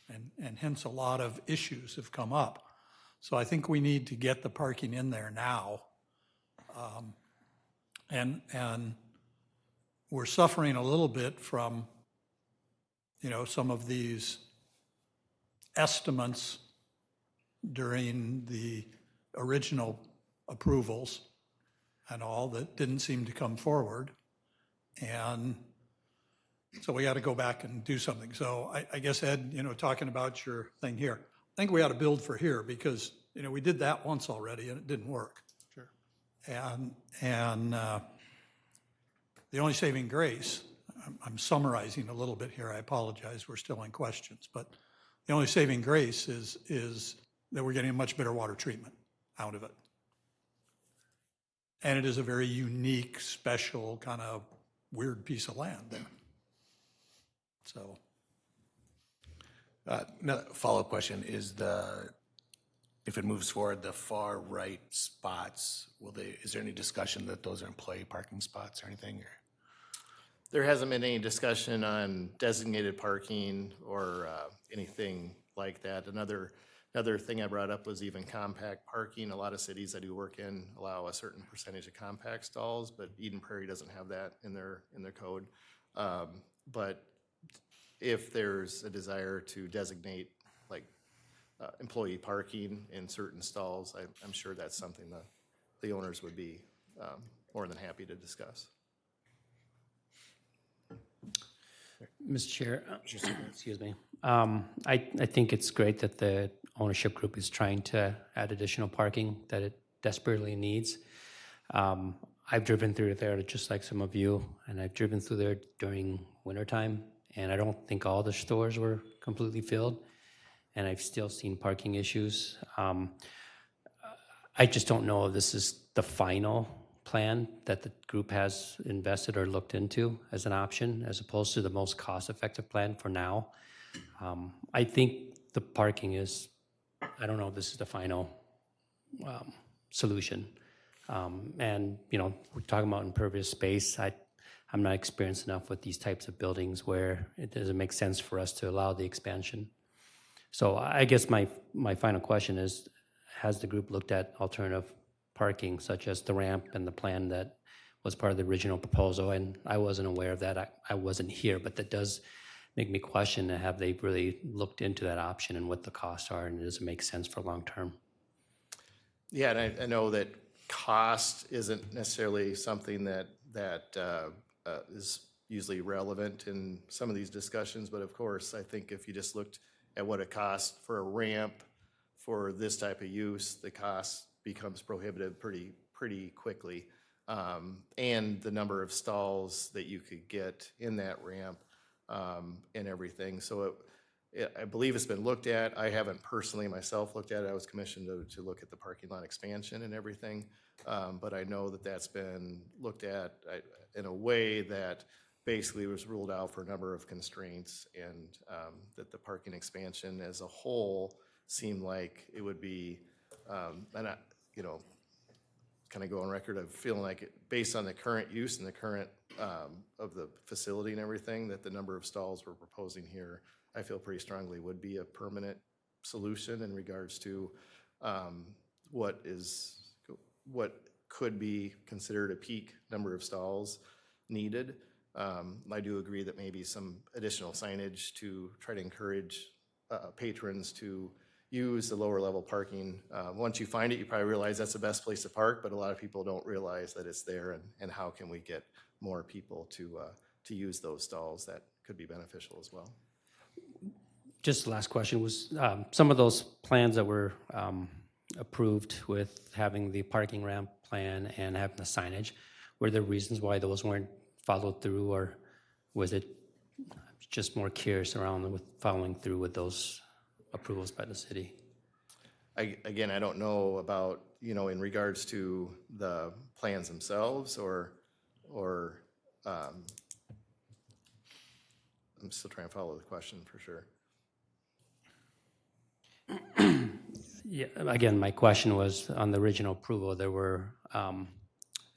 And hence a lot of issues have come up. So I think we need to get the parking in there now. And we're suffering a little bit from, some of these estimates during the original approvals and all that didn't seem to come forward. And so we got to go back and do something. So I guess, Ed, talking about your thing here, I think we ought to build for here because, we did that once already and it didn't work. Sure. And the only saving grace, I'm summarizing a little bit here, I apologize, we're still in questions, but the only saving grace is that we're getting much better water treatment out of it. And it is a very unique, special, kind of weird piece of land there. So. Follow-up question, if it moves forward, the far right spots, is there any discussion that those are employee parking spots or anything? Or? There hasn't been any discussion on designated parking or anything like that. Another thing I brought up was even compact parking. A lot of cities I do work in allow a certain percentage of compact stalls, but Eden Prairie doesn't have that in their code. But if there's a desire to designate like employee parking in certain stalls, I'm sure that's something that the owners would be more than happy to discuss. Mr. Chair, excuse me. I think it's great that the ownership group is trying to add additional parking that it desperately needs. I've driven through there just like some of you, and I've driven through there during wintertime, and I don't think all the stores were completely filled, and I've still seen parking issues. I just don't know if this is the final plan that the group has invested or looked into as an option, as opposed to the most cost-effective plan for now. I think the parking is, I don't know if this is the final solution. And, we're talking about impervious space. I'm not experienced enough with these types of buildings where it doesn't make sense for us to allow the expansion. So I guess my final question is, has the group looked at alternative parking, such as the ramp and the plan that was part of the original proposal? And I wasn't aware of that. I wasn't here, but that does make me question, have they really looked into that option and what the costs are, and does it make sense for long term? Yeah, and I know that cost isn't necessarily something that is usually relevant in some of these discussions, but of course, I think if you just looked at what it costs for a ramp for this type of use, the cost becomes prohibitive pretty quickly. And the number of stalls that you could get in that ramp and everything. So I believe it's been looked at. I haven't personally myself looked at it. I was commissioned to look at the parking lot expansion and everything. But I know that that's been looked at in a way that basically was ruled out for a number of constraints, and that the parking expansion as a whole seemed like it would be, and I, kind of go on record of feeling like it, based on the current use and the current of the facility and everything, that the number of stalls we're proposing here, I feel pretty strongly would be a permanent solution in regards to what could be considered a peak number of stalls needed. I do agree that maybe some additional signage to try to encourage patrons to use the lower level parking. Once you find it, you probably realize that's the best place to park, but a lot of people don't realize that it's there, and how can we get more people to use those stalls that could be beneficial as well. Just the last question was, some of those plans that were approved with having the parking ramp plan and having the signage, were there reasons why those weren't followed through, or was it just more curious around with following through with those approvals by the city? Again, I don't know about, in regards to the plans themselves, or I'm still trying to follow the question for sure. Yeah, again, my question was on the original approval, there were,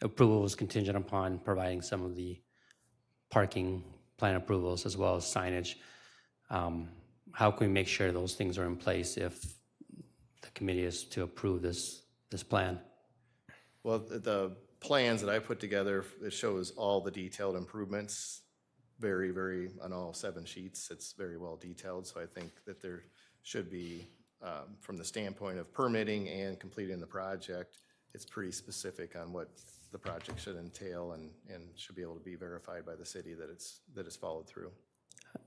approval was contingent upon providing some of the parking plan approvals as well as signage. How can we make sure those things are in place if the committee is to approve this plan? Well, the plans that I put together, it shows all the detailed improvements, very, on all 7 sheets. It's very well detailed, so I think that there should be, from the standpoint of permitting and completing the project, it's pretty specific on what the project should entail and should be able to be verified by the city that it's followed through.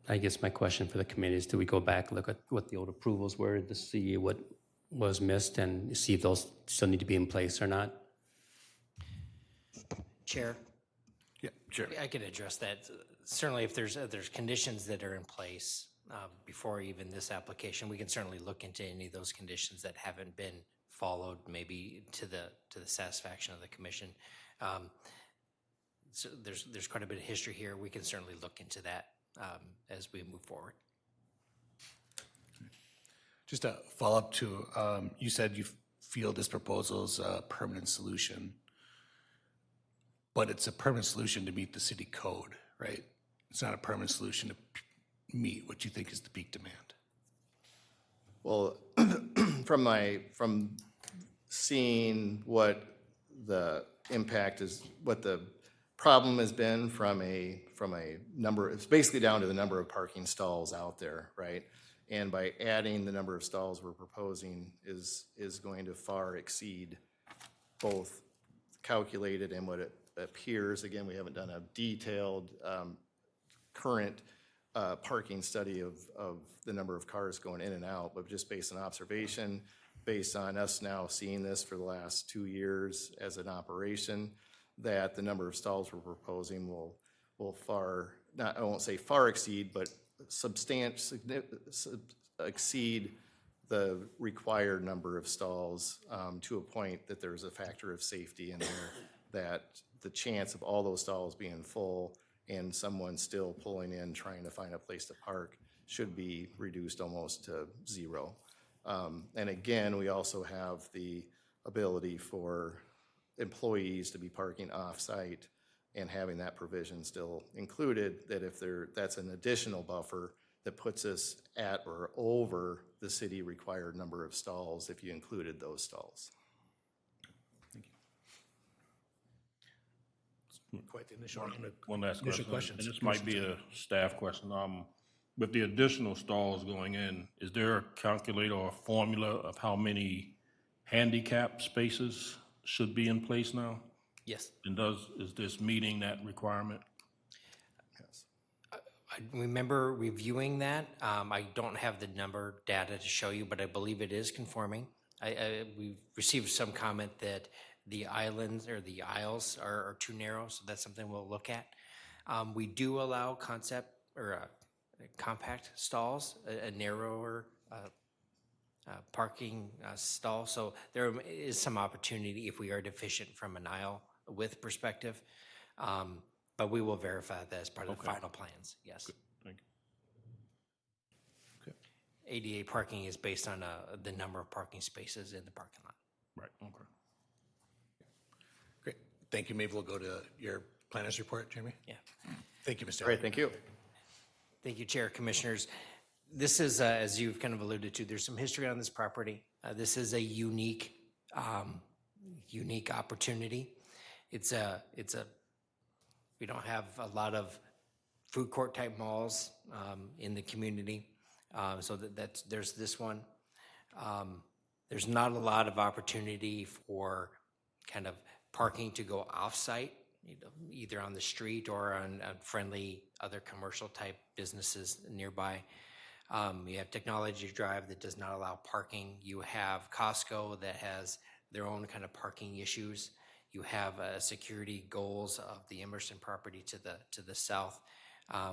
I guess my question for the committee is, do we go back, look at what the old approvals were to see what was missed and see if those still need to be in place or not? Chair? Yeah, sure. I could address that. Certainly, if there's conditions that are in place before even this application, we can certainly look into any of those conditions that haven't been followed, maybe to the satisfaction of the commission. So there's quite a bit of history here. We can certainly look into that as we move forward. Just a follow-up to, you said you feel this proposal is a permanent solution, but it's a permanent solution to meet the city code, right? It's not a permanent solution to meet what you think is the peak demand. Well, from seeing what the impact is, what the problem has been from a number, it's basically down to the number of parking stalls out there, right? And by adding the number of stalls we're proposing is going to far exceed both calculated and what it appears. Again, we haven't done a detailed current parking study of the number of cars going in and out, but just based on observation, based on us now seeing this for the last 2 years as an operation, that the number of stalls we're proposing will far, I won't say far exceed, but exceed the required number of stalls to a point that there's a factor of safety in there, that the chance of all those stalls being full and someone still pulling in trying to find a place to park should be reduced almost to 0. And again, we also have the ability for employees to be parking off-site and having that provision still included, that if that's an additional buffer that puts us at or over the city required number of stalls if you included those stalls. Quite the initial. One last initial question, questions. and this might be a staff question. With the additional stalls going in, is there a calculator or a formula of how many handicap spaces should be in place now? Yes. And is this meeting that requirement? Yes. I remember reviewing that. I don't have the number data to show you, but I believe it is conforming. We received some comment that the islands or the aisles are too narrow, so that's something we'll look at. We do allow concept or compact stalls, a narrower parking stall, so there is some opportunity if we are deficient from an aisle width perspective, but we will verify that as part of the final plans, yes. Good. Thank you. ADA parking is based on the number of parking spaces in the parking lot. Right, okay. Great. Thank you. Maybe we'll go to your planner's report, Jeremy. Yeah. Thank you, Mr. Great, thank you. Thank you, Chair, Commissioners. This is, as you've kind of alluded to, there's some history on this property. This is a unique opportunity. We don't have a lot of food court type malls in the community, so there's this one. There's not a lot of opportunity for kind of parking to go off-site, either on the street or on friendly other commercial type businesses nearby. You have Technology Drive that does not allow parking. You have Costco that has their own kind of parking issues. You have security goals of the Emerson property to the south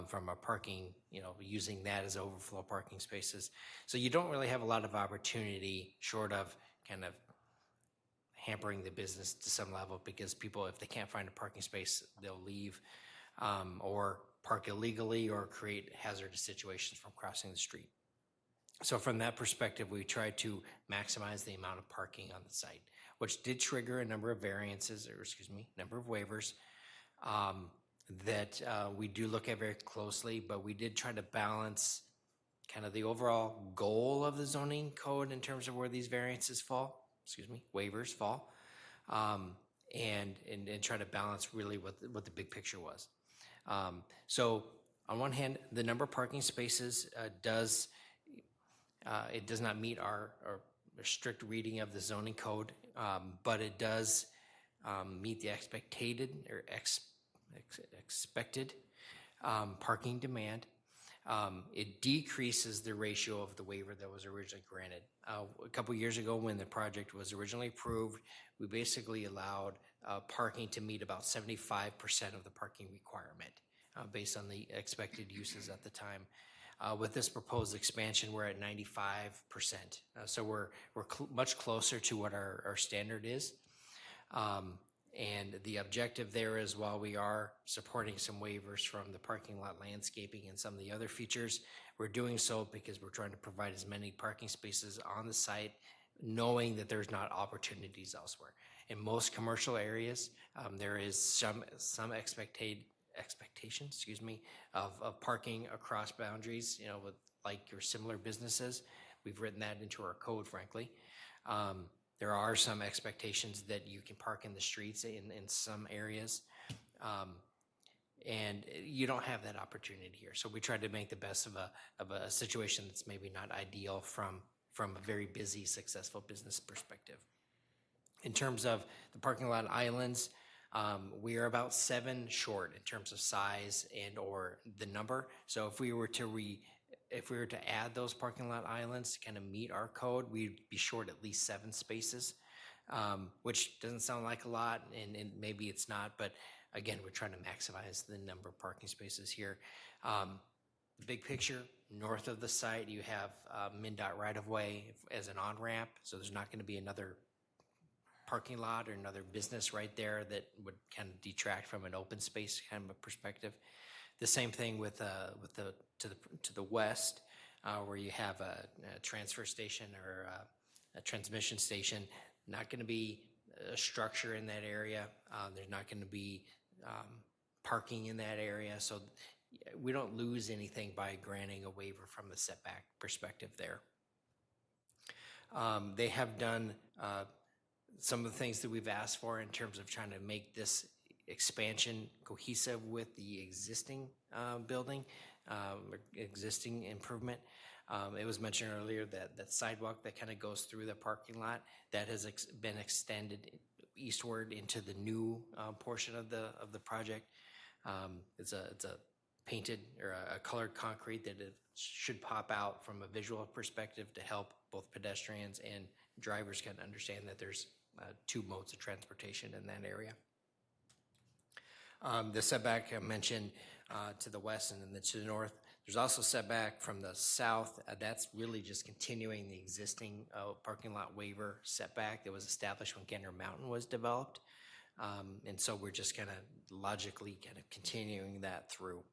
from a parking, using that as overflow parking spaces. So you don't really have a lot of opportunity short of kind of hampering the business to some level, because people, if they can't find a parking space, they'll leave or park illegally or create hazardous situations from crossing the street. So from that perspective, we tried to maximize the amount of parking on the site, which did trigger a number of variances, or excuse me, number of waivers that we do look at very closely, but we did try to balance kind of the overall goal of the zoning code in terms of where these variances fall, excuse me, waivers fall, and try to balance really what the big picture was. So on one hand, the number of parking spaces does not meet our strict reading of the zoning code, but it does meet the expected parking demand. It decreases the ratio of the waiver that was originally granted. A couple years ago, when the project was originally approved, we basically allowed parking to meet about 75% of the parking requirement based on the expected uses at the time. With this proposed expansion, we're at 95%. So we're much closer to what our standard is. And the objective there is, while we are supporting some waivers from the parking lot landscaping and some of the other features, we're doing so because we're trying to provide as many parking spaces on the site, knowing that there's not opportunities elsewhere. In most commercial areas, there is some expectation, excuse me, of parking across boundaries, you know, with like your similar businesses. We've written that into our code, frankly. There are some expectations that you can park in the streets in some areas, and you don't have that opportunity here. So we tried to make the best of a situation that's maybe not ideal from a very busy, successful business perspective. In terms of the parking lot islands, we are about 7 short in terms of size and or the number. So if we were to add those parking lot islands to kind of meet our code, we'd be short at least 7 spaces, which doesn't sound like a lot, and maybe it's not, but again, we're trying to maximize the number of parking spaces here. The big picture, north of the site, you have MnDOT right-of-way as an on-ramp, so there's not going to be another parking lot or another business right there that would kind of detract from an open space kind of a perspective. The same thing with to the west, where you have a transfer station or a transmission station. Not going to be a structure in that area. There's not going to be parking in that area, so we don't lose anything by granting a waiver from the setback perspective there. They have done some of the things that we've asked for in terms of trying to make this expansion cohesive with the existing building, existing improvement. It was mentioned earlier that sidewalk that kind of goes through the parking lot, that has been extended eastward into the new portion of the project. It's a painted or a colored concrete that it should pop out from a visual perspective to help both pedestrians and drivers can understand that there's 2 modes of transportation in that area. The setback I mentioned to the west and then to the north. There's also setback from the south. That's really just continuing the existing parking lot waiver setback that was established when Gander Mountain was developed. And so we're just kind of logically kind of continuing that through.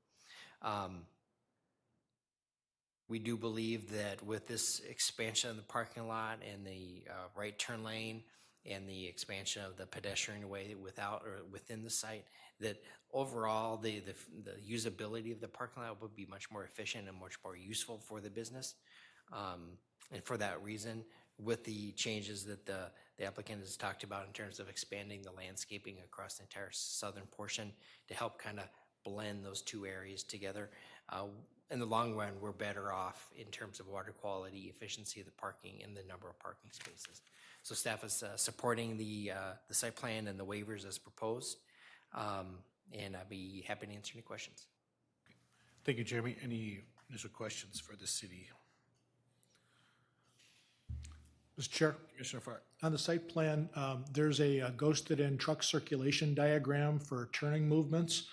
We do believe that with this expansion of the parking lot and the right turn lane and the expansion of the pedestrian way without or within the site, that overall the usability of the parking lot would be much more efficient and much more useful for the business. And for that reason, with the changes that the applicant has talked about in terms of expanding the landscaping across the entire southern portion to help kind of blend those 2 areas together, in the long run, we're better off in terms of water quality, efficiency of the parking, and the number of parking spaces. So staff is supporting the site plan and the waivers as proposed, and I'd be happy to answer any questions. Thank you, Jeremy. Any initial questions for the city? Mr. Chair, Commissioner Fart. on the site plan, there's a ghosted-in truck circulation diagram for turning movements.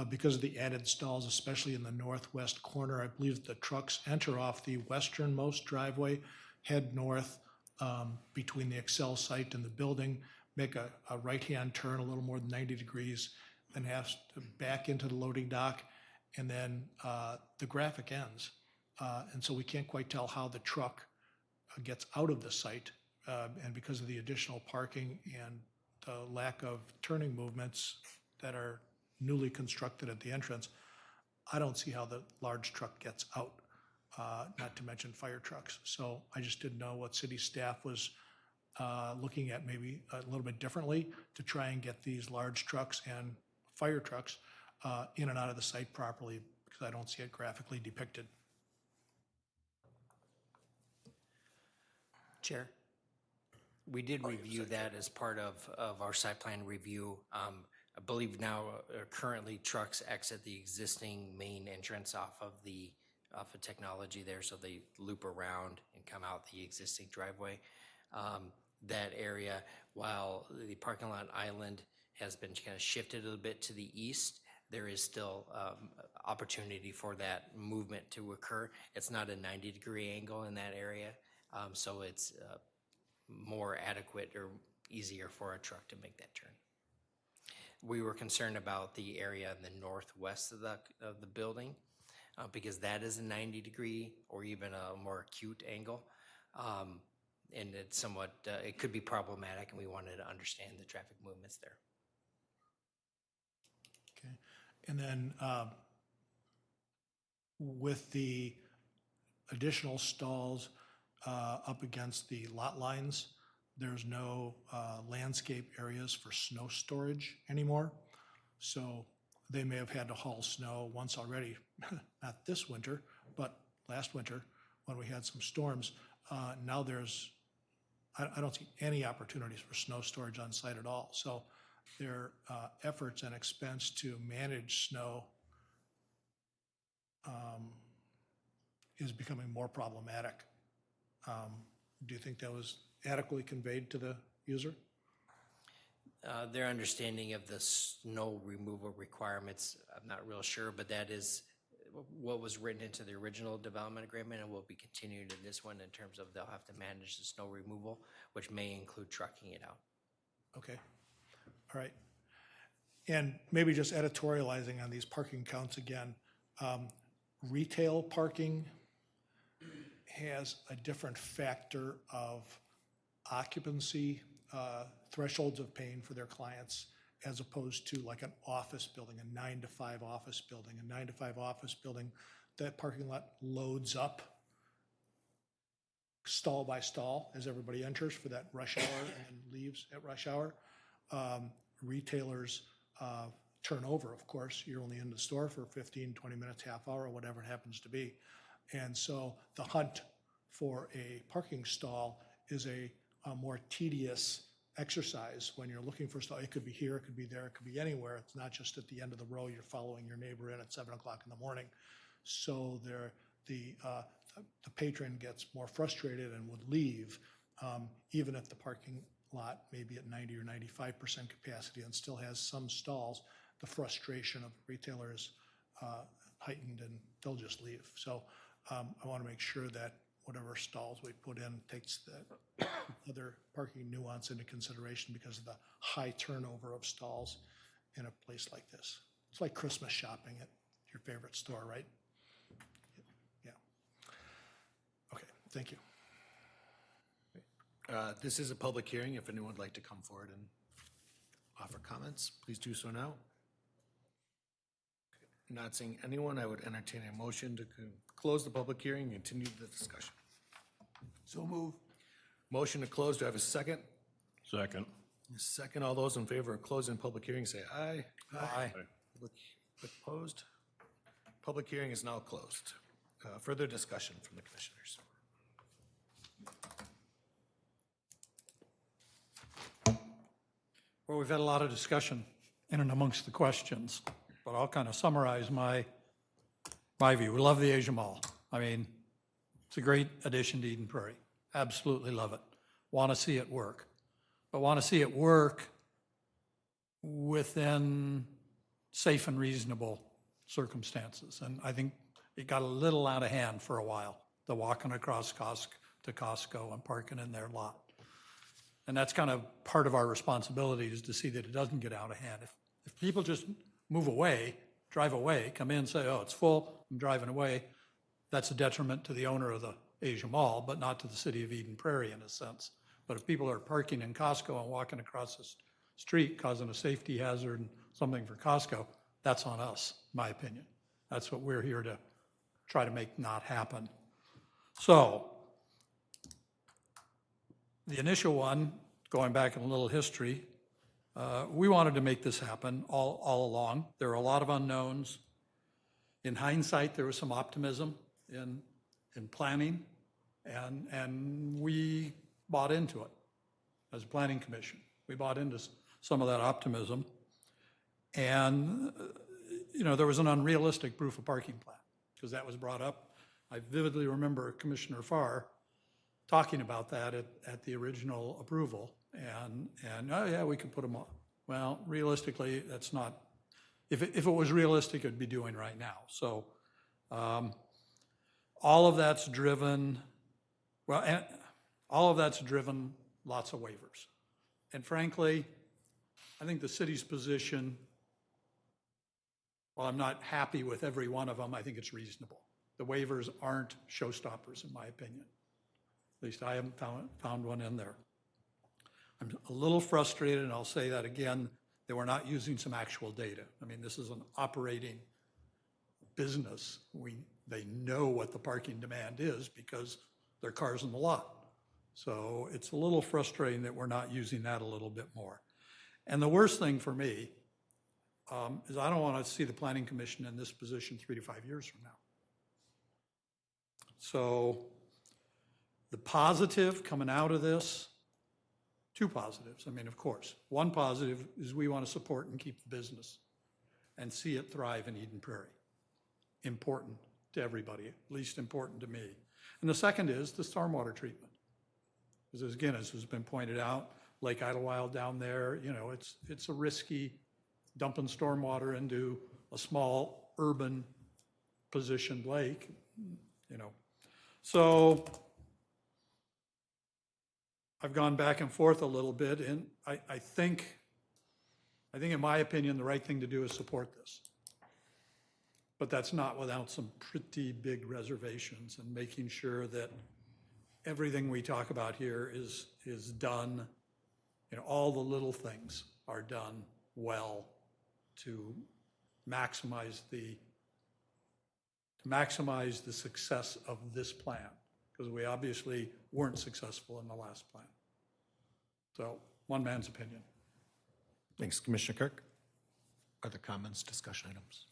Because of the added stalls, especially in the northwest corner, I believe the trucks enter off the westernmost driveway, head north between the Excel site and the building, make a right-hand turn a little more than 90 degrees, then has to back into the loading dock, and then the graphic ends And so we can't quite tell how the truck gets out of the site. And because of the additional parking and the lack of turning movements that are newly constructed at the entrance, I don't see how the large truck gets out, not to mention fire trucks. So I just didn't know what city staff was looking at maybe a little bit differently to try and get these large trucks and fire trucks in and out of the site properly, because I don't see it graphically depicted. Chair, we did review that as part of our site plan review. I believe now currently trucks exit the existing main entrance off of technology there, so they loop around and come out the existing driveway. That area, while the parking lot island has been kind of shifted a little bit to the east, there is still opportunity for that movement to occur. It's not a 90-degree angle in that area, so it's more adequate or easier for a truck to make that turn. We were concerned about the area in the northwest of the building because that is a 90-degree or even a more acute angle. And it's somewhat, it could be problematic, and we wanted to understand the traffic movements there. Okay. And then with the additional stalls up against the lot lines, there's no landscape areas for snow storage anymore. So they may have had to haul snow once already, not this winter, but last winter when we had some storms. Now I don't see any opportunities for snow storage on site at all. So their efforts and expense to manage snow is becoming more problematic. Do you think that was adequately conveyed to the user? Their understanding of the snow removal requirements, I'm not real sure, but that is what was written into the original development agreement and will be continued in this one in terms of they'll have to manage the snow removal, which may include trucking it out. Okay, all right. And maybe just editorializing on these parking counts again. Retail parking has a different factor of occupancy thresholds of paying for their clients as opposed to like an office building, a 9 to 5 office building. A 9 to 5 office building, that parking lot loads up stall by stall as everybody enters for that rush hour and leaves at rush hour. Retailers turn over, of course. You're only in the store for 15, 20 minutes, half hour, or whatever it happens to be. And so the hunt for a parking stall is a more tedious exercise when you're looking for a stall. It could be here, it could be there, it could be anywhere. It's not just at the end of the row, you're following your neighbor in at 7 o'clock in the morning. So the patron gets more frustrated and would leave, even if the parking lot may be at 90 or 95% capacity and still has some stalls. The frustration of retailers heightened, and they'll just leave. So I want to make sure that whatever stalls we put in takes the other parking nuance into consideration because of the high turnover of stalls in a place like this. It's like Christmas shopping at your favorite store, right? Yeah. Okay, thank you. This is a public hearing. If anyone would like to come forward and offer comments, please do so now. Not seeing anyone, I would entertain a motion to close the public hearing and continue the discussion. So move. Motion to close. Do I have a second? Second. Second. All those in favor of closing public hearing, say aye. Aye. Opposed? Public hearing is now closed. Further discussion from the commissioners. Well, we've had a lot of discussion in and amongst the questions, but I'll kind of summarize my view. We love the Asia Mall. I mean, it's a great addition to Eden Prairie. Absolutely love it. Want to see it work. But want to see it work within safe and reasonable circumstances. And I think it got a little out of hand for a while, the walking across to Costco and parking in their lot. And that's kind of part of our responsibility, is to see that it doesn't get out of hand. If people just move away, drive away, come in, say, oh, it's full, I'm driving away, that's a detriment to the owner of the Asia Mall, but not to the city of Eden Prairie in a sense. But if people are parking in Costco and walking across the street causing a safety hazard and something for Costco, that's on us, in my opinion. That's what we're here to try to make not happen. So the initial one, going back in a little history, we wanted to make this happen all along. There are a lot of unknowns. In hindsight, there was some optimism in planning, and we bought into it as a planning commission. We bought into some of that optimism. And, there was an unrealistic proof of parking plan, because that was brought up. I vividly remember Commissioner Farr talking about that at the original approval, and oh yeah, we could put them on. Well, realistically, that's not, if it was realistic, it'd be doing right now. So all of that's driven, lots of waivers. And frankly, I think the city's position, while I'm not happy with every one of them, I think it's reasonable. The waivers aren't showstoppers, in my opinion. At least I haven't found one in there. I'm a little frustrated, and I'll say that again, that we're not using some actual data. I mean, this is an operating business. They know what the parking demand is because there are cars in the lot. So it's a little frustrating that we're not using that a little bit more. And the worst thing for me is I don't want to see the Planning Commission in this position 3 to 5 years from now. So the positive coming out of this, two positives, I mean, of course. One positive is we want to support and keep the business and see it thrive in Eden Prairie. Important to everybody, at least important to me. And the second is the stormwater treatment. Because again, as has been pointed out, Lake Idlewild down there, it's a risky dumping stormwater into a small urban positioned lake, So I've gone back and forth a little bit, and I think in my opinion, the right thing to do is support this. But that's not without some pretty big reservations and making sure that everything we talk about here is done, all the little things are done well to maximize the success of this plan, because we obviously weren't successful in the last plan. So, one man's opinion. Thanks, Commissioner Kirk. Other comments, discussion items?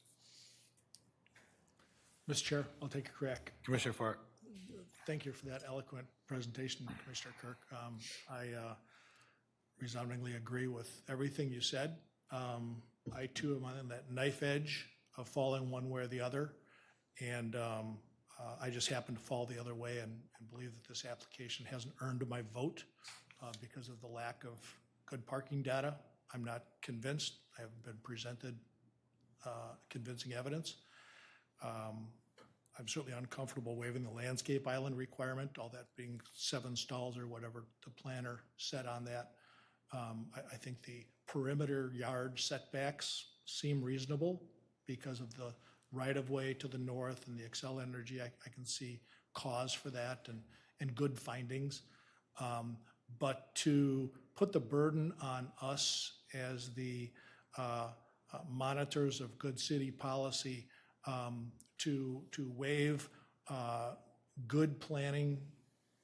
Mr. Chair, I'll take a crack. Commissioner Farr. Thank you for that eloquent presentation, Commissioner Kirk. I resoundingly agree with everything you said. I too am on that knife edge of falling one way or the other. And I just happen to fall the other way and believe that this application hasn't earned my vote because of the lack of good parking data. I'm not convinced. I haven't been presented convincing evidence. I'm certainly uncomfortable waiving the landscape island requirement, all that being 7 stalls or whatever the planner said on that. I think the perimeter yard setbacks seem reasonable because of the right-of-way to the north and the Excel Energy. I can see cause for that and good findings. But to put the burden on us as the monitors of good city policy to waive good planning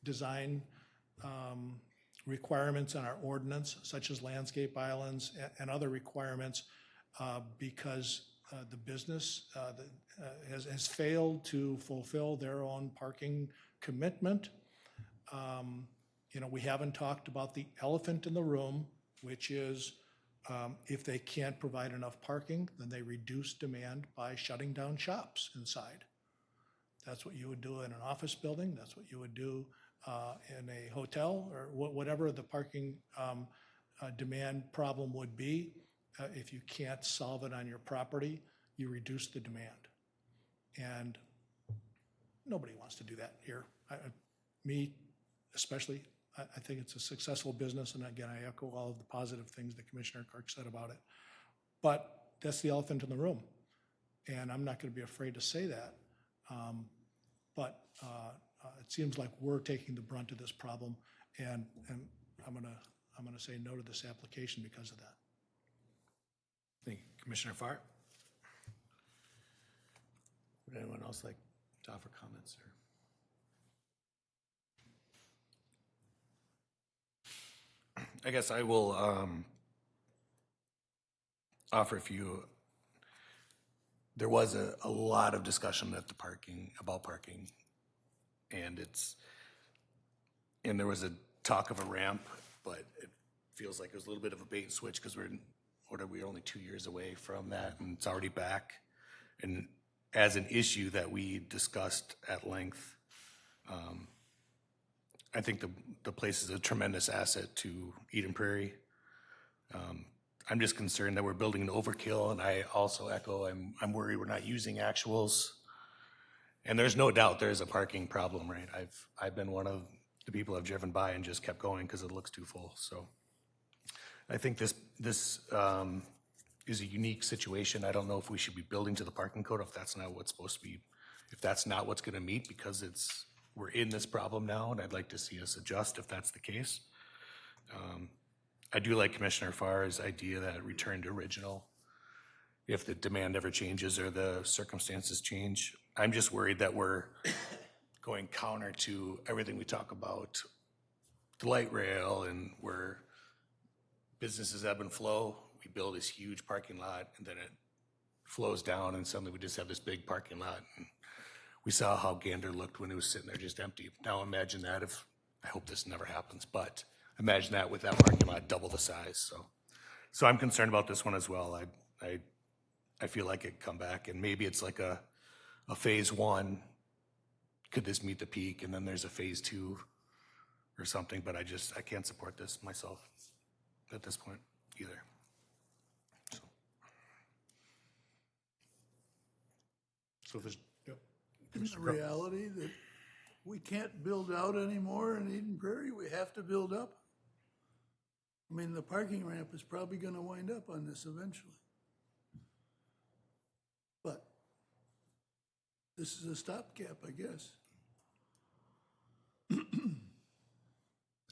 design requirements in our ordinance, such as landscape islands and other requirements, because the business has failed to fulfill their own parking commitment. We haven't talked about the elephant in the room, which is if they can't provide enough parking, then they reduce demand by shutting down shops inside. That's what you would do in an office building. That's what you would do in a hotel, or whatever the parking demand problem would be. If you can't solve it on your property, you reduce the demand. And nobody wants to do that here. Me especially. I think it's a successful business, and again, I echo all of the positive things that Commissioner Kirk said about it. But that's the elephant in the room, and I'm not going to be afraid to say that. but it seems like we're taking the brunt of this problem, and I'm gonna say no to this application because of that. Thank you. Commissioner Farr? Would anyone else like to offer comments? Or I guess I will offer a few. There was a lot of discussion at the about parking, and there was a talk of a ramp, but it feels like it was a little bit of a bait and switch because we're only 2 years away from that, and it's already back. And as an issue that we discussed at length, I think the place is a tremendous asset to Eden Prairie. I'm just concerned that we're building an overkill, and I also echo, I'm worried we're not using actuals. And there's no doubt there's a parking problem, right? I've been one of the people I've driven by and just kept going because it looks too full. So I think this is a unique situation. I don't know if we should be building to the parking code if that's not what's supposed to be, if that's not what's going to meet, because we're in this problem now, and I'd like to see us adjust if that's the case. I do like Commissioner Farr's idea that return to original if the demand ever changes or the circumstances change. I'm just worried that we're going counter to everything we talk about, the light rail, and where businesses ebb and flow. We build this huge parking lot, and then it flows down, and suddenly we just have this big parking lot. And we saw how Gander looked when it was sitting there just empty. Now imagine that I hope this never happens, but imagine that with that parking lot double the size. So I'm concerned about this one as well. I feel like it could come back, and maybe it's like a phase one. Could this meet the peak? And then there's a phase two or something, but I can't support this myself at this point either. So there's, Isn't the reality that we can't build out anymore in Eden Prairie? We have to build up. I mean, the parking ramp is probably gonna wind up on this eventually. But this is a stopgap, I guess.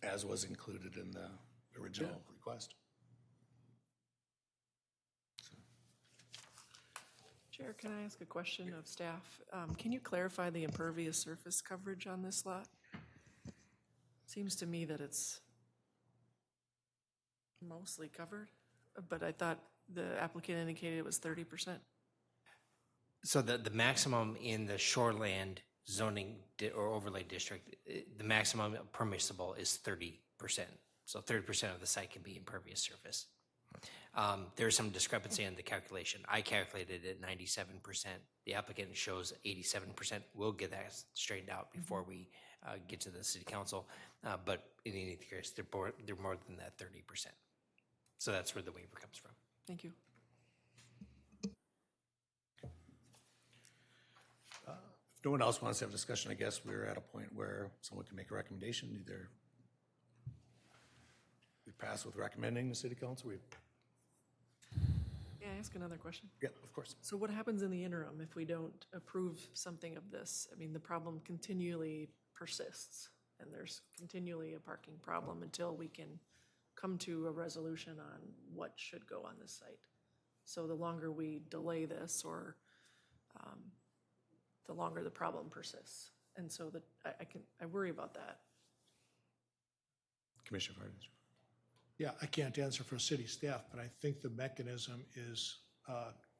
as was included in the original request. Chair, can I ask a question of staff? Can you clarify the impervious surface coverage on this lot? Seems to me that it's mostly covered, but I thought the applicant indicated it was 30%. So the maximum in the shoreland zoning or overlay district, the maximum permissible is 30%. So 30% of the site can be impervious surface. There's some discrepancy in the calculation. I calculated it 97%. The applicant shows 87%. We'll get that straightened out before we get to the city council. But in any case, they're more than that 30%. So that's where the waiver comes from. Thank you. If no one else wants to have a discussion, I guess we're at a point where someone can make a recommendation. Either we pass with recommending the city council. May I ask another question? Yeah, of course. So what happens in the interim if we don't approve something of this? I mean, the problem continually persists, and there's continually a parking problem until we can come to a resolution on what should go on this site. So the longer we delay this, or the longer the problem persists. And so that I worry about that. Commissioner Vargas. Yeah, I can't answer for city staff, but I think the mechanism is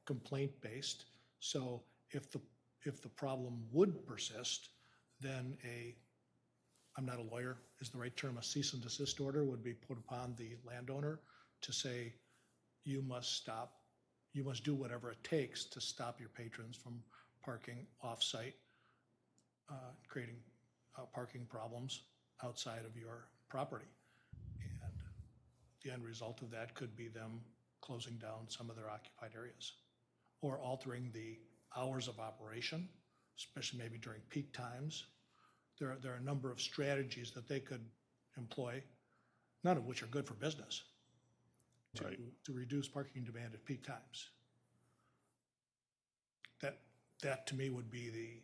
complaint-based. So if the problem would persist, then I'm not a lawyer, is the right term, a cease and desist order would be put upon the landowner to say, you must do whatever it takes to stop your patrons from parking off-site, creating parking problems outside of your property. And the end result of that could be them closing down some of their occupied areas or altering the hours of operation, especially maybe during peak times. There are a number of strategies that they could employ, none of which are good for business, to reduce parking demand at peak times. That to me would be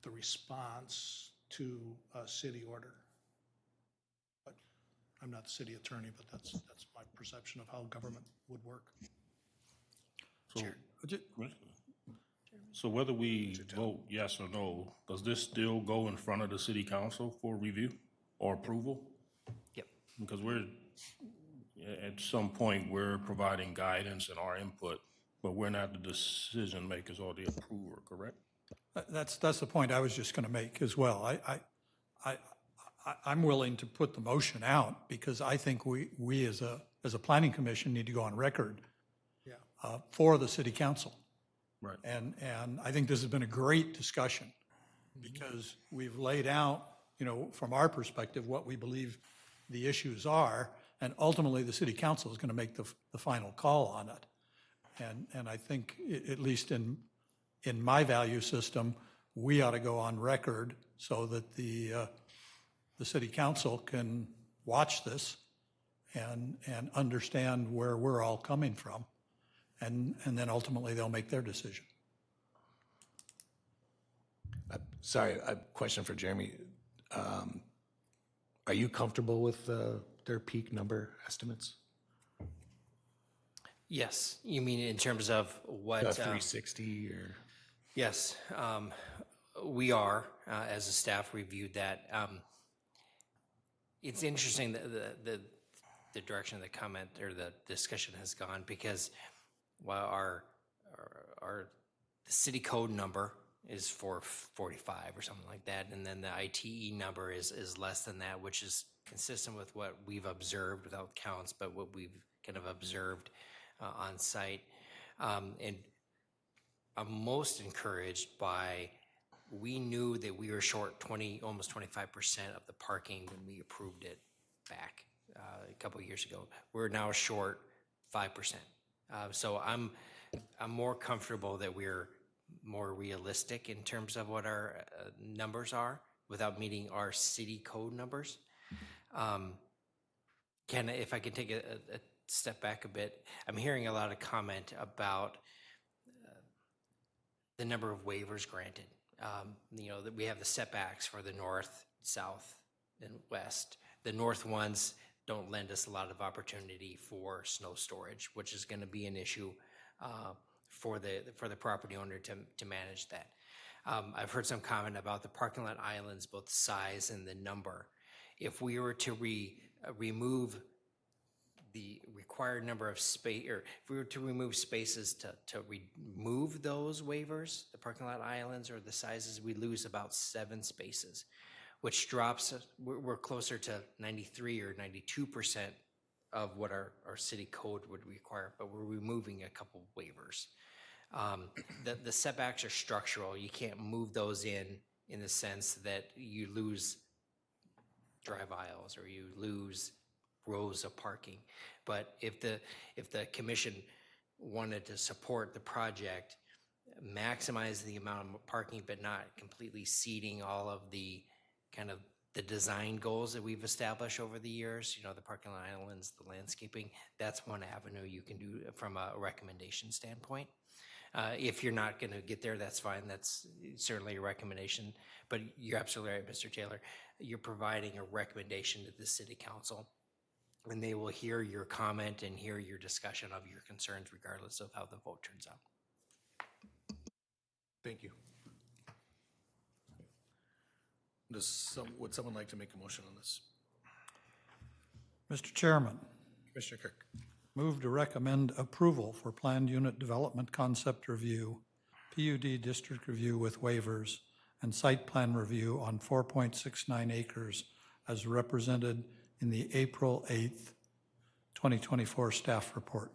the response to a city order. But I'm not the city attorney, but that's my perception of how government would work. So whether we vote yes or no, does this still go in front of the city council for review or approval? Yep. Because at some point, we're providing guidance and our input, but we're not the decision makers or the approver, correct? That's the point I was just going to make as well. I'm willing to put the motion out because I think we as a planning commission need to go on record for the city council. Right. And I think this has been a great discussion because we've laid out, from our perspective, what we believe the issues are, and ultimately the city council is going to make the final call on it. And I think, at least in my value system, we ought to go on record so that the city council can watch this and understand where we're all coming from. And then ultimately they'll make their decision. Sorry, a question for Jeremy. Are you comfortable with their peak number estimates? Yes, you mean in terms of what? 360 or? Yes, we are, as a staff, reviewed that. It's interesting the direction the comment or the discussion has gone, because while the city code number is 445 or something like that, and then the ITE number is less than that, which is consistent with what we've observed without counts, but what we've kind of observed on site. And I'm most encouraged by, we knew that we were short almost 25% of the parking when we approved it back a couple of years ago. We're now short 5%. So I'm more comfortable that we're more realistic in terms of what our numbers are without meeting our city code numbers. If I can take a step back a bit, I'm hearing a lot of comment about the number of waivers granted. That we have the setbacks for the north, south, and west. The north ones don't lend us a lot of opportunity for snow storage, which is going to be an issue for the property owner to manage that. I've heard some comment about the parking lot islands, both size and the number. If we were to remove the required number of space, or if we were to remove spaces to remove those waivers, the parking lot islands or the sizes, we lose about 7 spaces, which drops, we're closer to 93 or 92% of what our city code would require, but we're removing a couple waivers. The setbacks are structural. You can't move those in the sense that you lose drive aisles or you lose rows of parking. But if the commission wanted to support the project, maximize the amount of parking, but not completely ceding all of the kind of the design goals that we've established over the years, the parking lot islands, the landscaping, that's one avenue you can do from a recommendation standpoint. If you're not going to get there, that's fine. That's certainly a recommendation. But you're absolutely right, Mr. Taylor. You're providing a recommendation to the city council, and they will hear your comment and hear your discussion of your concerns regardless of how the vote turns out. Thank you. Would someone like to make a motion on this? Mr. Chairman, Commissioner Kirk. move to recommend approval for planned unit development concept review, PUD district review with waivers, and site plan review on 4.69 acres as represented in the April 8th, 2024 staff report.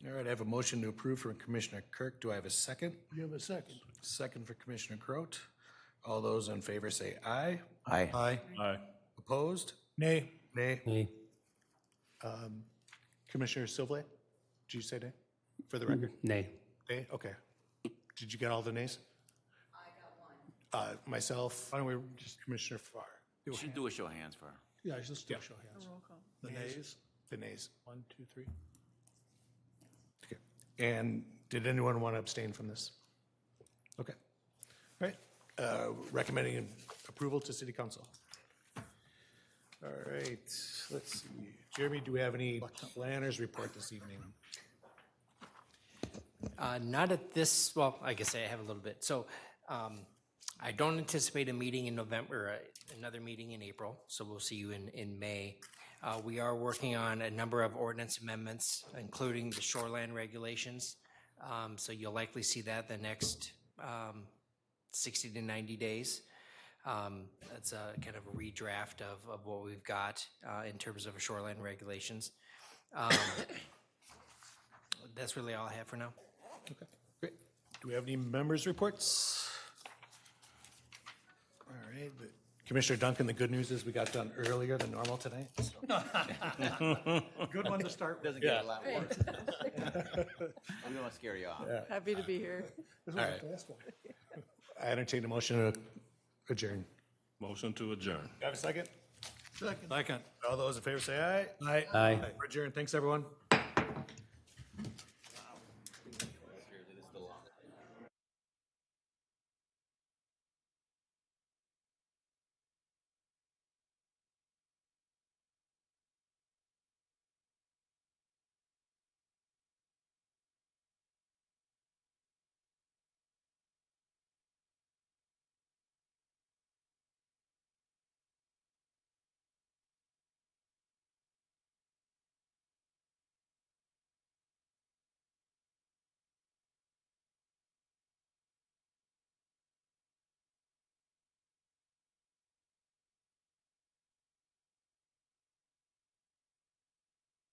All right, I have a motion to approve from Commissioner Kirk. Do I have a second? You have a second. Second for Commissioner Croat. All those in favor say aye. Aye. Aye. Aye. Opposed? Nay. Nay. Nay. Commissioner Silvley, did you say nay for the record? Nay. Nay, okay. Did you get all the nays? I got one. Myself, why don't we just Commissioner Farr? You should do a show of hands for her. Yeah, let's do a show of hands. Roll call. The nays? The nays. 1, 2, 3. Okay. And did anyone want to abstain from this? Okay. All right. recommending approval to city council. All right, let's see. Jeremy, do we have any planners report this evening? Not at this, well, I guess I have a little bit. So I don't anticipate a meeting in November, another meeting in April, so we'll see you in May. We are working on a number of ordinance amendments, including the shoreline regulations. So you'll likely see that the next 60 to 90 days. That's a kind of a redraft of what we've got in terms of shoreline regulations. That's really all I have for now. Okay, great. Do we have any members' reports? All right, but Commissioner Duncan, the good news is we got done earlier than normal tonight. So. Good one to start with. Doesn't get a lot worse. I'm gonna scare you off. Happy to be here. All right. I entertain a motion to adjourn. Motion to adjourn. You have a second? Second. Second. All those in favor say aye. Aye. Aye. We're adjourned. Thanks, everyone.